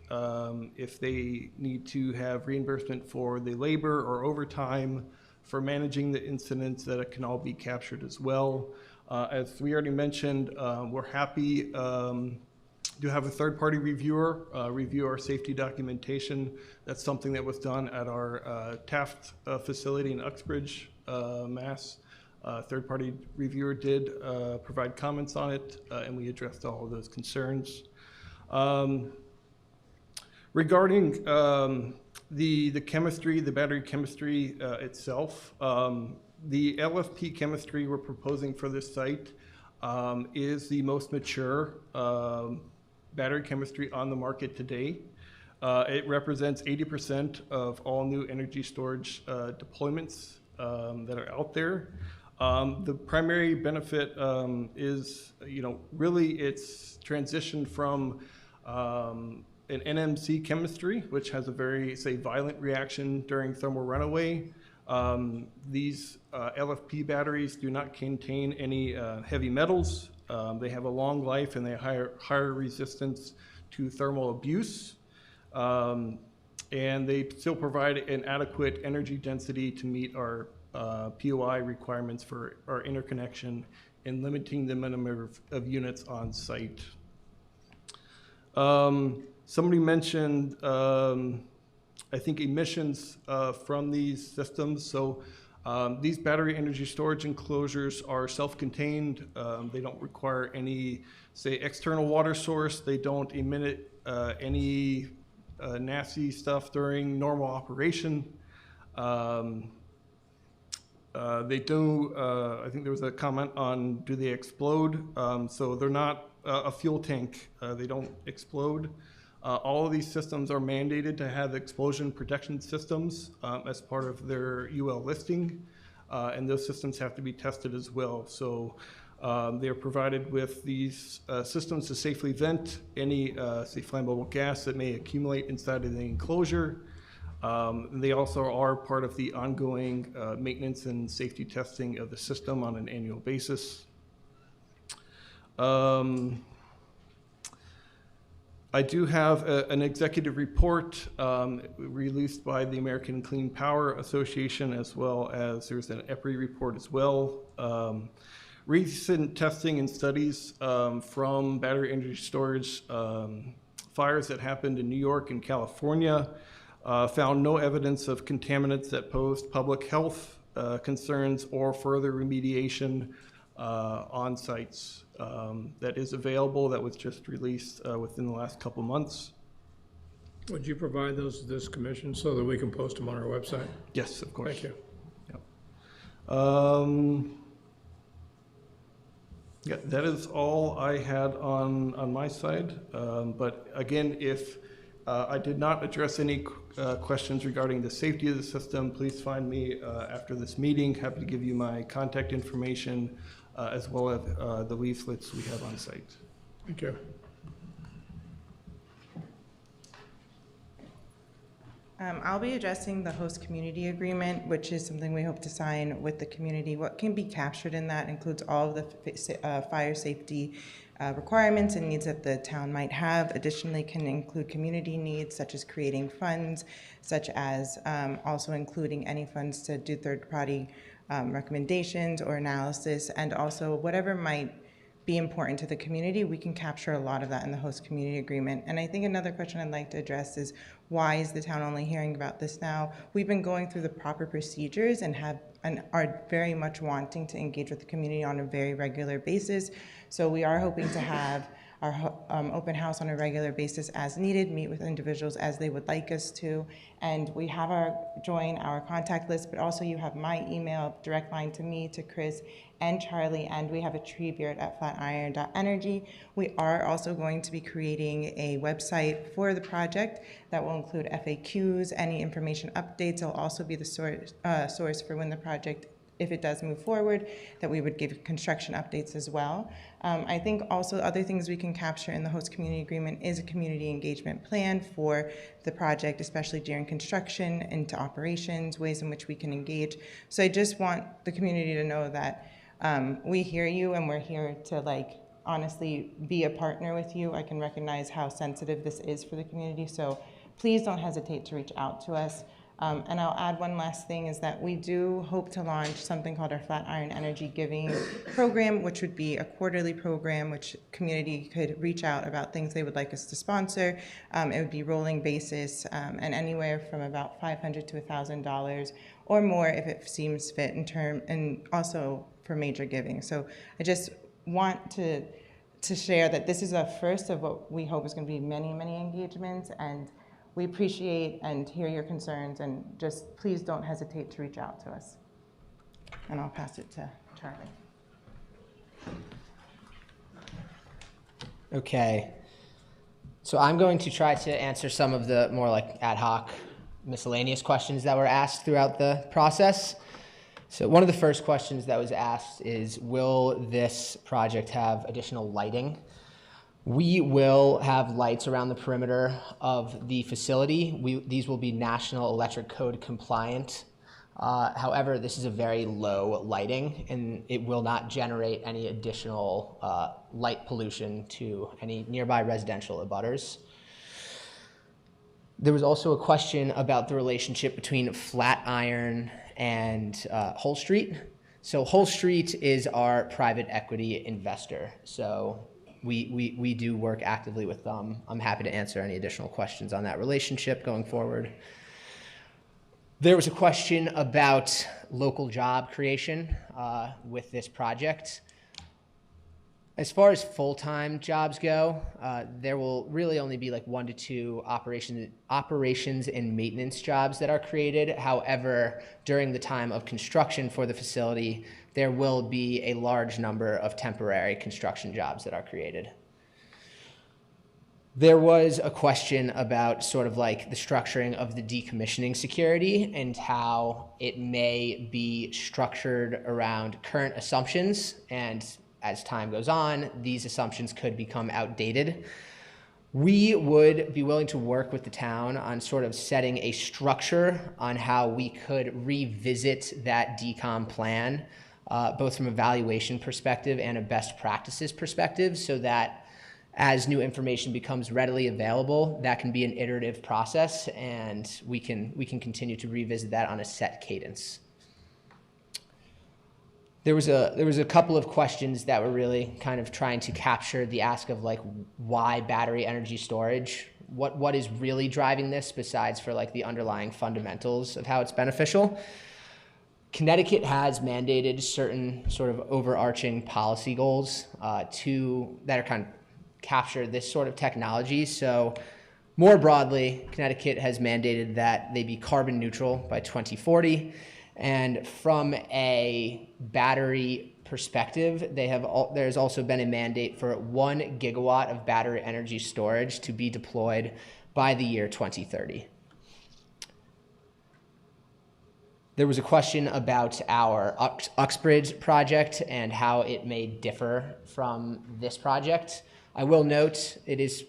If they need to have reimbursement for the labor or overtime for managing the incidents, that it can all be captured as well. As we already mentioned, we're happy to have a third-party reviewer review our safety documentation. That's something that was done at our Taft facility in Uxbridge, Mass. Third-party reviewer did provide comments on it, and we addressed all of those concerns. Regarding the chemistry, the battery chemistry itself, the LFP chemistry we're proposing for this site is the most mature battery chemistry on the market today. It represents 80% of all new energy storage deployments that are out there. The primary benefit is, really it's transition from an NMC chemistry, which has a very, say, violent reaction during thermal runaway. These LFP batteries do not contain any heavy metals. They have a long life and they have higher resistance to thermal abuse. And they still provide an adequate energy density to meet our POI requirements for our interconnection and limiting the minimum of units on site. Somebody mentioned, I think, emissions from these systems. So these battery energy storage enclosures are self-contained. They don't require any, say, external water source. They don't emit any nasty stuff during normal operation. They do, I think there was a comment on, do they explode? So they're not a fuel tank. They don't explode. All of these systems are mandated to have explosion protection systems as part of their UL listing, and those systems have to be tested as well. So they are provided with these systems to safely vent any, say, flammable gas that may accumulate inside of the enclosure. They also are part of the ongoing maintenance and safety testing of the system on an annual basis. I do have an executive report released by the American Clean Power Association, as well as there's an EPRI report as well. Recent testing and studies from battery energy storage fires that happened in New York and California found no evidence of contaminants that posed public health concerns or further remediation on sites. That is available, that was just released within the last couple months. Would you provide those to this commission so that we can post them on our website? Yes, of course. Thank you. Yep. Yeah, that is all I had on my side. But again, if I did not address any questions regarding the safety of the system, please find me after this meeting. Happy to give you my contact information as well as the leaflets we have on site. Thank you. I'll be addressing the host community agreement, which is something we hope to sign with the community. What can be captured in that includes all of the fire safety requirements and needs that the town might have. Additionally, can include community needs such as creating funds, such as also including any funds to do third-party recommendations or analysis, and also whatever might be important to the community. We can capture a lot of that in the host community agreement. And I think another question I'd like to address is, why is the town only hearing about this now? We've been going through the proper procedures and are very much wanting to engage with the community on a very regular basis. So we are hoping to have our open house on a regular basis as needed, meet with individuals as they would like us to. And we have join our contact list, but also you have my email, direct line to me, to Chris and Charlie, and we have a TreeBeard@flatiron.energy. We are also going to be creating a website for the project that will include FAQs, any information updates. It'll also be the source for when the project, if it does move forward, that we would give construction updates as well. I think also other things we can capture in the host community agreement is a community engagement plan for the project, especially during construction, into operations, ways in which we can engage. So I just want the community to know that we hear you and we're here to honestly be a partner with you. I can recognize how sensitive this is for the community, so please don't hesitate to reach out to us. And I'll add one last thing, is that we do hope to launch something called our Flatiron Energy Giving Program, which would be a quarterly program which community could reach out about things they would like us to sponsor. It would be rolling basis, and anywhere from about $500 to $1,000 or more if it seems fit and also for major giving. So I just want to share that this is a first of what we hope is going to be many, many engagements, and we appreciate and hear your concerns, and just please don't hesitate to reach out to us. And I'll pass it to Charlie. Okay. So I'm going to try to answer some of the more ad hoc miscellaneous questions that were asked throughout the process. So one of the first questions that was asked is, will this project have additional lighting? We will have lights around the perimeter of the facility. These will be National Electric Code compliant. However, this is a very low lighting, and it will not generate any additional light pollution to any nearby residential abutters. There was also a question about the relationship between Flatiron and Hull Street. So Hull Street is our private equity investor. So we do work actively with them. I'm happy to answer any additional questions on that relationship going forward. There was a question about local job creation with this project. As far as full-time jobs go, there will really only be 1 to 2 operations and maintenance jobs that are created. However, during the time of construction for the facility, there will be a large number of temporary construction jobs that are created. There was a question about sort of the structuring of the decommissioning security and how it may be structured around current assumptions, and as time goes on, these assumptions could become outdated. We would be willing to work with the town on sort of setting a structure on how we could revisit that decom plan, both from a valuation perspective and a best practices perspective, so that as new information becomes readily available, that can be an iterative process, and we can continue to revisit that on a set cadence. There was a couple of questions that were really kind of trying to capture the ask of why battery energy storage? What is really driving this besides for the underlying fundamentals of how it's beneficial? Connecticut has mandated certain sort of overarching policy goals that are kind of capture this sort of technology. So more broadly, Connecticut has mandated that they be carbon neutral by 2040. And from a battery perspective, there's also been a mandate for 1 gigawatt of battery energy storage to be deployed by the year 2030. There was a question about our Uxbridge project and how it may differ from this project. I will note it is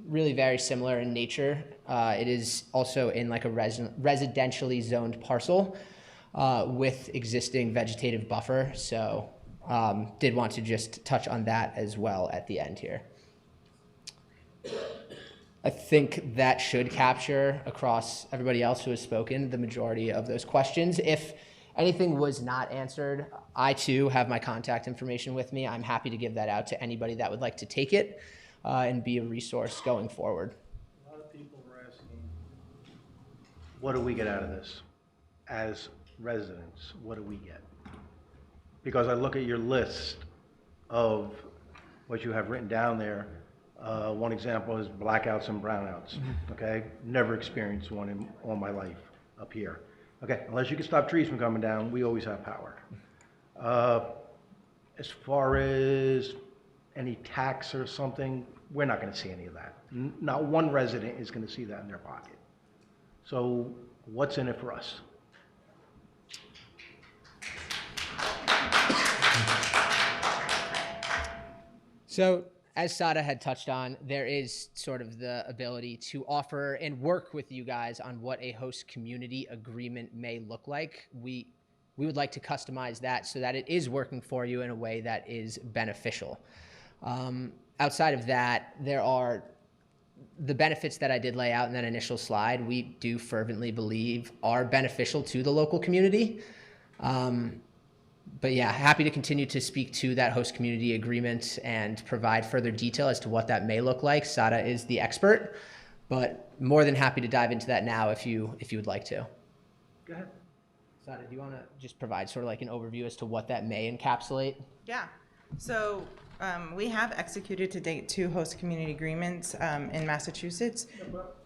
really very similar in nature. It is also in a residentially zoned parcel with existing vegetative buffer. So did want to just touch on that as well at the end here. I think that should capture across everybody else who has spoken the majority of those questions. If anything was not answered, I too have my contact information with me. I'm happy to give that out to anybody that would like to take it and be a resource going forward. A lot of people were asking, what do we get out of this? As residents, what do we get? Because I look at your list of what you have written down there. One example is blackouts and brownouts, okay? Never experienced one in all my life up here. Okay, unless you can stop trees from coming down, we always have power. As far as any tax or something, we're not gonna see any of that. Not one resident is gonna see that in their pocket. So what's in it for us? So, as Sada had touched on, there is sort of the ability to offer and work with you guys on what a host community agreement may look like. We would like to customize that so that it is working for you in a way that is beneficial. Outside of that, there are the benefits that I did lay out in that initial slide, we do fervently believe are beneficial to the local community. But yeah, happy to continue to speak to that host community agreement and provide further detail as to what that may look like. Sada is the expert, but more than happy to dive into that now if you would like to. Go ahead. Sada, do you want to just provide sort of like an overview as to what that may encapsulate? Yeah. So we have executed to date 2 host community agreements in Massachusetts. Yeah, but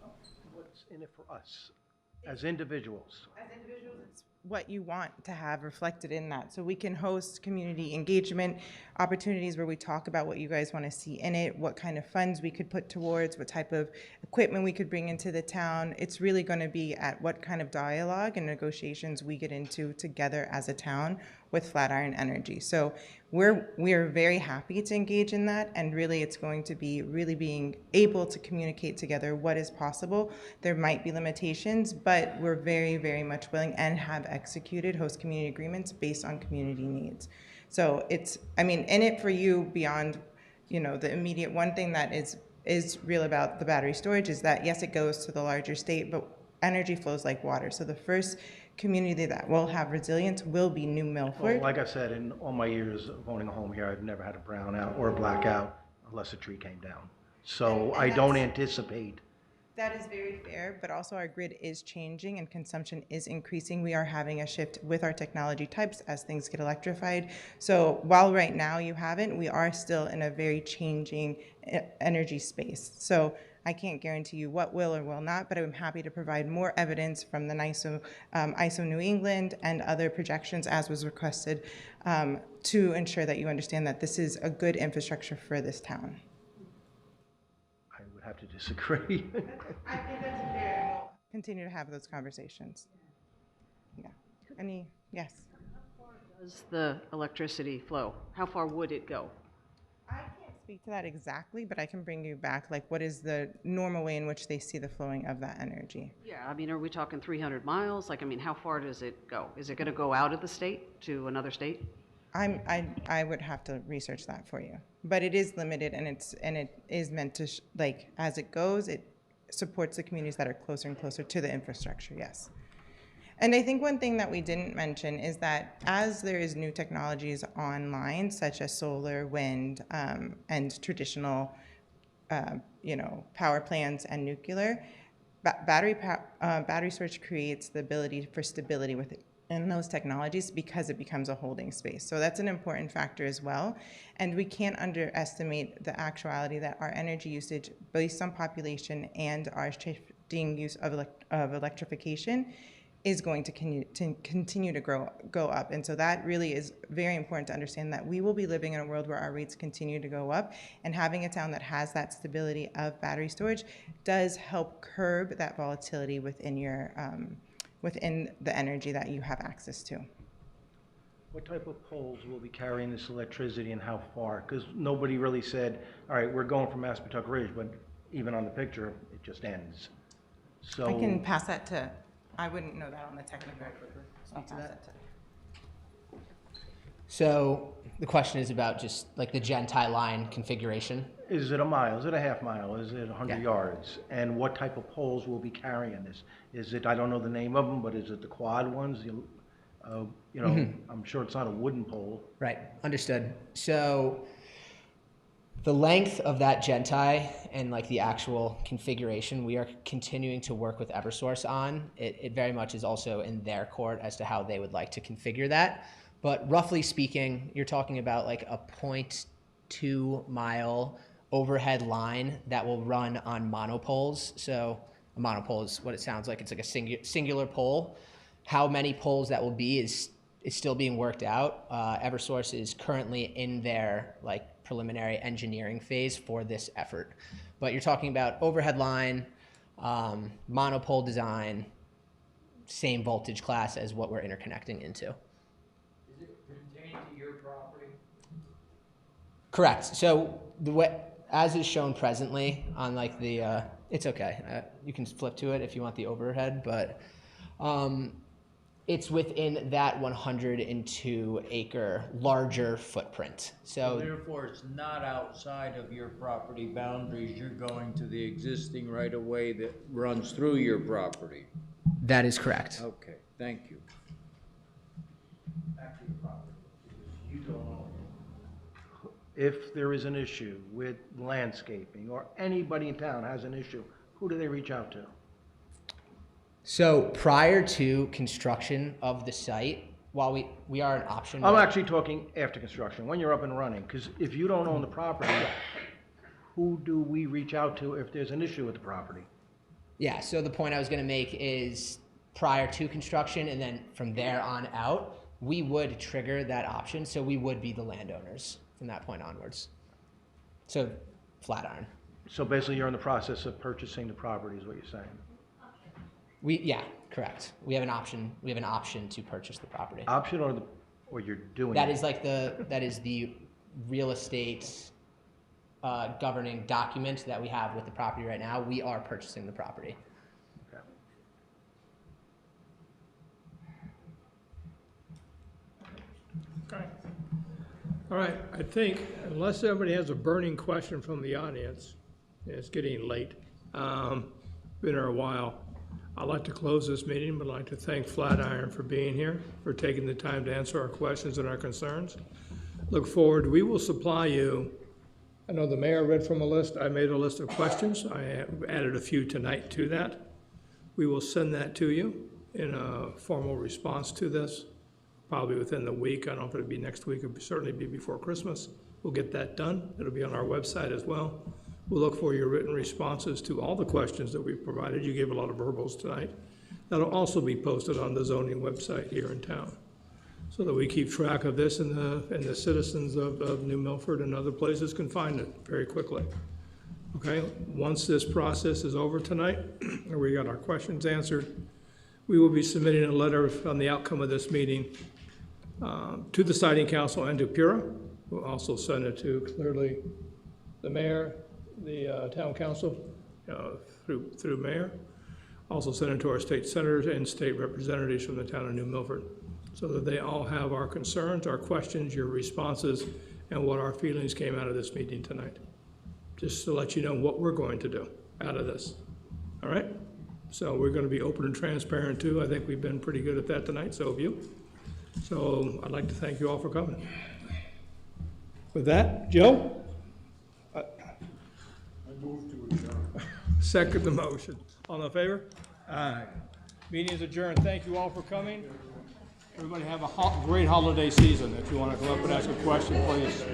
what's in it for us as individuals? As individuals, it's what you want to have reflected in that. So we can host community engagement opportunities where we talk about what you guys want to see in it, what kind of funds we could put towards, what type of equipment we could bring into the town. It's really going to be at what kind of dialogue and negotiations we get into together as a town with Flatiron Energy. So we're very happy to engage in that, and really it's going to be really being able to communicate together what is possible. There might be limitations, but we're very, very much willing and have executed host community agreements based on community needs. So it's, I mean, in it for you beyond, you know, the immediate. One thing that is real about the battery storage is that yes, it goes to the larger state, but energy flows like water. So the first community that will have resilience will be New Milford. Well, like I said, in all my years of owning a home here, I've never had a brownout or a blackout unless a tree came down. So I don't anticipate. That is very fair, but also our grid is changing and consumption is increasing. We are having a shift with our technology types as things get electrified. So while right now you haven't, we are still in a very changing energy space. So I can't guarantee you what will or will not, but I'm happy to provide more evidence from the ISO New England and other projections as was requested to ensure that you understand that this is a good infrastructure for this town. I would have to disagree. I think that's fair, and we'll continue to have those conversations. Yeah. Yes? How far does the electricity flow? How far would it go? I can't speak to that exactly, but I can bring you back, like, what is the normal way in which they see the flowing of that energy? Yeah, I mean, are we talking 300 miles? Like, I mean, how far does it go? Is it going to go out of the state to another state? I would have to research that for you, but it is limited, and it is meant to like, as it goes, it supports the communities that are closer and closer to the infrastructure. Yes. And I think one thing that we didn't mention is that as there is new technologies online, such as solar, wind, and traditional, power plants and nuclear, battery storage creates the ability for stability within those technologies because it becomes a holding space. So that's an important factor as well. And we can't underestimate the actuality that our energy usage based on population and our shifting use of electrification is going to continue to go up. And so that really is very important to understand, that we will be living in a world where our rates continue to go up, and having a town that has that stability of battery storage does help curb that volatility within your within the energy that you have access to. What type of poles will be carrying this electricity and how far? Because nobody really said, all right, we're going from Aspetuck Ridge, but even on the picture, it just ends. So I can pass that to, I wouldn't know that on the technical. I'll pass that to. So the question is about just like the Gentie line configuration. Is it a mile? Is it a half mile? Is it 100 yards? And what type of poles will be carrying this? Is it, I don't know the name of them, but is it the quad ones? I'm sure it's not a wooden pole. Right, understood. So the length of that Gentie and like the actual configuration, we are continuing to work with Eversource on. It very much is also in their court as to how they would like to configure that. But roughly speaking, you're talking about like a 2-mile overhead line that will run on monopoles. So a monopole is what it sounds like. It's like a singular pole. How many poles that will be is still being worked out. Eversource is currently in their like preliminary engineering phase for this effort. But you're talking about overhead line, monopole design, same voltage class as what we're interconnecting into. Is it pertain to your property? Correct. So the way, as is shown presently on like the, it's okay. You can flip to it if you want the overhead, but it's within that 102 acre larger footprint. So Therefore, it's not outside of your property boundaries. You're going to the existing right-of-way that runs through your property. that is correct. Okay, thank you. Back to your property. You don't own it. If there is an issue with landscaping or anybody in town has an issue, who do they reach out to? So prior to construction of the site, while we are an option. I'm actually talking after construction, when you're up and running, because if you don't own the property, who do we reach out to if there's an issue with the property? Yeah, so the point I was going to make is prior to construction and then from there on out, we would trigger that option. So we would be the landowners from that point onwards. So Flatiron. So basically you're in the process of purchasing the property is what you're saying? Yeah, correct. We have an option. We have an option to purchase the property. Option or you're doing That it? is like that is the real estate governing document that we have with the property right now. We are purchasing the property. Okay. Okay. All right, I think unless somebody has a burning question from the audience, it's getting late. Been here a while. I'd like to close this meeting, but I'd like to thank Flatiron for being here, for taking the time to answer our questions and our concerns. Look forward, we will supply you. I know the mayor read from a list. I made a list of questions. I added a few tonight to that. We will send that to you in a formal response to this, probably within the week. I don't know if it'll be next week. It'll certainly be before Christmas. We'll get that done. It'll be on our website as well. We'll look for your written responses to all the questions that we've provided. You gave a lot of verbals tonight. That'll also be posted on the zoning website here in town, so that we keep track of this and the citizens of New Milford and other places can find it very quickly. Okay, once this process is over tonight, and we got our questions answered, we will be submitting a letter on the outcome of this meeting to the Siting Council and to PURA. We'll also send it to clearly the mayor, the town council, through mayor. Also send it to our state senators and state representatives from the town of New Milford, so that they all have our concerns, our questions, your responses, and what our feelings came out of this meeting tonight. Just to let you know what we're going to do out of this. All right? So we're going to be open and transparent too. I think we've been pretty good at that tonight, so have you. So I'd like to thank you all for coming. With that, Joe? I move to adjourn. Second the motion. All in favor? Aye. Meeting is adjourned. Thank you all for coming. Everybody have a great holiday season. If you want to come up and ask a question, please.